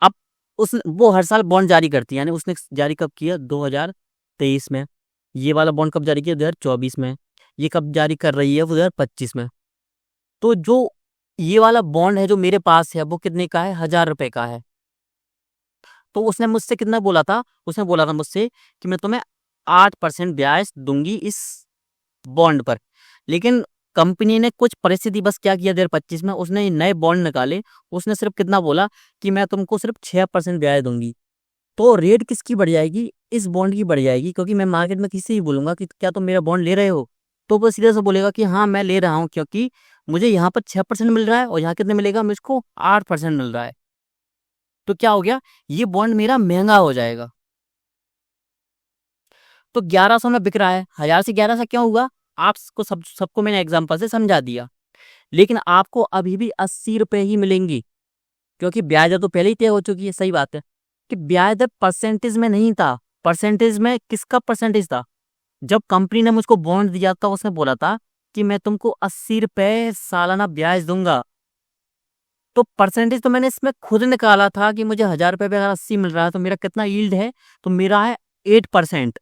अब उस वो हर साल बॉन्ड जारी करती है, यानी उसने जारी कब किया, 2023 में, ये वाला बॉन्ड कब जारी किया, 2024 में, ये कब जारी कर रही है, वो 2025 में। तो जो ये वाला बॉन्ड है जो मेरे पास है वो कितने का है, 1,000 रुपए का है। तो उसने मुझसे कितना बोला था, उसने बोला था मुझसे कि मैं तुम्हें 8% ब्याज दूंगी इस बॉन्ड पर। लेकिन कंपनी ने कुछ परिस्थिति बस क्या किया, 2025 में उसने नए बॉन्ड निकाले, उसने सिर्फ कितना बोला कि मैं तुमको सिर्फ 6% ब्याज दूंगी। तो रेट किसकी बढ़ जाएगी, इस बॉन्ड की बढ़ जाएगी, क्योंकि मैं मार्केट में किसी ही बोलूंगा कि क्या तुम मेरा बॉन्ड ले रहे हो, तो वो सीधे से बोलेगा कि हाँ मैं ले रहा हूँ, क्योंकि मुझे यहाँ पर 6% मिल रहा है और यहाँ कितने मिलेगा, मुझको 8% मिल रहा है। तो क्या हो गया, ये बॉन्ड मेरा महंगा हो जाएगा। तो 1100 में बिक रहा है, 1,000 से 1100 क्यों हुआ, आपको सबको मैंने एग्जाम्पल से समझा दिया। लेकिन आपको अभी भी 80 रुपए ही मिलेंगी, क्योंकि ब्याज दर तो पहले ही तय हो चुकी है। सही बात है कि ब्याज दर परसेंटेज में नहीं था, परसेंटेज में किसका परसेंटेज था, जब कंपनी ने मुझको बॉन्ड दिया था उसने बोला था कि मैं तुमको 80 रुपए सालाना ब्याज दूंगा। तो परसेंटेज तो मैंने इसमें खुद निकाला था कि मुझे 1,000 रुपए पे अगर 80 मिल रहा है तो मेरा कितना यील्ड है, तो मेरा है 8%।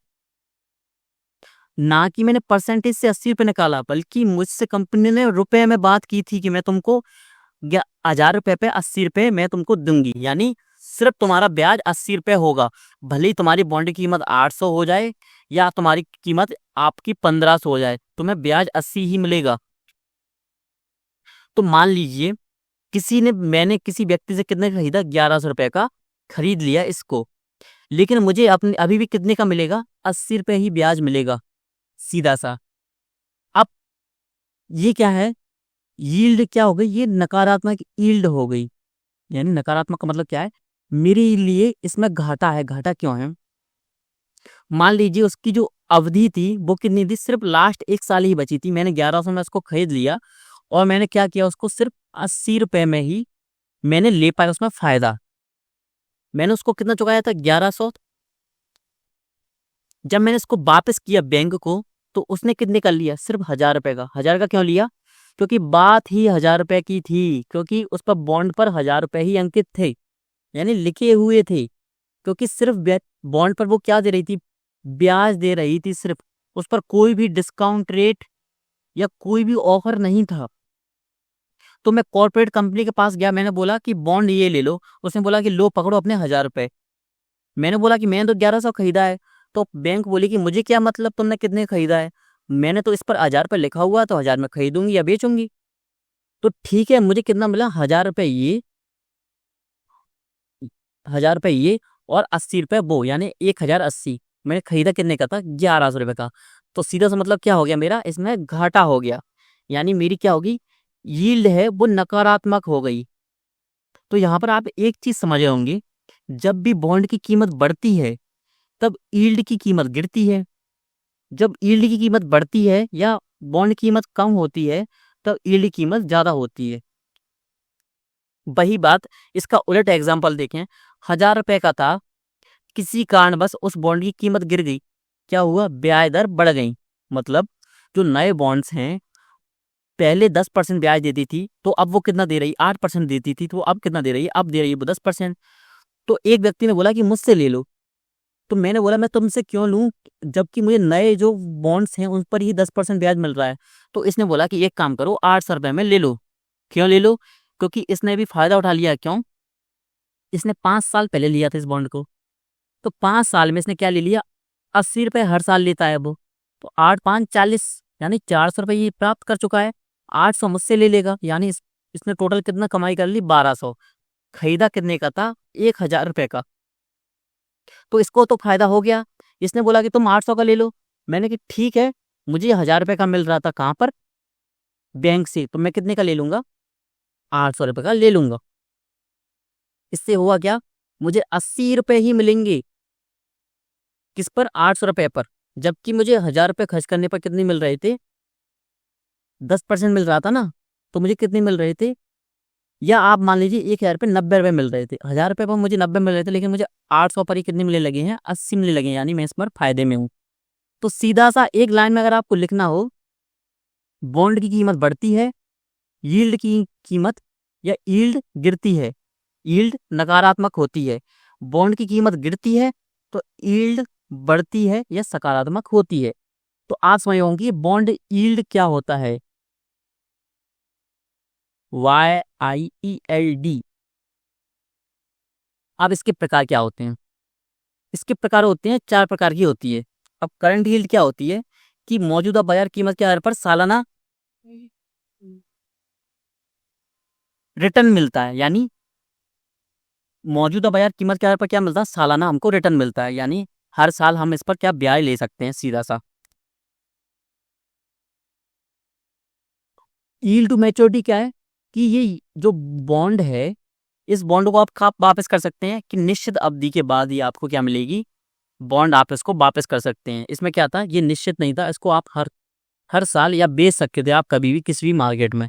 ना कि मैंने परसेंटेज से 80 रुपए निकाला, बल्कि मुझसे कंपनी ने रुपए में बात की थी कि मैं तुमको 1,000 रुपए पे 80 रुपए मैं तुमको दूंगी, यानी सिर्फ तुम्हारा ब्याज 80 रुपए होगा। भले ही तुम्हारी बॉन्ड की कीमत 800 हो जाए या तुम्हारी कीमत आपकी 1500 हो जाए, तुम्हें ब्याज 80 ही मिलेगा। तो मान लीजिए मैंने किसी व्यक्ति से कितने का खरीदा, 1,100 रुपए का खरीद लिया इसको, लेकिन मुझे अपने अभी भी कितने का मिलेगा, 80 रुपए ही ब्याज मिलेगा, सीधा सा। अब ये क्या है, यील्ड क्या हो गई, ये नकारात्मक यील्ड हो गई। यानी नकारात्मक का मतलब क्या है, मेरे लिए इसमें घाटा है। घाटा क्यों है, मान लीजिए उसकी जो अवधि थी वो कितनी थी, सिर्फ लास्ट 1 साल ही बची थी। मैंने 1100 में उसको खरीद लिया और मैंने क्या किया, उसको सिर्फ 80 रुपए में ही मैंने ले पाया उसमें फायदा। मैंने उसको कितना चुकाया था, 1100। जब मैंने इसको वापस किया बैंक को तो उसने कितने का लिया, सिर्फ 1000 रुपए का। 1000 का क्यों लिया, क्योंकि बात ही 1000 रुपए की थी, क्योंकि उस पर बॉन्ड पर 1000 रुपए ही अंकित थे, यानी लिखे हुए थे। क्योंकि सिर्फ बॉन्ड पर वो क्या दे रही थी, ब्याज दे रही थी सिर्फ, उस पर कोई भी डिस्काउंट रेट या कोई भी ऑफर नहीं था। तो मैं कॉर्पोरेट कंपनी के पास गया, मैंने बोला कि बॉन्ड ये ले लो। उसने बोला कि लो पकड़ो अपने 1000 रुपए। मैंने बोला कि मैंने तो 1100 खरीदा है। तो बैंक बोली कि मुझे क्या मतलब तुमने कितने खरीदा है, मैंने तो इस पर 1000 रुपए लिखा हुआ, तो 1000 में खरीदूंगी या बेचूंगी। तो ठीक है, मुझे कितना मिला, 1000 रुपए ये, 1000 रुपए ये और 80 रुपए वो, यानी 1080। मैंने खरीदा कितने का था, 1100 रुपए का। तो सीधा सा मतलब क्या हो गया, मेरा इसमें घाटा हो गया, यानी मेरी क्या होगी, यील्ड है वो नकारात्मक हो गई। तो यहाँ पर आप एक चीज समझ रहे होंगे, जब भी बॉन्ड की कीमत बढ़ती है तब यील्ड की कीमत गिरती है। जब यील्ड की कीमत बढ़ती है या बॉन्ड की कीमत कम होती है तब यील्ड की कीमत ज्यादा होती है। वही बात इसका उलट एग्जाम्पल देखें, 1000 रुपए का था, किसी कारणवश उस बॉन्ड की कीमत गिर गई, क्या हुआ, ब्याज दर बढ़ गई। मतलब जो नए बॉन्ड्स हैं, पहले 10% ब्याज देती थी, तो अब वो कितना दे रही, 8% देती थी, तो अब कितना दे रही है, अब दे रही है वो 10%। तो एक व्यक्ति ने बोला कि मुझसे ले लो। तो मैंने बोला मैं तुमसे क्यों लूं, जबकि मुझे नए जो बॉन्ड्स हैं उन पर ही 10% ब्याज मिल रहा है। तो इसने बोला कि एक काम करो, 800 रुपए में ले लो। क्यों ले लो, क्योंकि इसने भी फायदा उठा लिया। क्यों, इसने 5 साल पहले लिया था इस बॉन्ड को, तो 5 साल में इसने क्या ले लिया, 80 रुपए हर साल लेता है वो। तो 8×5 = 40, यानी 400 रुपए ये प्राप्त कर चुका है। 800 मुझसे ले लेगा, यानी इसने टोटल कितना कमाई कर ली, 1200। खरीदा कितने का था, 1000 रुपए का। तो इसको तो फायदा हो गया। इसने बोला कि तुम 800 का ले लो। मैंने कि ठीक है, मुझे 1000 रुपए का मिल रहा था, कहाँ पर, बैंक से, तो मैं कितने का ले लूंगा, 800 रुपए का ले लूंगा। इससे हुआ क्या, मुझे 80 रुपए ही मिलेंगे, किस पर, 800 रुपए पर। जबकि मुझे 1000 रुपए खर्च करने पर कितने मिल रहे थे, 10% मिल रहा था ना, तो मुझे कितने मिल रहे थे, या आप मान लीजिए 1000 रुपए 90 रुपए मिल रहे थे। 1000 रुपए पर मुझे 90 मिल रहे थे, लेकिन मुझे 800 पर ही कितने मिलने लगे हैं, 80 मिलने लगे हैं, यानी मैं इस पर फायदे में हूँ। तो सीधा सा एक लाइन में अगर आपको लिखना हो, बॉन्ड की कीमत बढ़ती है, यील्ड की कीमत या यील्ड गिरती है, यील्ड नकारात्मक होती है। बॉन्ड की कीमत गिरती है तो यील्ड बढ़ती है या सकारात्मक होती है। तो आप समझ होंगे बॉन्ड यील्ड क्या होता है, YIELD। अब इसके प्रकार क्या होते हैं, इसके प्रकार होते हैं, 4 प्रकार की होती है। अब करंट यील्ड क्या होती है, कि मौजूदा बाजार कीमत के आधार पर सालाना रिटर्न मिलता है, यानी मौजूदा बाजार कीमत के आधार पर क्या मिलता है, सालाना हमको रिटर्न मिलता है, यानी हर साल हम इस पर क्या ब्याज ले सकते हैं, सीधा सा। यील्ड टू मैच्योरिटी क्या है, कि ये जो बॉन्ड है, इस बॉन्ड को आप वापस कर सकते हैं, कि निश्चित अवधि के बाद ही आपको क्या मिलेगी, बॉन्ड आप इसको वापस कर सकते हैं। इसमें क्या था, ये निश्चित नहीं था, इसको आप हर हर साल या बेच सकते थे आप कभी भी किसी भी मार्केट में,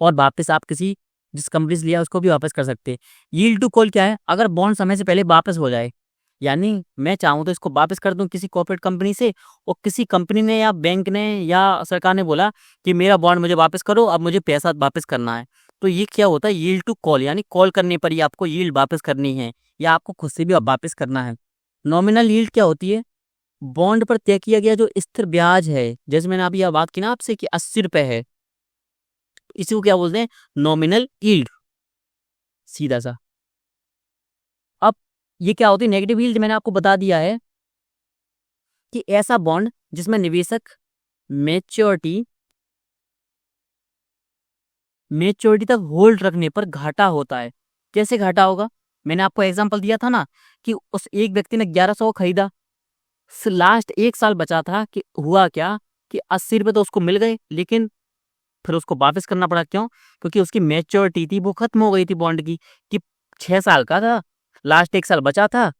और वापस आप किसी जिस कंपनी से लिया उसको भी वापस कर सकते हैं। यील्ड टू कॉल क्या है, अगर बॉन्ड समय से पहले वापस हो जाए, यानी मैं चाहूँ तो इसको वापस कर दूं किसी कॉर्पोरेट कंपनी से, और किसी कंपनी ने या बैंक ने या सरकार ने बोला कि मेरा बॉन्ड मुझे वापस करो, अब मुझे पैसा वापस करना है, तो ये क्या होता है, यील्ड टू कॉल, यानी कॉल करने पर ही आपको यील्ड वापस करनी है, या आपको खुद से भी वापस करना है। नॉमिनल यील्ड क्या होती है, बॉन्ड पर तय किया गया जो स्थिर ब्याज है, जैसे मैंने अभी यह बात की ना आपसे कि 80 रुपए है, इसी को क्या बोलते हैं, नॉमिनल यील्ड, सीधा सा। अब ये क्या होती है, नेगेटिव यील्ड, मैंने आपको बता दिया है कि ऐसा बॉन्ड जिसमें निवेशक मेच्योरिटी मेच्योरिटी तक होल्ड रखने पर घाटा होता है। कैसे घाटा होगा, मैंने आपको एग्जांपल दिया था ना, कि उस एक व्यक्ति ने 1100 खरीदा, लास्ट 1 साल बचा था, कि हुआ क्या, कि 80 रुपए तो उसको मिल गए, लेकिन फिर उसको वापस करना पड़ा। क्यों, क्योंकि उसकी मैच्योरिटी थी वो खत्म हो गई थी बॉन्ड की, कि 6 साल का था, लास्ट 1 साल बचा था,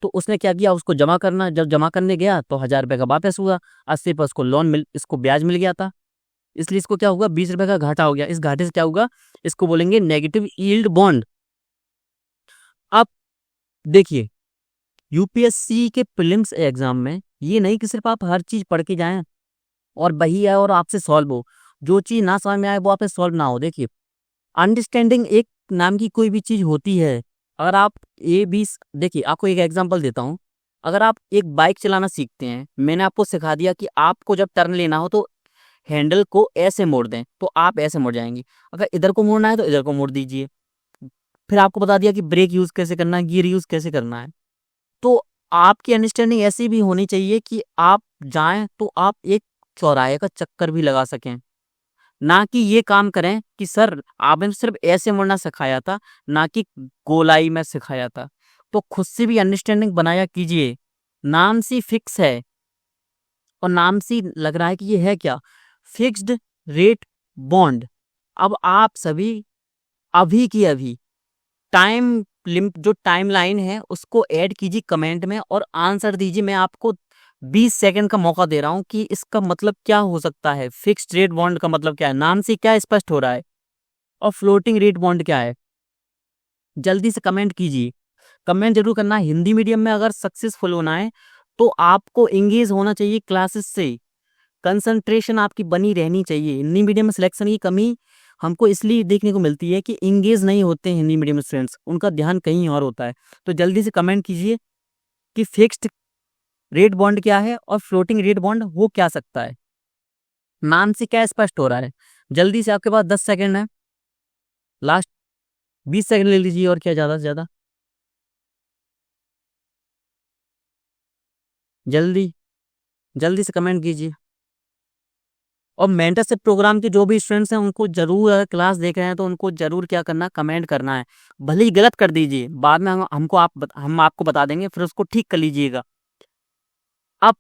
तो उसने क्या किया, उसको जमा करना, जब जमा करने गया तो 1000 रुपये का वापस हुआ, 80 पर उसको लोन मिल, इसको ब्याज मिल गया था, इसलिए इसको क्या हुआ, 20 रुपये का घाटा हो गया। इस घाटे से क्या होगा, इसको बोलेंगे नेगेटिव यील्ड बॉन्ड। अब देखिए, यूपीएससी के प्रीलिम्स एग्जाम में ये नहीं कि सिर्फ आप हर चीज पढ़ के जाएं और वही है और आपसे सॉल्व हो, जो चीज ना समझ में आए वो आपसे सॉल्व ना हो। देखिए, अंडरस्टैंडिंग एक नाम की कोई भी चीज होती है। अगर आप देखिए, आपको एक एग्जांपल देता हूँ। अगर आप एक बाइक चलाना सीखते हैं, मैंने आपको सिखा दिया कि आपको जब टर्न लेना हो तो हैंडल को ऐसे मोड़ दें, तो आप ऐसे मोड़ जाएंगे। अगर इधर को मोड़ना है तो इधर को मोड़ दीजिए। फिर आपको बता दिया कि ब्रेक यूज कैसे करना है, गियर यूज कैसे करना है। तो आपकी अंडरस्टैंडिंग ऐसी भी होनी चाहिए कि आप जाएं तो आप एक चौराहे का चक्कर भी लगा सकें, ना कि ये काम करें कि सर आपने सिर्फ ऐसे मुड़ना सिखाया था, ना कि गोलाई में सिखाया था। तो खुद से भी अंडरस्टैंडिंग बनाया कीजिए। नाम सी फिक्स है और नाम सी लग रहा है कि ये है क्या, फिक्स्ड रेट बॉन्ड। अब आप सभी अभी की अभी टाइम लिमिट, जो टाइम लाइन है उसको ऐड कीजिए कमेंट में और आंसर दीजिए। मैं आपको 20 सेकंड का मौका दे रहा हूं कि इसका मतलब क्या हो सकता है, फिक्स्ड रेट बॉन्ड का मतलब क्या है, नाम से क्या स्पष्ट हो रहा है, और फ्लोटिंग रेट बॉन्ड क्या है। जल्दी से कमेंट कीजिए, कमेंट जरूर करना। हिंदी मीडियम में अगर सक्सेसफुल होना है तो आपको एंगेज होना चाहिए क्लासेस से, कंसंट्रेशन आपकी बनी रहनी चाहिए। हिंदी मीडियम में सिलेक्शन की कमी हमको इसलिए देखने को मिलती है कि इंगेज नहीं होते हैं हिंदी मीडियम स्टूडेंट्स, उनका ध्यान कहीं और होता है। तो जल्दी से कमेंट कीजिए कि फिक्स्ड रेट बॉन्ड क्या है और फ्लोटिंग रेट बॉन्ड हो क्या सकता है, नाम से क्या स्पष्ट हो रहा है। जल्दी से, आपके पास 10 सेकंड है, लास्ट 20 सेकंड ले लीजिए, और क्या ज्यादा से ज्यादा, जल्दी जल्दी से कमेंट कीजिए। और मेंटरशिप प्रोग्राम के जो भी स्टूडेंट्स हैं उनको जरूर, अगर क्लास देख रहे हैं तो उनको जरूर क्या करना, कमेंट करना है। भले ही गलत कर दीजिए, बाद में हम आपको बता देंगे, फिर उसको ठीक कर लीजिएगा। अब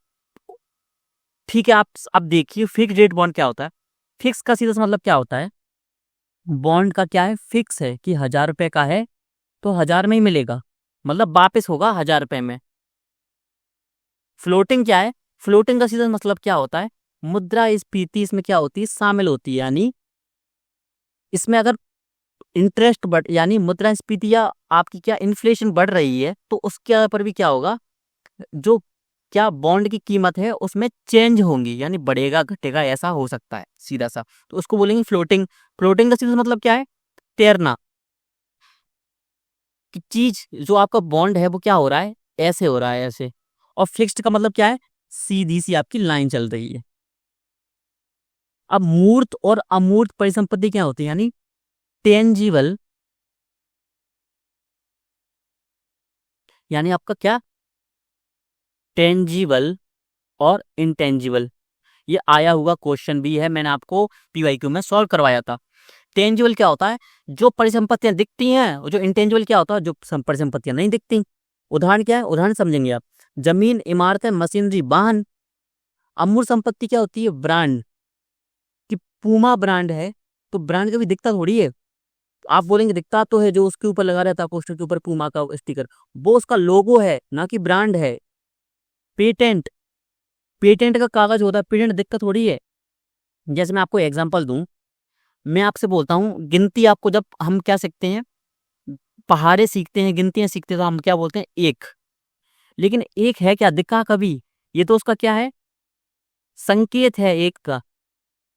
ठीक है, आप अब देखिए फिक्स रेट बॉन्ड क्या होता है। फिक्स का सीधा सा मतलब क्या होता है, बॉन्ड का क्या है, फिक्स है कि 1000 रुपये का है तो 1000 में ही मिलेगा, मतलब वापस होगा 1000 रुपये में। फ्लोटिंग क्या है, फ्लोटिंग का सीधा मतलब क्या होता है, मुद्रास्फीति इसमें क्या होती है, शामिल होती है। यानी इसमें अगर इंटरेस्ट बढ़, यानी मुद्रास्फीति या आपकी क्या इन्फ्लेशन बढ़ रही है तो उसके पर भी क्या होगा, जो क्या बॉन्ड की कीमत है उसमें चेंज होंगी, यानी बढ़ेगा घटेगा, ऐसा हो सकता है सीधा सा। तो उसको बोलेंगे फ्लोटिंग। फ्लोटिंग का सीधा मतलब क्या है, तैरना, कि चीज जो आपका बॉन्ड है वो क्या हो रहा है, ऐसे हो रहा है, ऐसे। और फिक्स्ड का मतलब क्या है, सीधी सी आपकी लाइन चल रही है। अब मूर्त और अमूर्त परिसंपत्ति क्या होती है, यानी टेंजिबल, यानी आपका क्या, टेंजिबल और इंटेंजिबल। ये आया हुआ क्वेश्चन भी है, मैंने आपको पीवाईक्यू में सॉल्व करवाया था। टेंजिबल क्या होता है, जो परिसंपत्तियां दिखती हैं, और जो इंटेंजिबल क्या होता है, जो परिसंपत्तियां नहीं दिखती। उदाहरण क्या है, उदाहरण समझेंगे आप, जमीन, इमारतें, मशीनरी, वाहन। अमूर्त संपत्ति क्या होती है, ब्रांड, कि पूमा ब्रांड है तो ब्रांड कभी दिखता थोड़ी है। आप बोलेंगे दिखता तो है, जो उसके ऊपर लगा रहता है पोस्टर के ऊपर पूमा का स्टिकर, वो उसका लोगो है, ना कि ब्रांड है। पेटेंट, पेटेंट का कागज होता है, पेटेंट दिखता थोड़ी है। जैसे मैं आपको एग्जांपल दूं, मैं आपसे बोलता हूँ गिनती, आपको जब हम क्या सीखते हैं, पहाड़े सीखते हैं, गिनतियां सीखते हैं, तो हम क्या बोलते हैं, एक। लेकिन एक है क्या, दिखा कभी, ये तो उसका क्या है, संकेत है एक का।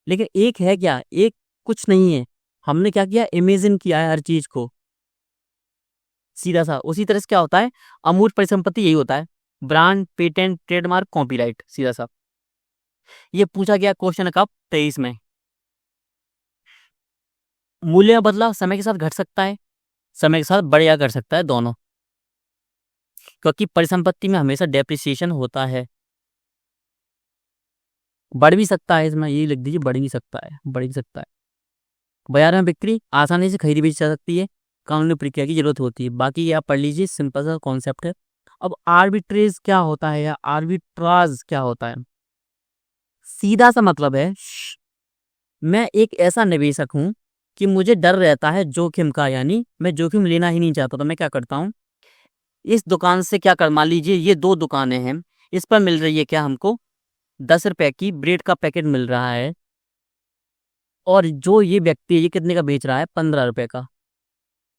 लेकिन एक है क्या, एक कुछ नहीं है, हमने क्या किया, इमेजिन किया है हर चीज को, सीधा सा। उसी तरह से क्या होता है, अमूर्त परिसंपत्ति यही होता है, ब्रांड, पेटेंट, ट्रेडमार्क, कॉपीराइट, सीधा सा। ये पूछा गया क्वेश्चन कब, 23 में। मूल्य में बदलाव समय के साथ घट सकता है, समय के साथ बढ़ या घट सकता है, दोनों, क्योंकि परिसंपत्ति में हमेशा डेप्रिसिएशन होता है। बढ़ भी सकता है, इसमें यही लिख दीजिए, बढ़ भी सकता है, बढ़ भी सकता है। बाजार में बिक्री आसानी से खरीदी बेची जा सकती है, कानूनी प्रक्रिया की जरूरत होती है। बाकी ये आप पढ़ लीजिए, सिंपल सा कॉन्सेप्ट है। अब आर्बिट्रेज क्या होता है या आर्बिट्राज क्या होता है, सीधा सा मतलब है, मैं एक ऐसा निवेशक हूं कि मुझे डर रहता है जोखिम का, यानी मैं जोखिम लेना ही नहीं चाहता, तो मैं क्या करता हूं, इस दुकान से क्या कर, मान लीजिए ये 2 दुकानें हैं, इस पर मिल रही है क्या हमको 10 रुपए की ब्रेड का पैकेट मिल रहा है, और जो ये व्यक्ति है ये कितने का बेच रहा है, 15 रुपए का।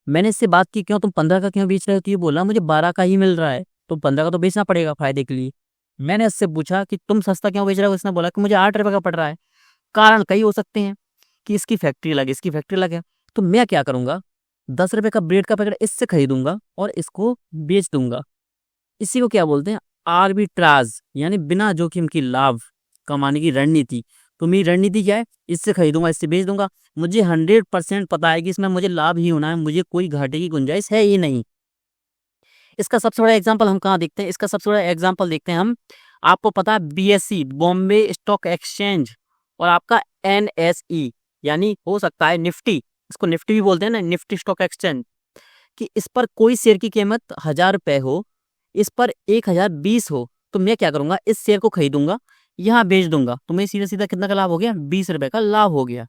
मैंने इससे बात की, क्यों तुम 15 का क्यों बेच रहे हो, तो ये बोला मुझे 12 का ही मिल रहा है, तो 15 का तो बेचना पड़ेगा फायदे के लिए। मैंने इससे पूछा कि तुम सस्ता क्यों बेच रहे हो, इसने बोला कि मुझे 8 रुपए का पड़ रहा है। कारण कई हो सकते हैं कि इसकी फैक्ट्री लगे, इसकी फैक्ट्री लगे, तो मैं क्या करूंगा, 10 रुपए का ब्रेड का पैकेट इससे खरीदूंगा और इसको बेच दूंगा। इसी को क्या बोलते हैं, आर्बिट्राज, यानी बिना जोखिम की लाभ कमाने की रणनीति। तो मेरी रणनीति क्या है, इससे खरीदूंगा, इससे बेच दूंगा। मुझे 100% पता है कि इसमें मुझे लाभ ही होना है, मुझे कोई घाटे की गुंजाइश है ही नहीं। इसका सबसे बड़ा एग्जाम्पल हम कहाँ देखते हैं, इसका सबसे बड़ा एग्जाम्पल देखते हैं हम, आपको पता है BSE बॉम्बे स्टॉक एक्सचेंज, और आपका NSE यानी हो सकता है निफ्टी, इसको निफ्टी भी बोलते हैं ना, निफ्टी स्टॉक एक्सचेंज, कि इस पर कोई शेयर की कीमत 1000 रुपए हो, इस पर 1020 हो, तो मैं क्या करूंगा, इस शेयर को खरीदूंगा, यहाँ बेच दूंगा, तो मैं सीधा सीधा कितना का लाभ हो गया, 20 रुपए का लाभ हो गया।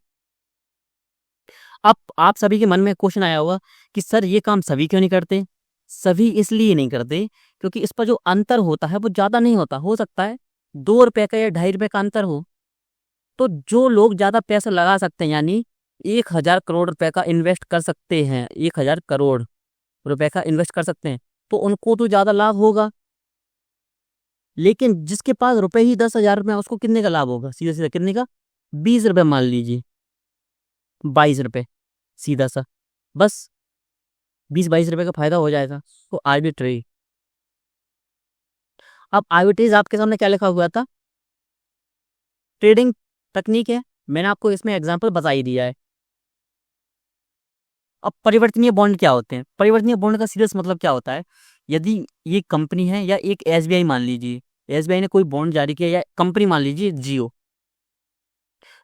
अब आप सभी के मन में क्वेश्चन आया होगा कि सर ये काम सभी क्यों नहीं करते। सभी इसलिए नहीं करते क्योंकि इस पर जो अंतर होता है वो ज्यादा नहीं होता, हो सकता है 2 रुपए का या 2.5 रुपए का अंतर हो। तो जो लोग ज्यादा पैसा लगा सकते हैं, यानी 1000 करोड़ रुपए का इन्वेस्ट कर सकते हैं, 1000 करोड़ रुपए का इन्वेस्ट कर सकते हैं, तो उनको तो ज्यादा लाभ होगा। लेकिन जिसके पास रुपए ही 10,000 रुपए, उसको कितने का लाभ होगा, सीधा सीधा कितने का, 20 रुपए मान लीजिए, 22 रुपए, सीधा सा, बस 20-22 रुपए का फायदा हो जाएगा। तो आर्बिट्रेज, अब आर्बिट्रेज आपके सामने क्या लिखा हुआ था, ट्रेडिंग तकनीक है, मैंने आपको इसमें एग्जांपल बता ही दिया है। अब परिवर्तनीय बॉन्ड क्या होते हैं, परिवर्तनीय बॉन्ड का सीरियस मतलब क्या होता है, यदि ये कंपनी है या एक SBI मान लीजिए, SBI ने कोई बॉन्ड जारी किया, या कंपनी मान लीजिए जियो,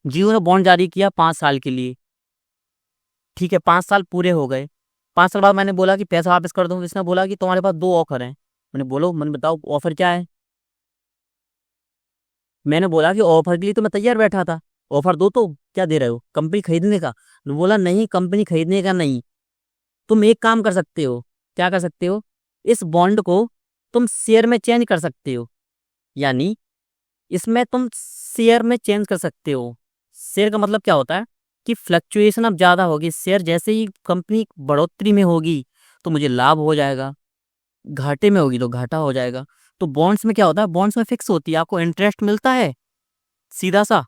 जियो ने बॉन्ड जारी किया 5 साल के लिए, ठीक है, 5 साल पूरे हो गए, 5 साल बाद मैंने बोला कि पैसा वापस कर दूं, तो इसने बोला कि तुम्हारे पास 2 ऑफर हैं। मैंने बताओ ऑफर क्या है। मैंने बोला कि ऑफर के लिए तो मैं तैयार बैठा था, ऑफर दो, तो क्या दे रहे हो, कंपनी खरीदने का। बोला नहीं, कंपनी खरीदने का नहीं, तुम एक काम कर सकते हो, क्या कर सकते हो, इस बॉन्ड को तुम शेयर में चेंज कर सकते हो, यानी इसमें तुम शेयर में चेंज कर सकते हो। शेयर का मतलब क्या होता है कि फ्लक्चुएशन अब ज़्यादा होगी, शेयर जैसे ही कंपनी बढ़ोतरी में होगी तो मुझे लाभ हो जाएगा, घाटे में होगी तो घाटा हो जाएगा। तो बॉन्ड्स में क्या होता है, बॉन्ड्स में फिक्स होती है, आपको इंटरेस्ट मिलता है सीधा सा,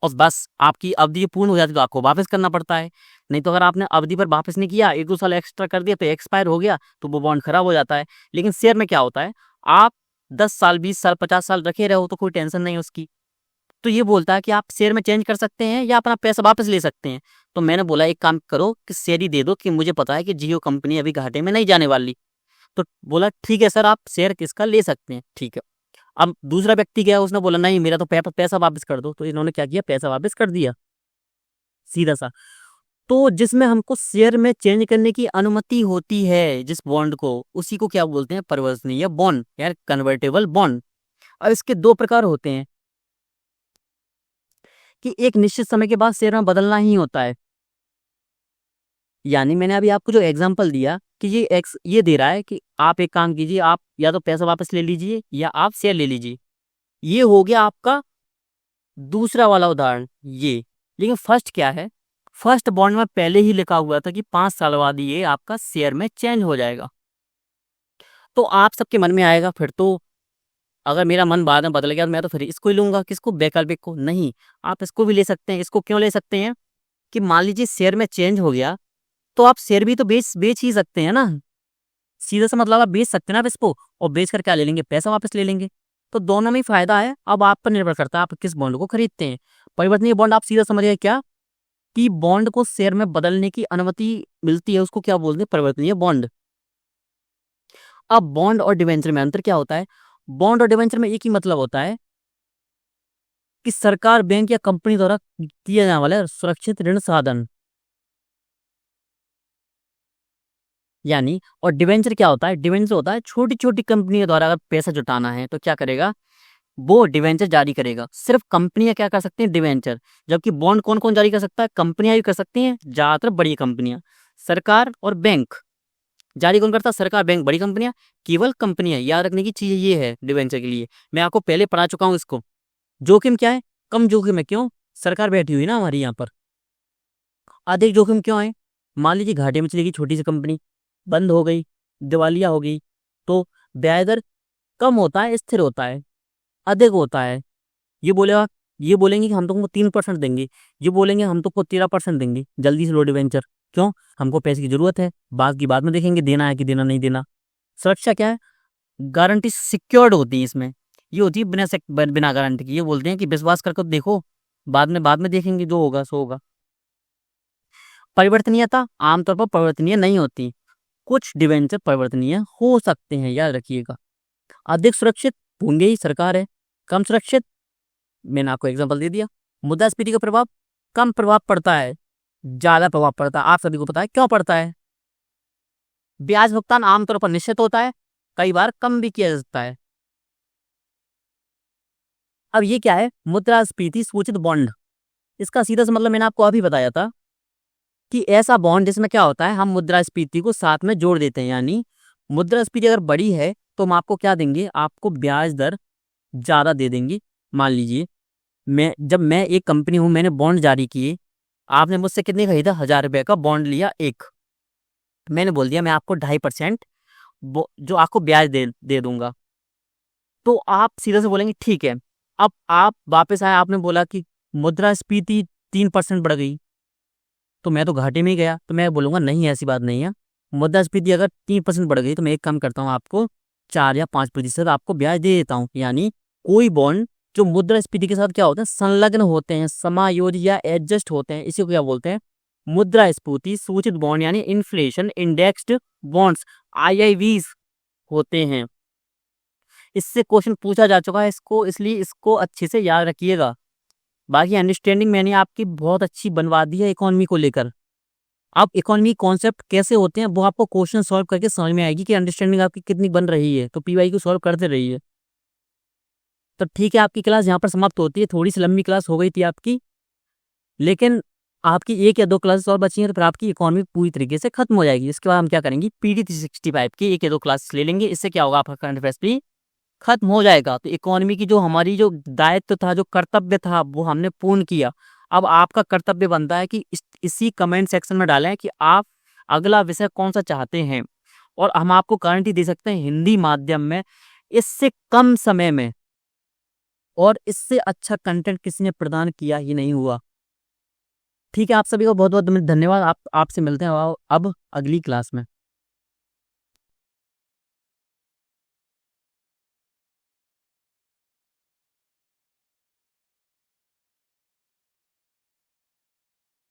और बस आपकी अवधि पूर्ण हो जाती है तो आपको वापस करना पड़ता है। नहीं तो अगर आपने अवधि पर वापस नहीं किया, 1-2 साल एक्स्ट्रा कर दिया, तो एक्सपायर हो गया, तो वो बॉन्ड खराब हो जाता है। लेकिन शेयर में क्या होता है, आप 10 साल 20 साल 50 साल रखे रहो तो कोई टेंशन नहीं उसकी। तो ये बोलता है कि आप शेयर में चेंज कर सकते हैं या अपना पैसा वापस ले सकते हैं। तो मैंने बोला एक काम करो कि शेयर ही दे दो, कि मुझे पता है कि जियो कंपनी अभी घाटे में नहीं जाने वाली। तो बोला ठीक है सर, आप शेयर किसका ले सकते हैं, ठीक है। अब दूसरा व्यक्ति गया, उसने बोला नहीं मेरा तो पैसा वापस कर दो, तो इन्होंने क्या किया, पैसा वापस कर दिया सीधा सा। तो जिसमें हमको शेयर में चेंज करने की अनुमति होती है जिस बॉन्ड को, उसी को क्या बोलते हैं, परिवर्तनीय बॉन्ड या कन्वर्टेबल बॉन्ड। अब इसके 2 प्रकार होते हैं, कि एक निश्चित समय के बाद शेयर में बदलना ही होता है, यानी मैंने अभी आपको जो एग्जांपल दिया कि ये दे रहा है कि आप एक काम कीजिए, आप या तो पैसा वापस ले लीजिए या आप शेयर ले लीजिए। ये हो गया आपका दूसरा वाला उदाहरण ये। लेकिन फर्स्ट क्या है, फर्स्ट बॉन्ड में पहले ही लिखा हुआ था कि 5 साल बाद ये आपका शेयर में चेंज हो जाएगा। तो आप सबके मन में आएगा फिर तो, अगर मेरा मन बाद में बदल गया तो मैं तो फिर इसको ही लूंगा, किसको, वैकल्पिक को। नहीं, आप इसको भी ले सकते हैं। इसको क्यों ले सकते हैं, कि मान लीजिए शेयर में चेंज हो गया तो आप शेयर भी तो बेच ही सकते हैं ना, सीधा सा मतलब आप बेच सकते हैं ना आप इसको, और बेच कर क्या ले लेंगे, पैसा वापस ले लेंगे। तो दोनों में ही फायदा है। अब आप पर निर्भर करता है आप किस बॉन्ड को खरीदते हैं। परिवर्तनीय बॉन्ड आप सीधा समझिए क्या, कि बॉन्ड को शेयर में बदलने की अनुमति मिलती है, उसको क्या बोलते हैं, परिवर्तनीय बॉन्ड। अब बॉन्ड और डिवेंचर में अंतर क्या होता है, बॉन्ड और डिवेंचर में एक ही मतलब होता है कि सरकार, बैंक या कंपनी द्वारा किया जाने वाला सुरक्षित ऋण साधन, यानी। और डिवेंचर क्या होता है, डिवेंचर होता है छोटी छोटी कंपनियों द्वारा अगर पैसा जुटाना है तो क्या करेगा, वो डिवेंचर जारी करेगा। सिर्फ कंपनियां क्या कर सकती हैं, डिवेंचर। जबकि बॉन्ड कौन कौन जारी कर सकता है, कंपनियां भी कर सकती हैं, ज्यादातर बड़ी कंपनियां, सरकार और बैंक, जारी कौन करता? सरकार, बैंक, बड़ी कंपनियां, केवल कंपनियां। याद रखने की चीज ये है डिवेंचर के लिए, मैं आपको पहले पढ़ा चुका हूं इसको। जोखिम क्या है? कम जोखिम है। क्यों? सरकार बैठी हुई ना हमारी यहाँ पर। अधिक जोखिम क्यों है? मान लीजिए घाटे में चली गई छोटी सी कंपनी, बंद हो गई, दिवालिया हो गई, तो ब्याज दर कम होता है, स्थिर होता है, अधिक होता है। ये बोलेगा, ये बोलेंगे कि हम तुमको 3% देंगे, ये बोलेंगे हम तुमको 13% देंगे, जल्दी से लो डिवेंचर। क्यों? हमको पैसे की जरूरत है, बाकी बाद में देखेंगे देना है कि देना नहीं देना। सुरक्षा क्या है? गारंटी सिक्योर्ड होती है इसमें। ये होती है बिना गारंटी की। ये बोलते हैं कि विश्वास करके देखो, बाद में देखेंगे, जो होगा सो होगा। परिवर्तनीयता आमतौर पर परिवर्तनीय नहीं होती, कुछ डिवेंचर परिवर्तनीय हो सकते हैं, याद रखिएगा। अधिक सुरक्षित, होंगे ही, सरकार है। कम सुरक्षित, मैंने आपको एग्जांपल दे दिया। मुद्रास्फीति का प्रभाव कम प्रभाव पड़ता है, ज्यादा प्रभाव पड़ता है। आप सभी को पता है क्यों पड़ता है। ब्याज भुगतान आमतौर पर निश्चित होता है, कई बार कम भी किया जा सकता है। अब ये क्या है? मुद्रास्फीति सूचित बॉन्ड। इसका सीधा सा मतलब मैंने आपको अभी बताया था कि ऐसा बॉन्ड जिसमें क्या होता है, हम मुद्रास्फीति को साथ में जोड़ देते हैं। यानी मुद्रास्फीति अगर बड़ी है तो हम आपको क्या देंगे? आपको ब्याज दर ज्यादा दे देंगे। मान लीजिए मैं एक कंपनी हूं, मैंने बॉन्ड जारी किए, आपने मुझसे कितने खरीदा? 1000 रुपए का बॉन्ड लिया एक, मैंने बोल दिया मैं आपको 2.5% जो आपको ब्याज दे दूंगा। तो आप सीधे से बोलेंगे ठीक है। अब आप वापस आए, आपने बोला कि मुद्रास्फीति 3% बढ़ गई, तो मैं तो घाटे में ही गया। तो मैं बोलूंगा नहीं, ऐसी बात नहीं है। मुद्रास्फीति अगर 3% बढ़ गई तो मैं एक काम करता हूँ, आपको 4 या 5% आपको ब्याज दे देता हूँ। यानी कोई बॉन्ड जो मुद्रास्फीति के साथ क्या होते हैं, संलग्न होते हैं, समायोजित या एडजस्ट होते हैं, इसी को क्या बोलते हैं? मुद्रास्फीति सूचित बॉन्ड, यानी इन्फ्लेशन इंडेक्स्ड बॉन्ड्स, IIVs होते हैं। इससे क्वेश्चन पूछा जा चुका है इसको, इसलिए इसको अच्छे से याद रखिएगा। बाकी अंडरस्टैंडिंग मैंने आपकी बहुत अच्छी बनवा दी है इकोनॉमी को लेकर। अब इकोनॉमी कॉन्सेप्ट कैसे होते हैं वो आपको क्वेश्चन सॉल्व करके समझ में आएगी कि अंडरस्टैंडिंग आपकी कितनी बन रही है। तो PY को सॉल्व करते रहिए। तो ठीक है, आपकी क्लास यहाँ पर समाप्त होती है। थोड़ी सी लंबी क्लास हो गई थी आपकी, लेकिन आपकी 1 या 2 क्लासेस और बची हैं, तो फिर आपकी इकोनॉमी पूरी तरीके से खत्म हो जाएगी। इसके बाद हम क्या करेंगे? PD 365 की 1 या 2 क्लासेस ले लेंगे। इससे क्या होगा? आपका करंट अफेयर्स भी खत्म हो जाएगा। तो इकोनॉमी की जो हमारी जो दायित्व था, जो कर्तव्य था, वो हमने पूर्ण किया। अब आपका कर्तव्य बनता है कि इसी कमेंट सेक्शन में डालें कि आप अगला विषय कौन सा चाहते हैं, और हम आपको गारंटी दे सकते हैं हिंदी माध्यम में इससे कम समय में और इससे अच्छा कंटेंट किसी ने प्रदान किया ही नहीं हुआ। ठीक है, आप सभी को बहुत बहुत धन्यवाद। आपसे मिलते हैं अब अगली क्लास में।